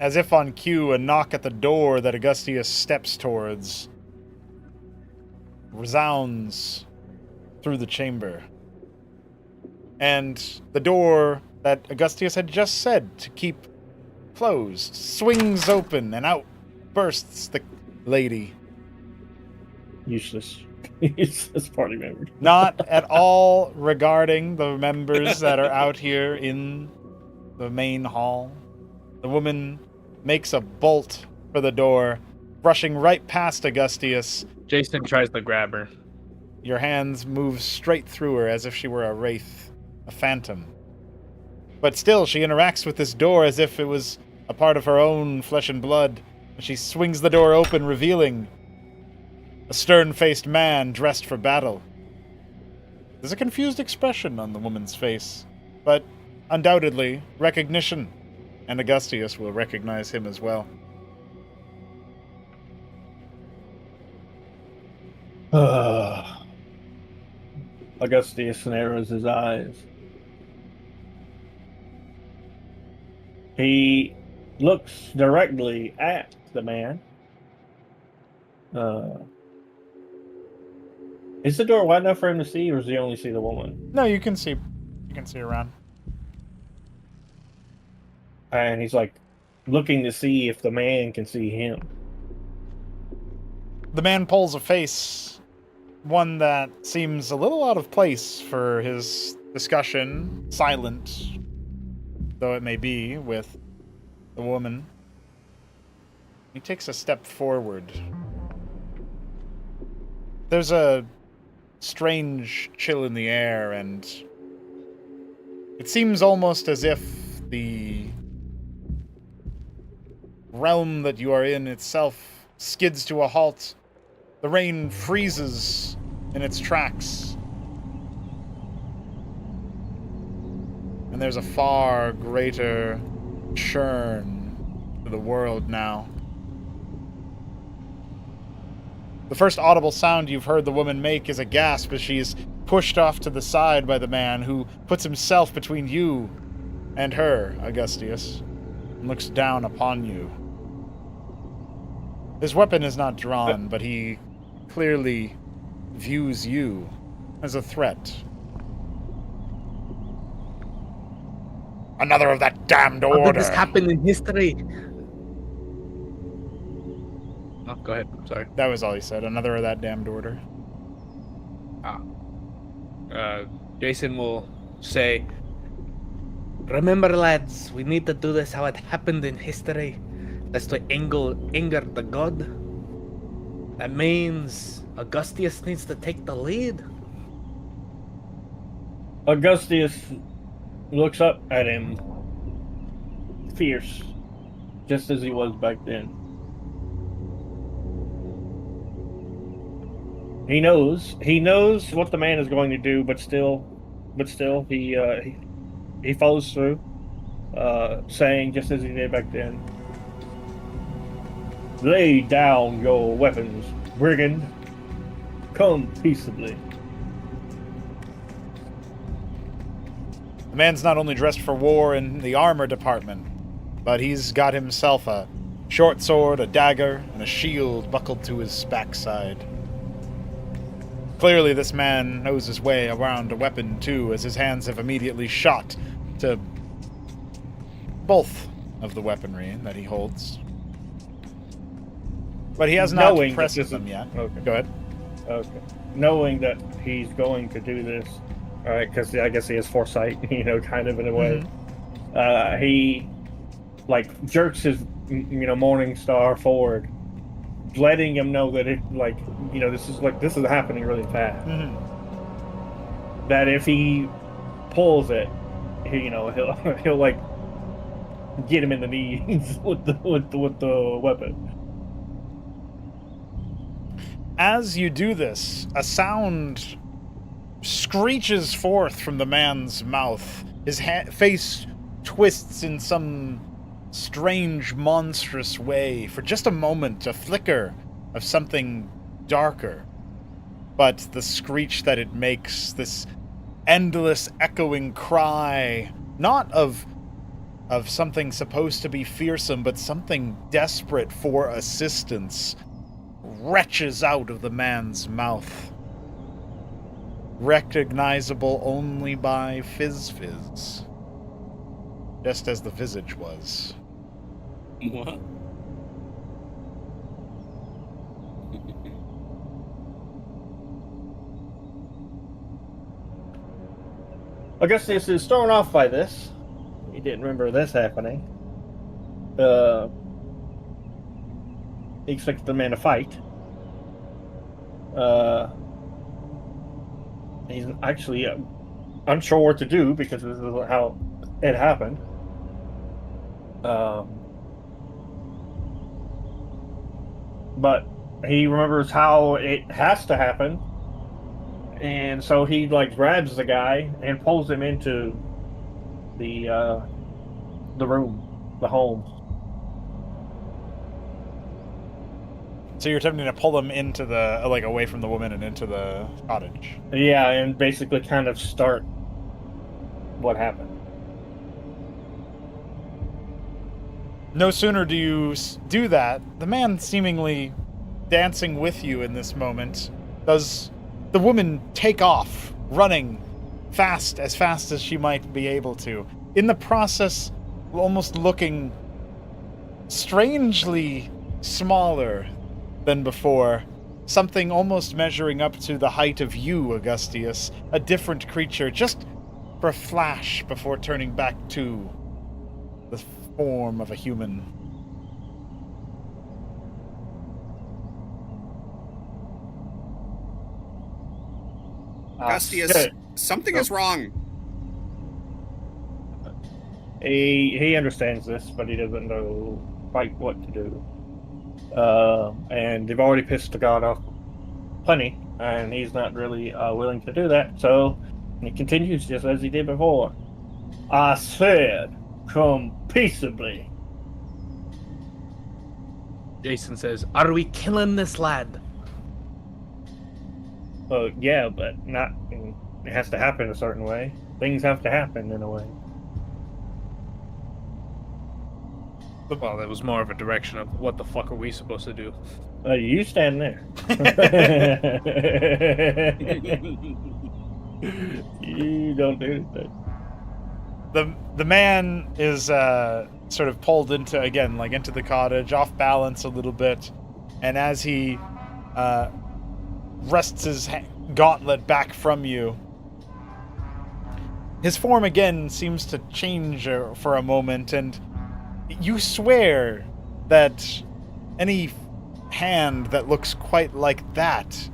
As if on cue, a knock at the door that Augustius steps towards resounds through the chamber. And the door that Augustius had just said to keep closed swings open, and out bursts the lady. Useless. Useless party member. Not at all regarding the members that are out here in the main hall. The woman makes a bolt for the door, rushing right past Augustius. Jason tries to grab her. Your hands move straight through her as if she were a wraith, a phantom. But still, she interacts with this door as if it was a part of her own flesh and blood. She swings the door open, revealing a stern-faced man dressed for battle. There's a confused expression on the woman's face, but undoubtedly recognition, and Augustius will recognize him as well. Augustius narrows his eyes. He looks directly at the man. Is the door wide enough for him to see, or does he only see the woman? No, you can see around. And he's looking to see if the man can see him. The man pulls a face, one that seems a little out of place for his discussion, silent though it may be, with the woman. He takes a step forward. There's a strange chill in the air, and it seems almost as if the realm that you are in itself skids to a halt. The rain freezes in its tracks. And there's a far greater churn to the world now. The first audible sound you've heard the woman make is a gasp as she's pushed off to the side by the man who puts himself between you and her, Augustius, and looks down upon you. His weapon is not drawn, but he clearly views you as a threat. Another of that damned order! How did this happen in history? Oh, go ahead. Sorry. That was all he said. Another of that damned order. Jason will say, "Remember, lads, we need to do this how it happened in history. That's to anger the god. That means Augustius needs to take the lead." Augustius looks up at him, fierce, just as he was back then. He knows what the man is going to do, but still, he follows through, saying just as he did back then, "Lay down your weapons, brigand. Come peaceably." The man's not only dressed for war in the armor department, but he's got himself a short sword, a dagger, and a shield buckled to his backside. Clearly, this man knows his way around a weapon, too, as his hands have immediately shot to both of the weaponry that he holds. But he has not pressed them yet. Okay. Go ahead. Okay. Knowing that he's going to do this, all right, because I guess he has foresight, kind of in a way. Mm-hmm. He, jerks his, Morning Star forward, letting him know that this is happening really fast. Mm-hmm. That if he pulls it, he'll get him in the knees with the weapon. As you do this, a sound screeches forth from the man's mouth. His face twists in some strange, monstrous way. For just a moment, a flicker of something darker. But the screech that it makes, this endless echoing cry, not of something supposed to be fearsome, but something desperate for assistance, retches out of the man's mouth. Recognizable only by Fizz, just as the visage was. What? Augustus is thrown off by this. He didn't remember this happening. He expected the man to fight. He's actually unsure what to do because this is how it happened. But he remembers how it has to happen, and so he grabs the guy and pulls him into the room, the home. So you're attempting to pull him into the, away from the woman and into the cottage. Yeah, and basically kind of start what happened. No sooner do you do that, the man seemingly dancing with you in this moment, does the woman take off, running as fast as she might be able to. In the process, almost looking strangely smaller than before, something almost measuring up to the height of you, Augustius, a different creature, just for a flash before turning back to the form of a human. Augustius, something is wrong. He understands this, but he doesn't know quite what to do. And they've already pissed the god off plenty, and he's not really willing to do that. So he continues just as he did before. "I said, come peaceably. Jason says, "Are we killing this lad?" Yeah, but not. It has to happen a certain way. Things have to happen in a way. Well, that was more of a direction of what the fuck are we supposed to do? You stand there. You don't do anything. The man is sort of pulled into the cottage, off balance a little bit, and as he wrests his gauntlet back from you, his form again seems to change for a moment, and you swear that any hand that looks quite like that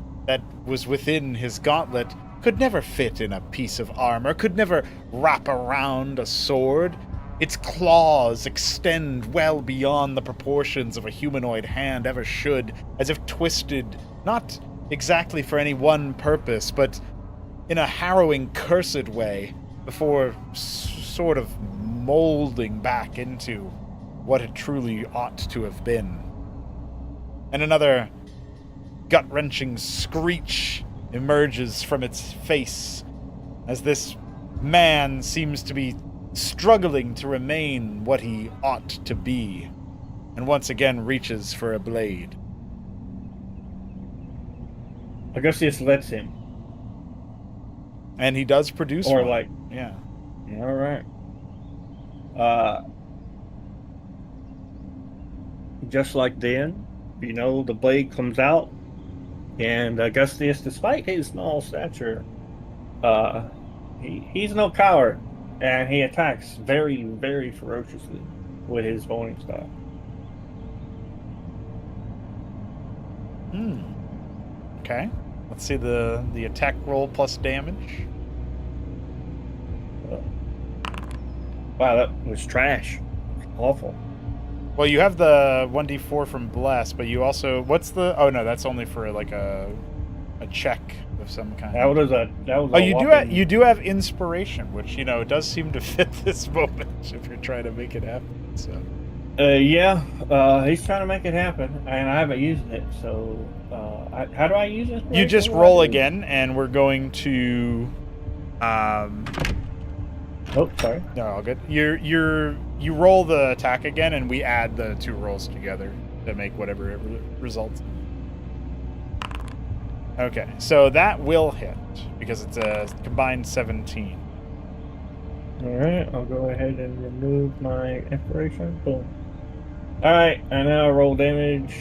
was within his gauntlet could never fit in a piece of armor, could never wrap around a sword. Its claws extend well beyond the proportions of a humanoid hand ever should, as if twisted, not exactly for any one purpose, but in a harrowing, cursed way, before sort of molding back into what it truly ought to have been. And another gut-wrenching screech emerges from its face as this man seems to be struggling to remain what he ought to be, and once again reaches for a blade. Augustus lets him. And he does produce Or one. like, yeah. All right. Just like then, the blade comes out, and Augustus, despite his small stature, he's no coward, and he attacks very, very ferociously with his bowling style. Okay. Let's see the attack roll plus damage. Wow, that was trash. Awful. Well, you have the 1d4 from Bless, but you also... Oh, no, that's only for, like, a check of some kind. That was a you do have Inspiration, which, does seem to fit this moment if you're trying to make it happen, so... he's trying to make it happen, and I haven't used it, so... how do I use it? You just roll again, and we're going to... Oh, sorry. No, all good. You roll the attack again, and we add the two rolls together to make whatever it results in. Okay, so that will hit, because it's a combined 17. Alright, I'll go ahead and remove my inspiration. Boom. Alright, and now I roll damage.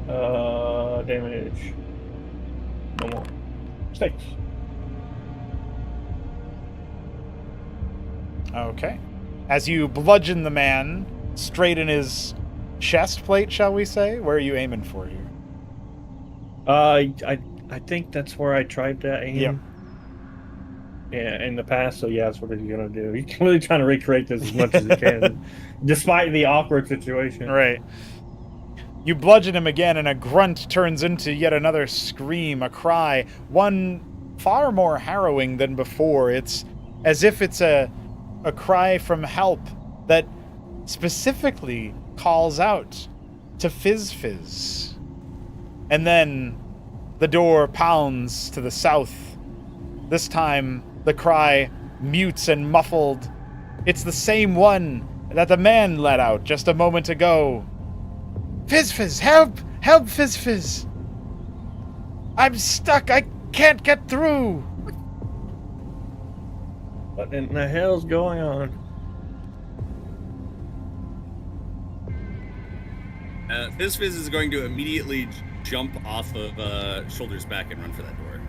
Damage. No more. 6. Okay. As you bludgeon the man straight in his chest plate, shall we say? Where are you aiming for here? I think that's where I tried to aim. Yep. Yeah, in the past, so yeah, that's what he's gonna do. He's really trying to recreate this as much as he can, despite the awkward situation. Right. You bludgeon him again, and a grunt turns into yet another scream, a cry, one far more harrowing than before. It's as if it's a cry from help that specifically calls out to Fizz Fizz. And then the door pounds to the south. This time, the cry mutes and muffled. It's the same one that the man let out just a moment ago. Fizz Fizz, help! Help, Fizz Fizz! I'm stuck, I can't get through! What in the hell's going on? Fizz Fizz is going to immediately jump off of Shoulder's back and run for that door.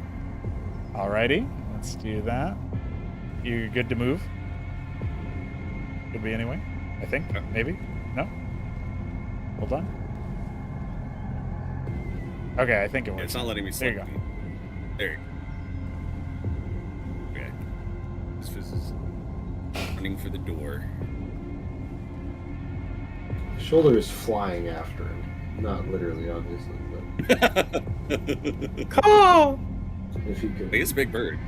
Alrighty, let's do that. You good to move? Could be anyway, I think. Maybe? No? Hold on. Okay, I think it was. Yeah, it's not letting me There you select go. There you go. Okay. Fizz Fizz is running for the door. Shoulder is flying after him. Not literally, obviously, but Come on! if he could. He's a big bird.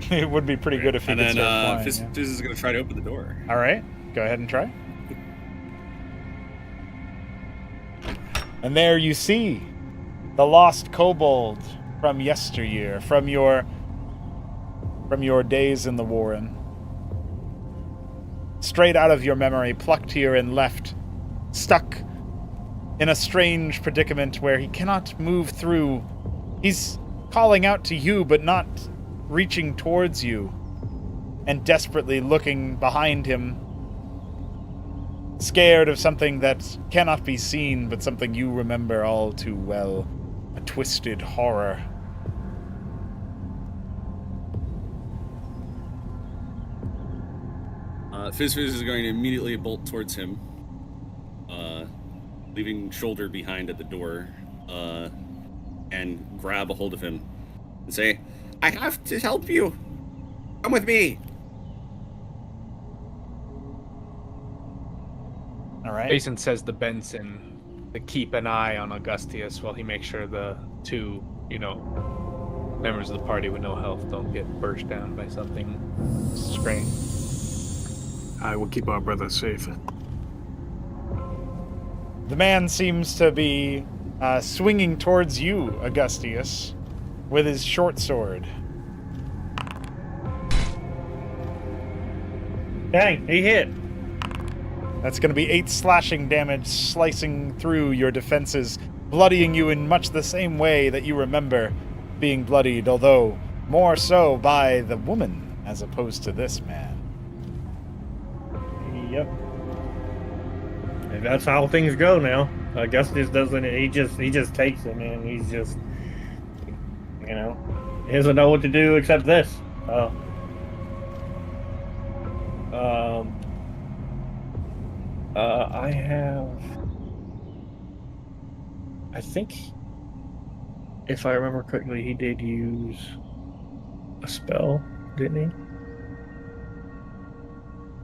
It would be pretty good if he and could then start flying. Fizz Yeah. is going to try to open the door. All right, go ahead and try. And there you see the lost kobold from yesteryear, from your days in the Warren. Straight out of your memory, plucked here and left, stuck in a strange predicament where he cannot move through. He's calling out to you, but not reaching towards you, and desperately looking behind him, scared of something that cannot be seen, but something you remember all too well, a twisted horror. Fizz is going to immediately bolt towards him, leaving Shoulder behind at the door, and grab a hold of him and say, I have to help you. Come with me. All right. Jason says to Benson to keep an eye on Augustius while he makes sure the two, members of the party with no health don't get burst down by something strange. I will keep our brother safe. The man seems to be swinging towards you, Augustius, with his short sword. Dang, he hit. That's going to be 8 slashing damage, slicing through your defenses, bloodying you in much the same way that you remember being bloodied, although more so by the woman as opposed to this man. Yep. And that's how things go now. Augustus doesn't. He just takes it, man. He's just, he doesn't know what to do except this. I think, if I remember correctly, he did use a spell, didn't he?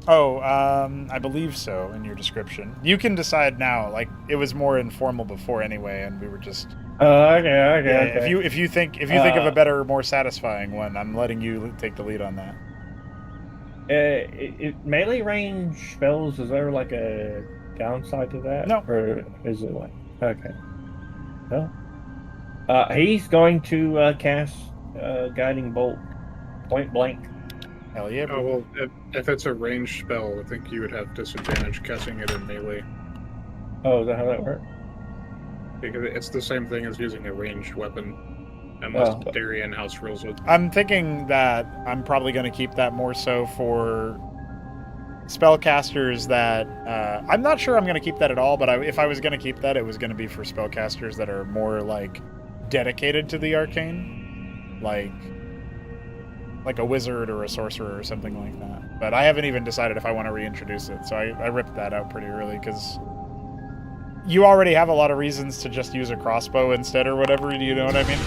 Oh, I believe so in your description. You can decide now. Like, it was more informal before anyway, and we were just. Okay. If you think of a better, more satisfying one, I'm letting you take the lead on that. Melee range spells, is there like a downside to that? No. Or is it like okay? No. He's going to cast Guiding Bolt, point blank. Hell yeah. Oh, well, if it's a ranged spell, I think you would have disadvantage casting it in melee. Oh, is that how that works? Because it's the same thing as using a ranged weapon, unless Darien House rules it. I'm thinking that I'm probably going to keep that more so for spellcasters that... I'm not sure I'm going to keep that at all, but if I was going to keep that, it was going to be for spellcasters that are more, like, dedicated to the arcane. Like a wizard or a sorcerer or something like that. But I haven't even decided if I want to reintroduce it, so I ripped that out pretty early, because you already have a lot of reasons to just use a crossbow instead or whatever, do you know what I mean?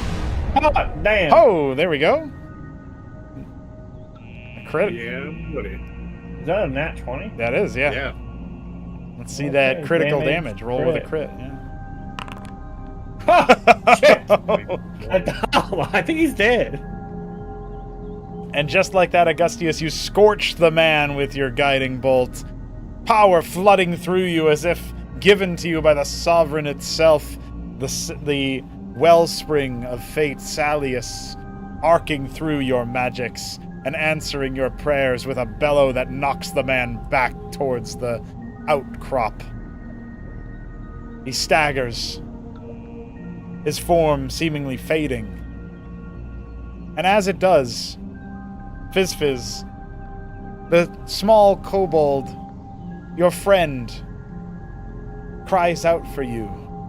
Oh, damn. Oh, there we go. A crit. Yeah, buddy. Is that a nat 20? That is, yeah. Yeah. Let's see that critical damage. Roll with a crit, yeah. Shit. I think he's dead. And just like that, Augustius, you scorched the man with your guiding bolt, power flooding through you as if given to you by the sovereign itself, the wellspring of fate, Salius, arcing through your magics and answering your prayers with a bellow that knocks the man back towards the outcrop. He staggers, his form seemingly fading. And as it does, Fizz, the small kobold, your friend, cries out for you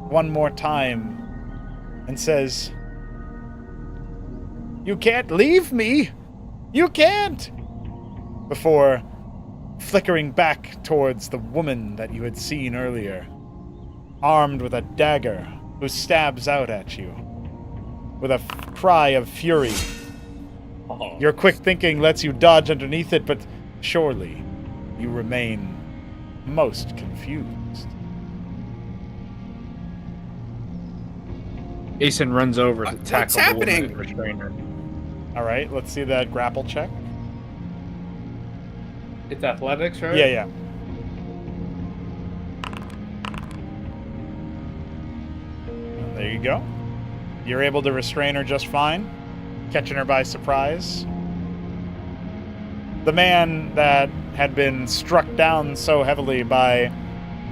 one more time and says, "You can't leave me! You can't!" Before flickering back towards the woman that you had seen earlier, armed with a dagger, who stabs out at you with a cry of fury. Your quick thinking lets you dodge underneath it, but surely you remain most confused. Aeson runs over to What's tackle the woman happening? and restrain her. All right, let's see that grapple check. It's athletics, right? Yeah. There you go. You're able to restrain her just fine, catching her by surprise. The man that had been struck down so heavily by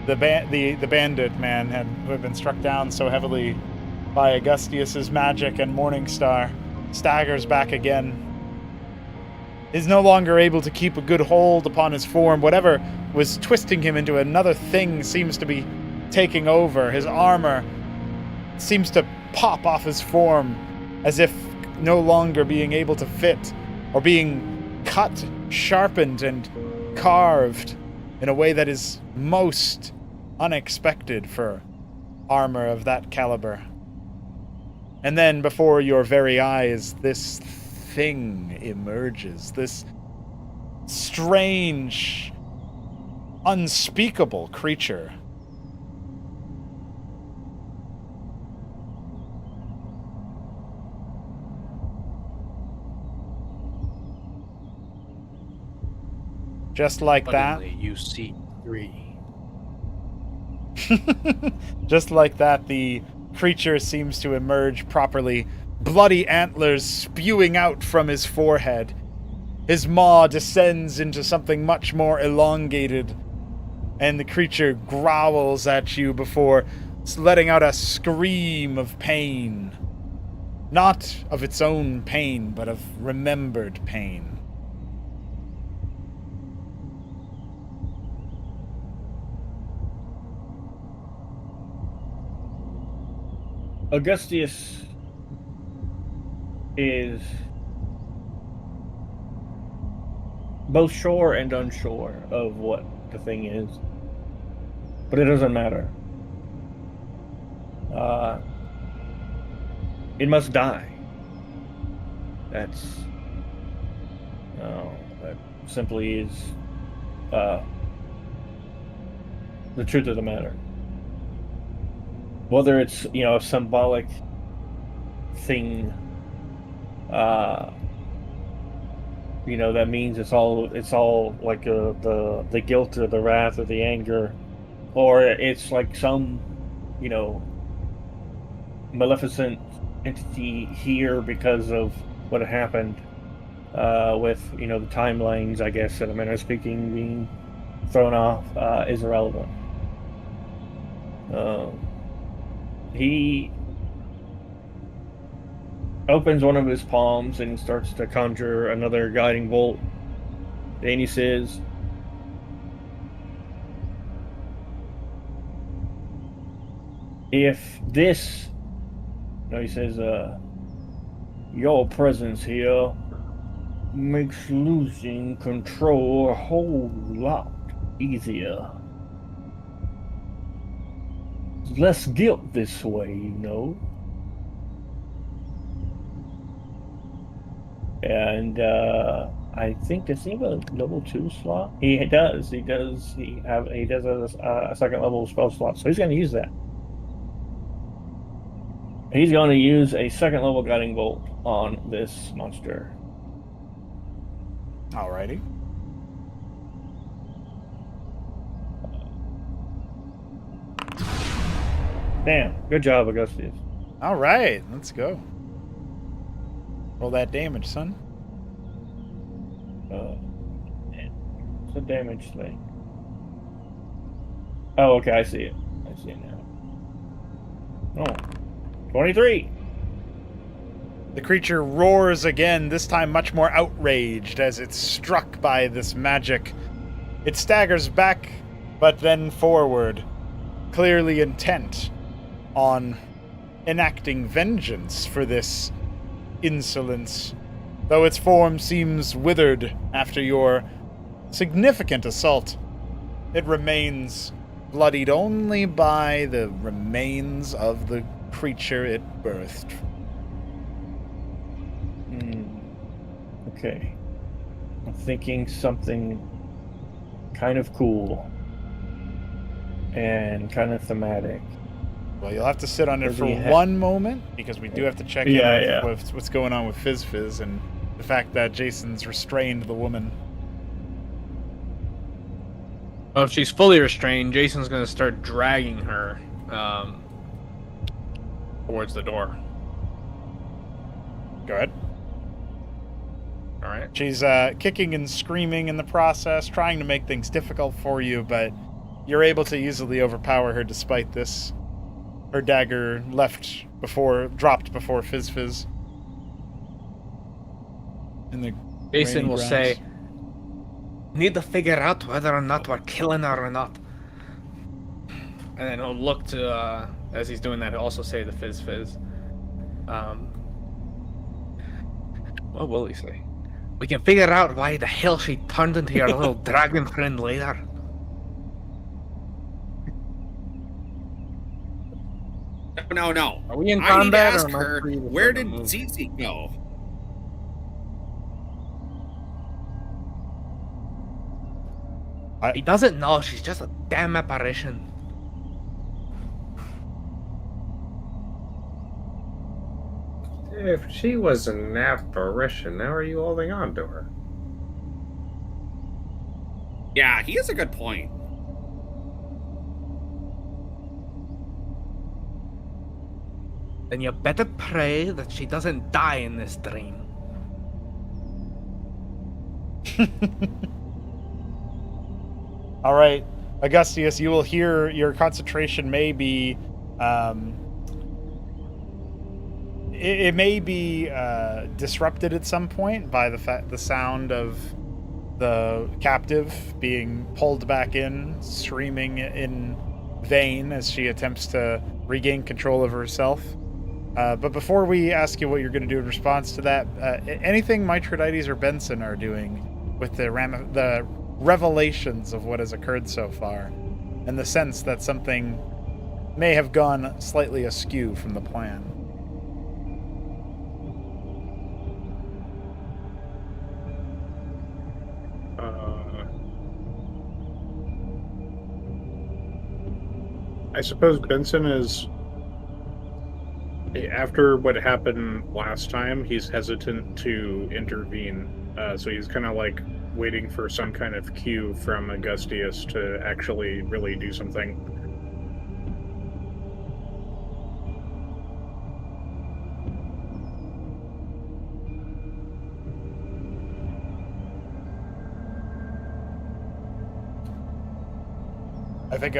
the bandit man who had been struck down so heavily by Augustius's magic and Morningstar staggers back again. Is no longer able to keep a good hold upon his form. Whatever was twisting him into another thing seems to be taking over. His armor seems to pop off his form as if no longer being able to fit, or being cut, sharpened, and carved in a way that is most unexpected for armor of that caliber. And then before your very eyes, this thing emerges, this strange, unspeakable creature. Just like Suddenly, you see 3. that. Just like that, the creature seems to emerge properly, bloody antlers spewing out from his forehead. His maw descends into something much more elongated, and the creature growls at you before letting out a scream of pain. Not of its own pain, but of remembered pain. Augustius is both sure and unsure of what the thing is, but it doesn't matter. It must die. That simply is the truth of the matter. Whether it's, a symbolic thing, that means it's all like the guilt or the wrath or the anger, or it's like some, maleficent entity here because of what happened with, the timelines, I guess, in a manner of speaking, being thrown off is irrelevant. He opens one of his palms and starts to conjure another guiding bolt. And he says, if this, he says, your presence here makes losing control a whole lot easier. Less guilt this way, And I think, does he have a level 2 slot? He does. He does a second level spell slot, so he's going to use that. He's going to use a second level guiding bolt on this monster. Alrighty. Damn, good job, Augustus. Alright, let's go. Roll that damage, son. It's a damage thing. Oh, okay, I see it. I see it now. Oh, 23. The creature roars again, this time much more outraged as it's struck by this magic. It staggers back, but then forward, clearly intent on enacting vengeance for this insolence, though its form seems withered after your significant assault. It remains bloodied only by the remains of the creature it birthed. Okay. I'm thinking something kind of cool and kind of thematic. Well, you'll have to sit on it for Maybe one moment, because we do have to check Yeah, in yeah. with what's going on with Fizz and the fact that Jason's restrained the woman. Well, if she's fully restrained, Jason's gonna start dragging her towards the door. Go ahead. All right. She's kicking and screaming in the process, trying to make things difficult for you, but you're able to easily overpower her despite this. Her dagger dropped before Fizz. In the Jason rainy will grounds. say, "Need to figure out whether or not we're killing her or not." And then he'll look to, as he's doing that, he'll also say to Fizz. What will he say? "We can figure out why the hell she turned into your little dragon friend later." No. Are we in I need to combat, or ask am I her, free to where sort did of move? Zizi go? He doesn't know. She's just a damn apparition. If she was an apparition, how are you holding on to her? Yeah, he has a good point. Then you better pray that she doesn't die in this dream. All right, Augustius, you will hear your concentration may be, it may be disrupted at some point by the sound of the captive being pulled back in, screaming in vain as she attempts to regain control of herself. But before we ask you what you're going to do in response to that, anything Mithridates or Benson are doing with the revelations of what has occurred so far, and the sense that something may have gone slightly askew from the plan. I suppose Benson is, after what happened last time, he's hesitant to intervene. So he's kind of like waiting for some kind of cue from Augustius to actually really do something. I think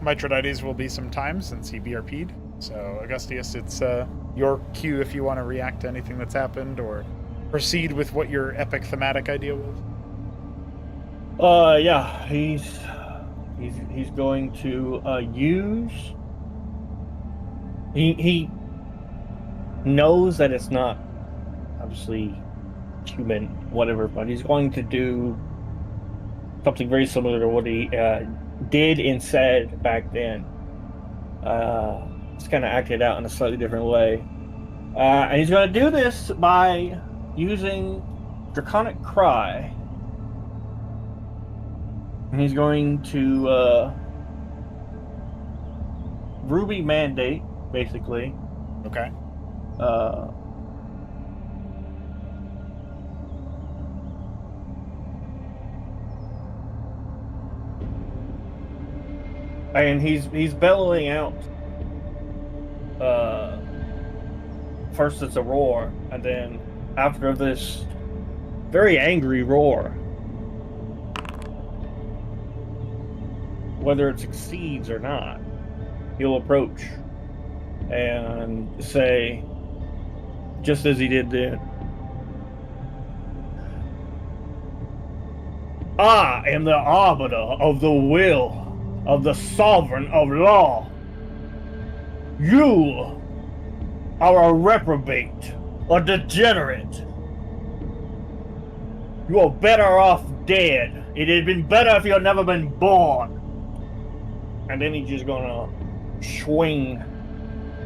Mithridates will be some time since he BRP'd. So, Augustius, it's your cue if you want to react to anything that's happened or proceed with what your epic thematic idea was. Yeah, he's going to use. He knows that it's not obviously human, whatever, but he's going to do something very similar to what he did and said back then. Just kind of acted out in a slightly different way. And he's going to do this by using Draconic Cry. And he's going to Ruby Mandate, basically. Okay. And he's bellowing out. First it's a roar, and then after this very angry roar, whether it succeeds or not, he'll approach and say, just as he did then, "I am the arbiter of the will of the sovereign of law. You are a reprobate, a degenerate. You are better off dead. It had been better if you had never been born." And then he's just gonna swing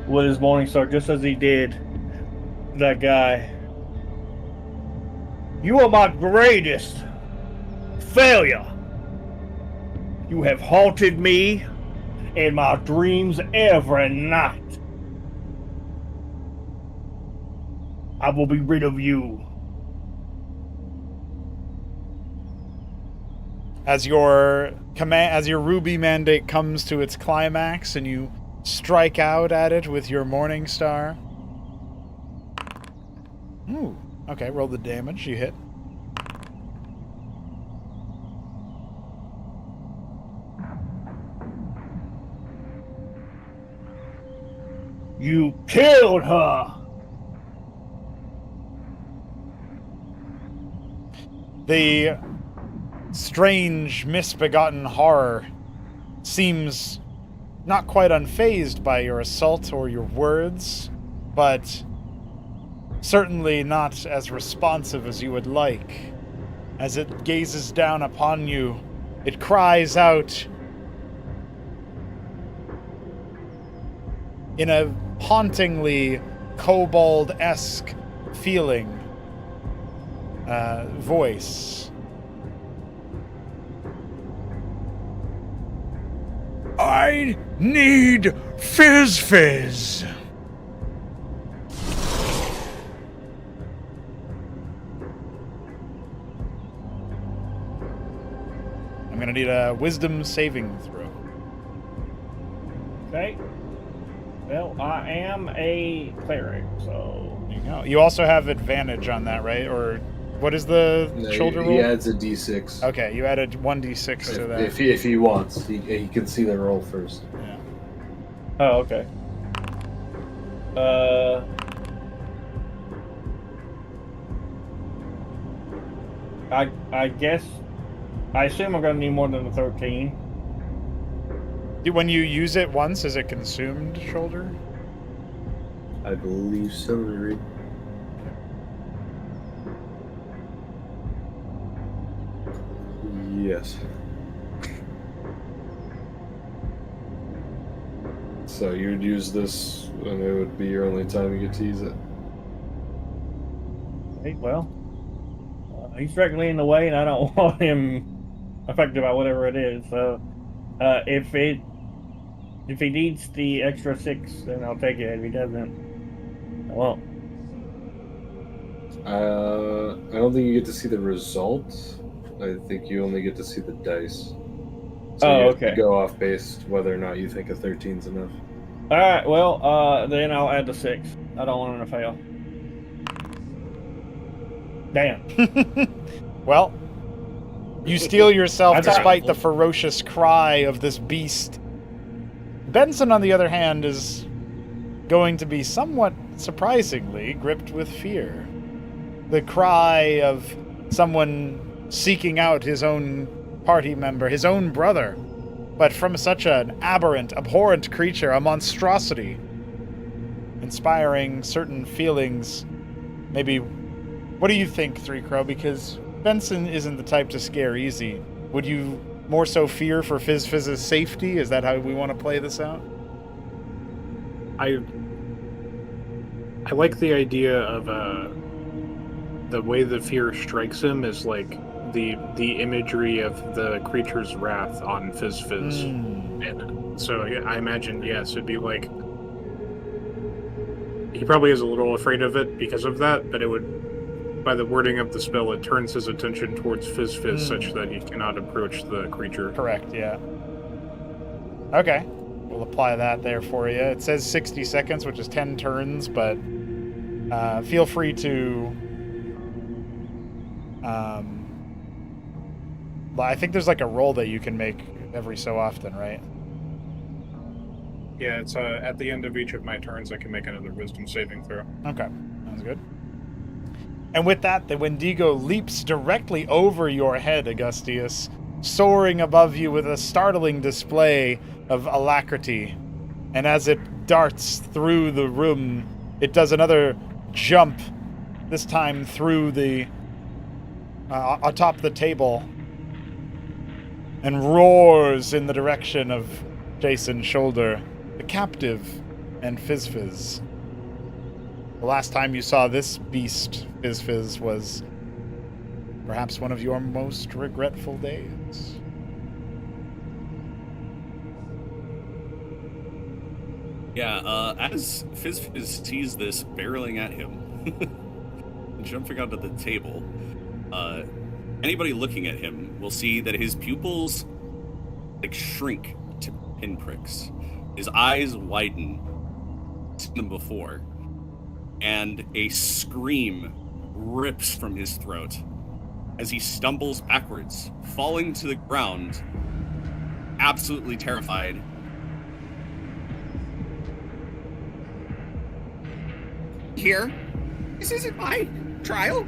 with his Morning Star, just as he did that guy. "You are my greatest failure. You have haunted me in my dreams every night. I will be rid of you. As your ruby mandate comes to its climax and you strike out at it with your morning star. Ooh, okay, roll the damage. You hit. You killed her. The strange, misbegotten horror seems not quite unfazed by your assault or your words, but certainly not as responsive as you would like. As it gazes down upon you, it cries out in a hauntingly kobold-esque feeling voice. I need Fizz. I'm gonna need a wisdom saving throw. Okay. Well, I am a cleric, so... There you go. You also have advantage on that, right? Or what is the shoulder roll? He adds a d6. Okay, you added 1d6 to that. If he wants. He can see the roll first. Yeah. Oh, okay. I guess... I assume I'm going to need more than a 13. When you use it once, is it consumed shoulder? I believe so, Riri. Yes. So you'd use this, and it would be your only time you get to use it. Hey, well... he's directly in the way, and I don't want him affected by whatever it is, so... if he needs the extra 6, then I'll take it. If he doesn't, I won't. I don't think you get to see the result. I think you only get to see the dice. So you have to go off based whether or not you think a 13's enough. Alright, well, then I'll add the 6. I don't want him to fail. Damn. Well, you steel yourself despite the ferocious cry of this beast. Benson, on the other hand, is going to be somewhat surprisingly gripped with fear. The cry of someone seeking out his own party member, his own brother, but from such an aberrant, abhorrent creature, a monstrosity, inspiring certain feelings. Maybe, what do you think, Three Crow? Because Benson isn't the type to scare easy. Would you more so fear for Fizz's safety? Is that how we want to play this out? I like the idea of the way the fear strikes him is like the imagery of the creature's wrath on Fizz. And so I imagine, yes, it'd be like he probably is a little afraid of it because of that, but it would, by the wording of the spell, it turns his attention towards Fizz such that he cannot approach the creature. Correct, yeah. Okay. We'll apply that there for you. It says 60 seconds, which is 10 turns, but feel free to... I think there's like a roll that you can make every so often, right? Yeah, it's at the end of each of my turns, I can make another wisdom saving throw. Okay, sounds good. And with that, the Wendigo leaps directly over your head, Augustius, soaring above you with a startling display of alacrity. And as it darts through the room, it does another jump, this time through the atop the table, and roars in the direction of Jason's shoulder, the captive, and Fizz. The last time you saw this beast, Fizz, was perhaps one of your most regretful days. Yeah, as Fizz sees this barreling at him, jumping onto the table, anybody looking at him will see that his pupils like shrink to pinpricks. His eyes widen than before, and a scream rips from his throat as he stumbles backwards, falling to the ground, absolutely terrified. Here, this isn't my trial.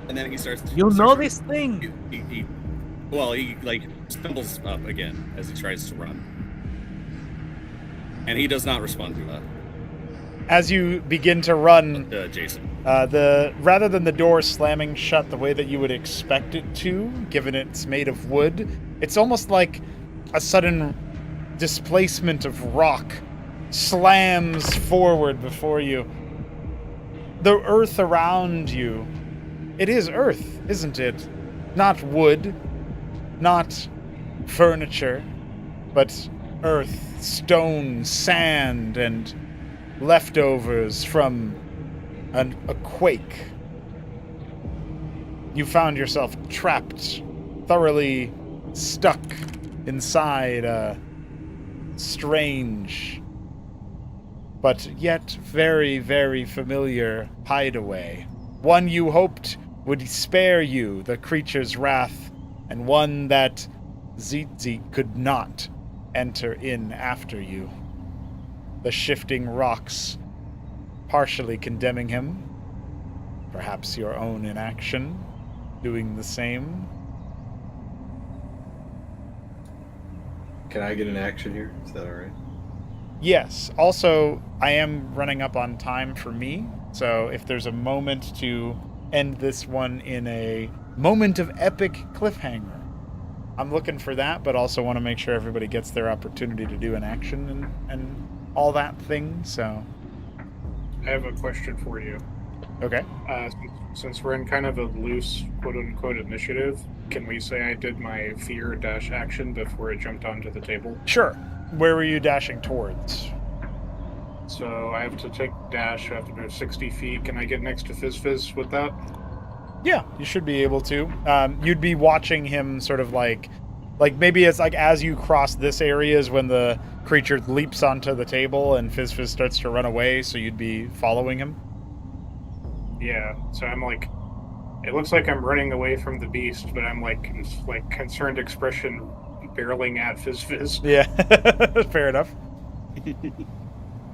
And then he starts. You'll know this thing. He like stumbles up again as he tries to run, and he does not respond to that. As you begin to run, Jason. Rather than the door slamming shut the way that you would expect it to, given it's made of wood, it's almost like a sudden displacement of rock slams forward before you. The earth around you, it is earth, isn't it? Not wood, not furniture, but earth, stone, sand, and leftovers from a quake. You found yourself trapped, thoroughly stuck inside a strange, but yet very, very familiar hideaway. One you hoped would spare you the creature's wrath, and one that Zizi could not enter in after you. The shifting rocks partially condemning him, perhaps your own inaction doing the same. Can I get an action here? Is that alright? Yes. Also, I am running up on time for me, so if there's a moment to end this one in a moment of epic cliffhanger, I'm looking for that, but also want to make sure everybody gets their opportunity to do an action and all that thing, so... I have a question for you. Okay. Since we're in kind of a loose, quote-unquote, initiative, can we say I did my fear dash action before I jumped onto the table? Sure. Where were you dashing towards? So I have to take dash, I have to move 60 feet. Can I get next to Fizz with that? Yeah, you should be able to. You'd be watching him sort of like maybe it's like as you cross this area is when the creature leaps onto the table and Fizz starts to run away, so you'd be following him. Yeah, so I'm like, it looks like I'm running away from the beast, but I'm like concerned expression barreling at Fizz. Yeah, fair enough.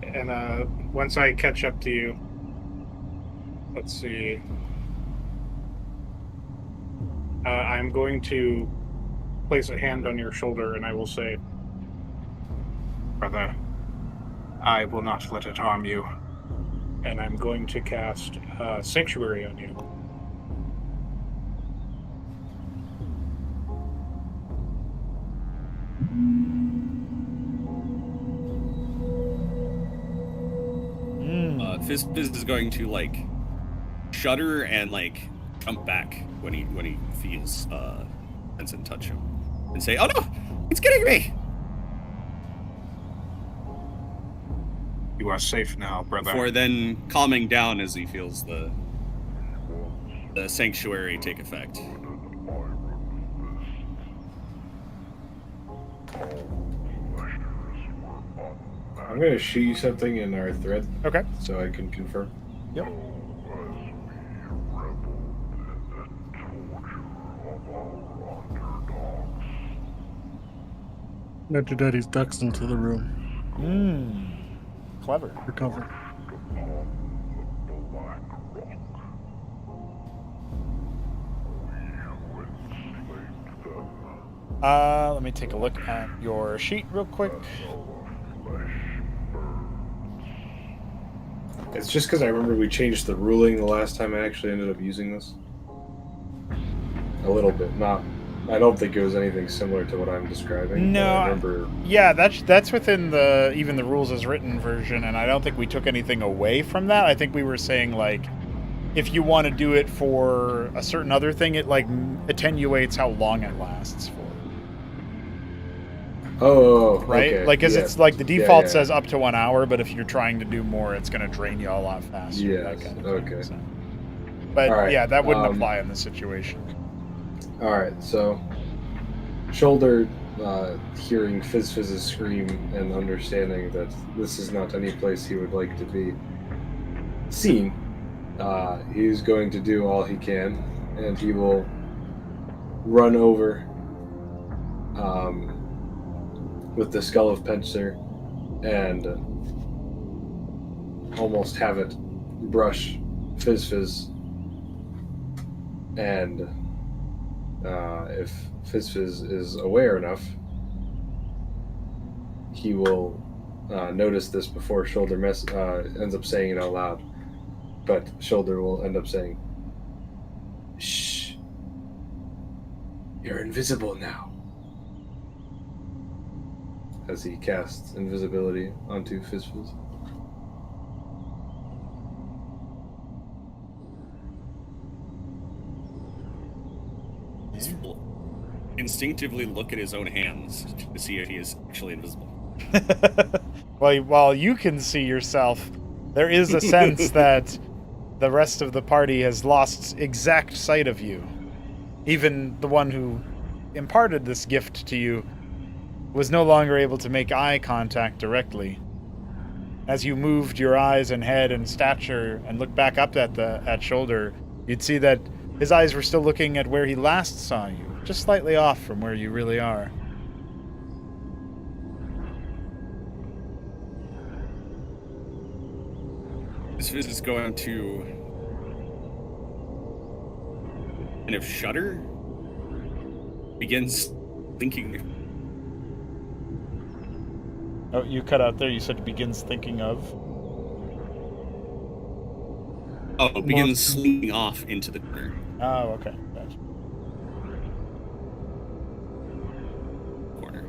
And once I catch up to you, let's see. I'm going to place a hand on your shoulder and I will say, brother, I will not let it harm you. And I'm going to cast Sanctuary on you. Fizz is going to like shudder and like jump back when he feels Benson touch him and say, "Oh no, it's getting me!" You are safe now, brother. Before then calming down as he feels the sanctuary take effect. I'm going to shoot you something in our thread. Okay. So I can confirm. Yep. Let your daddy's ducks into the room. Clever. Recover. Let me take a look at your sheet real quick. It's just because I remember we changed the ruling the last time I actually ended up using this. A little bit, not. I don't think it was anything similar to what I'm describing. No, I remember. Yeah, that's within the even the rules as written version, and I don't think we took anything away from that. I think we were saying like, if you want to do it for a certain other thing, it like attenuates how long it lasts for. Oh, right? okay. Like, because yeah. it's like the default yeah. says up to 1 hour, but if you're trying to do more, it's going to drain you a lot faster. Yes, That kind of thing, okay. so. But All right, yeah, that wouldn't apply in this situation. All right, so Shoulder, hearing Fizz's scream and understanding that this is not any place he would like to be seen, he's going to do all he can, and he will run over with the skull of Pencer and almost have it brush Fizz. And if Fizz is aware enough, he will notice this before Shoulder ends up saying it out loud. But Shoulder will end up saying, "Shh, you're invisible now," as he casts invisibility onto Fizz. Will instinctively look at his own hands to see if he is actually invisible. Well, while you can see yourself, there is a sense that the rest of the party has lost exact sight of you. Even the one who imparted this gift to you was no longer able to make eye contact directly. As you moved your eyes and head and stature and looked back up at Shoulder, you'd see that his eyes were still looking at where he last saw you, just slightly off from where you really are. This is going to kind of shudder, begins thinking. Oh, you cut out there. You said begins thinking of. Oh, begins slinging off into the corner. Oh, okay. Gotcha. Corner.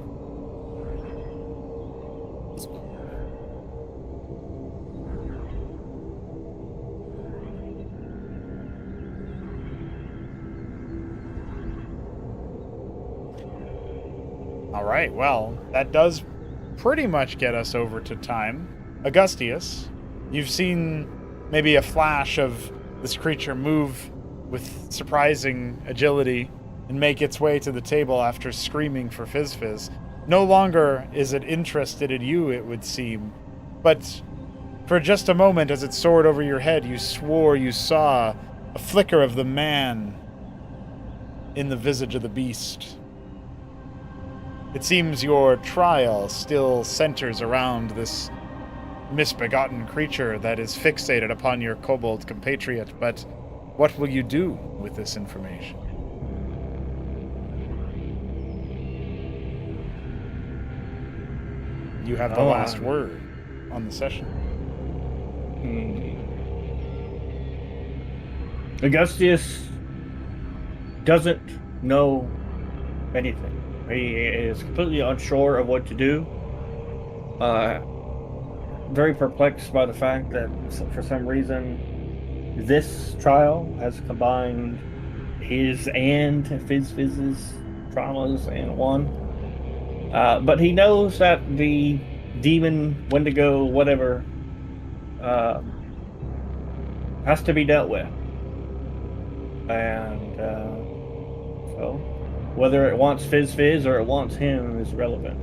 All right, well, that does pretty much get us over to time. Augustius, you've seen maybe a flash of this creature move with surprising agility and make its way to the table after screaming for Fizz. No longer is it interested in you, it would seem, but for just a moment as it soared over your head, you swore you saw a flicker of the man in the visage of the beast. It seems your trial still centers around this misbegotten creature that is fixated upon your kobold compatriot, but what will you do with this information? You have the last word on the session. Augustius doesn't know anything. He is completely unsure of what to do. Very perplexed by the fact that for some reason this trial has combined his and Fizz's traumas in one. But he knows that the demon, Wendigo, whatever, has to be dealt with. And so whether it wants Fizz or it wants him is relevant.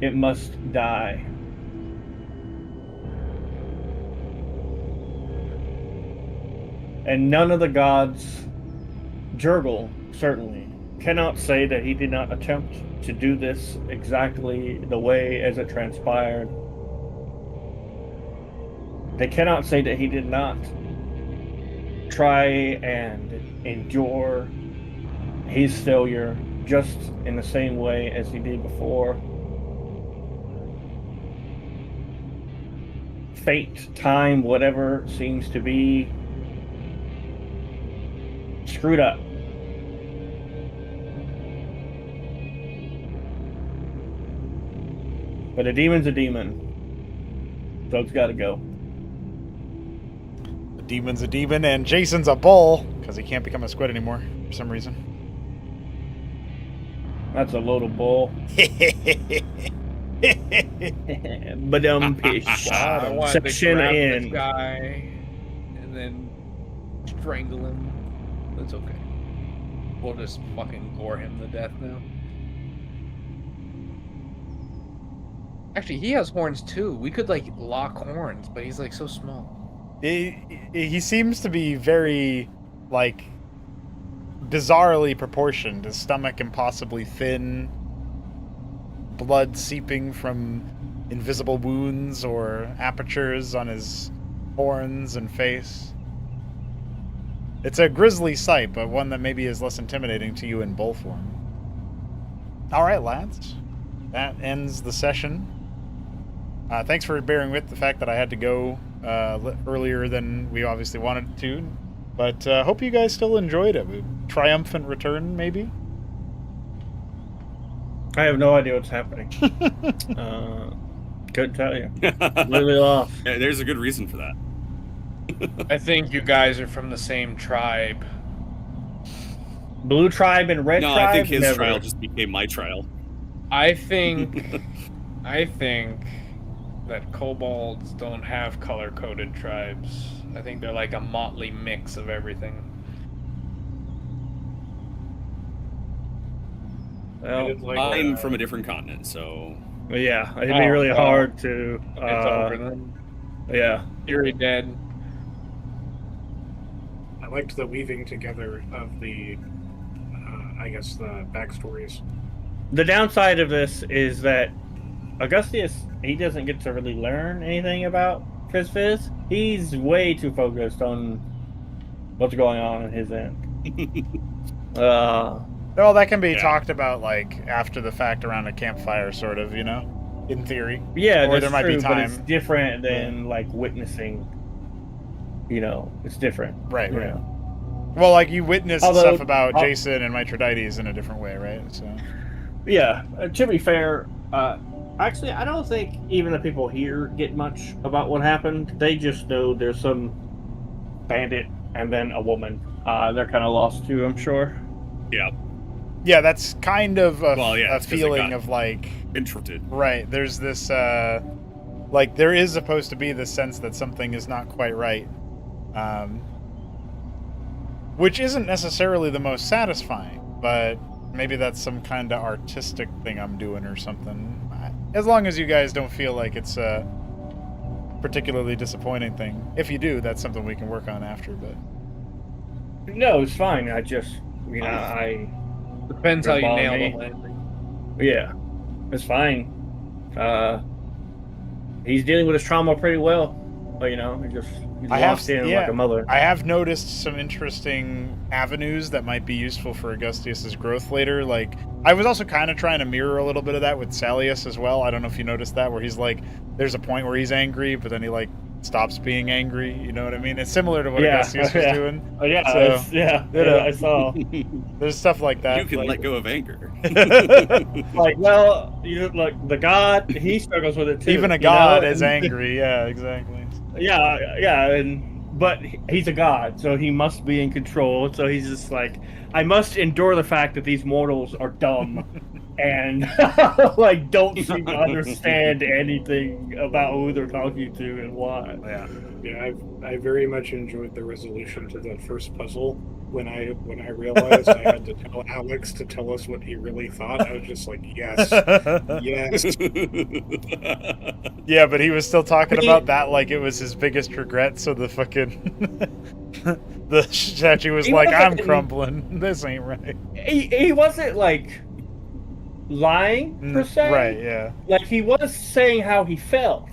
It must die. And none of the gods, Jurgle certainly, cannot say that he did not attempt to do this exactly the way as it transpired. They cannot say that he did not try and endure his failure just in the same way as he did before. Fate, time, whatever seems to be screwed up. But a demon's a demon. So it's got to go. The demon's a demon, and Jason's a bull, because he can't become a squid anymore, for some reason. That's a load of bull. Badum-pish. I wanted Section to grab this in. guy and then strangle him. That's okay. We'll just fucking gore him to death now. Actually, he has horns too. We could like lock horns, but he's like so small. He seems to be very, like, bizarrely proportioned. His stomach impossibly thin, blood seeping from invisible wounds or apertures on his horns and face. It's a grisly sight, but one that maybe is less intimidating to you in bull form. Alright, lads. That ends the session. Thanks for bearing with the fact that I had to go earlier than we obviously wanted to. But hope you guys still enjoyed it. Triumphant return, maybe? I have no idea what's happening. Couldn't tell you. Really off. Yeah, there's a good reason for that. I think you guys are from the same tribe. Blue tribe and red No, tribe? I think his Never. trial just became my trial. I think that kobolds don't have color-coded tribes. I think they're like a motley mix of everything. Well, It's like, I'm from a different continent, so... yeah, it'd be really hard to... It's over then. Yeah. You're dead. I liked the weaving together of the, I guess, the backstories. The downside of this is that Augustius, he doesn't get to really learn anything about Fizz. He's way too focused on what's going on in his end. Well, that can be talked about, like, after the fact around a campfire, sort of, you know? In theory. Yeah, or that's there might true, be but time. it's different than, like, witnessing. You know, it's different. Right, you right. know? Well, like, you witness Although- stuff about Jason and Mithridates in a different way, right? So. Yeah, to be fair, actually, I don't think even the people here get much about what happened. They just know there's some bandit and then a woman. They're kind of lost too, I'm sure. Yeah. Yeah, that's kind of a, Well, yeah, a it's 'cause it feeling got of, like... Interested. Right, there's this, like, there is supposed to be this sense that something is not quite right. Which isn't necessarily the most satisfying, but maybe that's some kind of artistic thing I'm doing or something. As long as you guys don't feel like it's a particularly disappointing thing. If you do, that's something we can work on after, but... No, it's fine. I just, you know, I... Depends how you Ball nail me. the landing. Yeah, it's fine. He's dealing with his trauma pretty well. But, you know, he's locked in like a mother. I have noticed some interesting avenues that might be useful for Augustius's growth later. Like, I was also kind of trying to mirror a little bit of that with Salius as well. I don't know if you noticed that, where he's like, there's a point where he's angry, but then he, like, stops being angry. You know what I mean? It's similar to what Augustius was doing. Oh, yeah, So, I saw. There's stuff like that. You can like, let go of anger. Like, well, you like the god, he struggles with it too. even a god is angry. Yeah, exactly. Yeah, but he's a god, so he must be in control. So he's just like, I must endure the fact that these mortals are dumb and like don't seem to understand anything about who they're talking to and why. Yeah, I very much enjoyed the resolution to that first puzzle. When I realized I had to tell Alex to tell us what he really thought, I was just like, yes, yes. Yeah, but he was still talking about that like it was his biggest regret. So the fucking the statue was like, "I'm crumbling. This ain't right." He wasn't like lying per se, Right? Yeah. Like he was saying how he felt,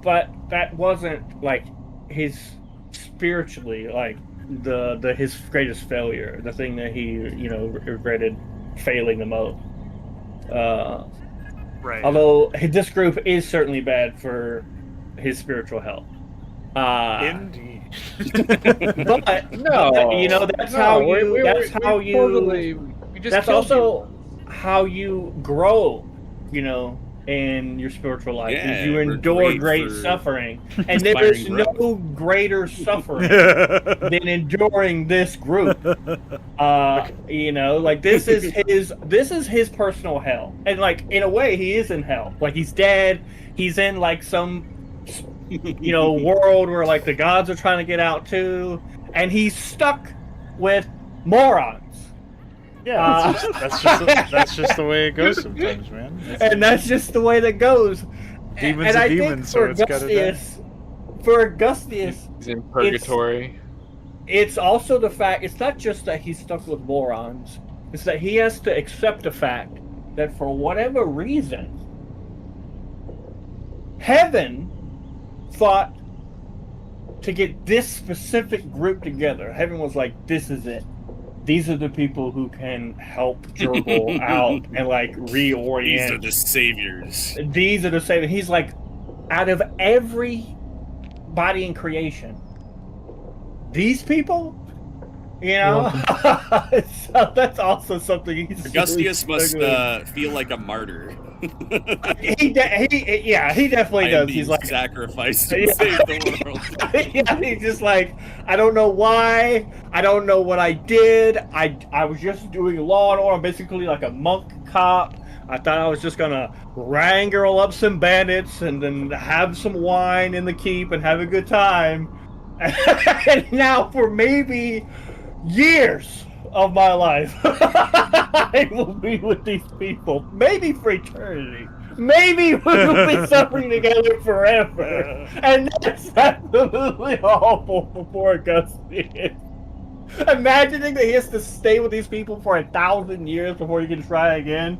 but that wasn't like his spiritually like his greatest failure, the thing that he regretted failing the most. Right. Although this group is certainly bad for his spiritual health. Indeed. But No, that's how you. We just That's killed also how you grow. in your spiritual life Yeah, is you we're endure great for suffering, and there is inspiring no greater suffering than enduring this group. You know, like this is his personal hell, and like in a way he is in hell. Like he's dead, he's in like some world where like the gods are trying to get out too, and he's stuck with morons. Yeah, that's just the way it goes sometimes, man. That's just the way that goes. Demons and are I demons, so it's gotta die. For Augustius, He's in purgatory. it's also the fact, it's not just that he's stuck with morons, it's that he has to accept the fact that for whatever reason, heaven thought to get this specific group together. Heaven was like, this is it. These are the people who can help Jurgle out and like reorient. These are the saviors. These are the saviors. He's like, out of every body in creation, these people, so that's also something he's. Augustius must feel like a martyr. he definitely does. He's like sacrificed to save the world. Yeah, he's just like, I don't know why, I don't know what I did. I was just doing law and order. I'm basically like a monk cop. I thought I was just gonna wrangle up some bandits and then have some wine in the keep and have a good time. And now for maybe years of my life, I will be with these people. Maybe for eternity. Maybe we'll be suffering together forever. And that's absolutely awful for Augustus. Imagining that he has to stay with these people for 1,000 years before he can try again.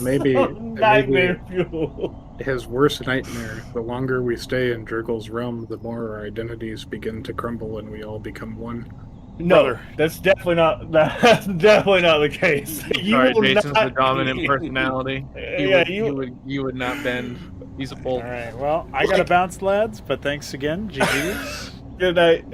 Maybe nightmare fuel. His worst nightmare. The longer we stay in Jurgle's realm, the more our identities begin to crumble and we all become one. No, Brother. that's definitely not the case. Sorry, Jason's the dominant personality. You would not bend. He's a bull. All right, well, I gotta bounce, lads, but thanks again. GG's. Good night.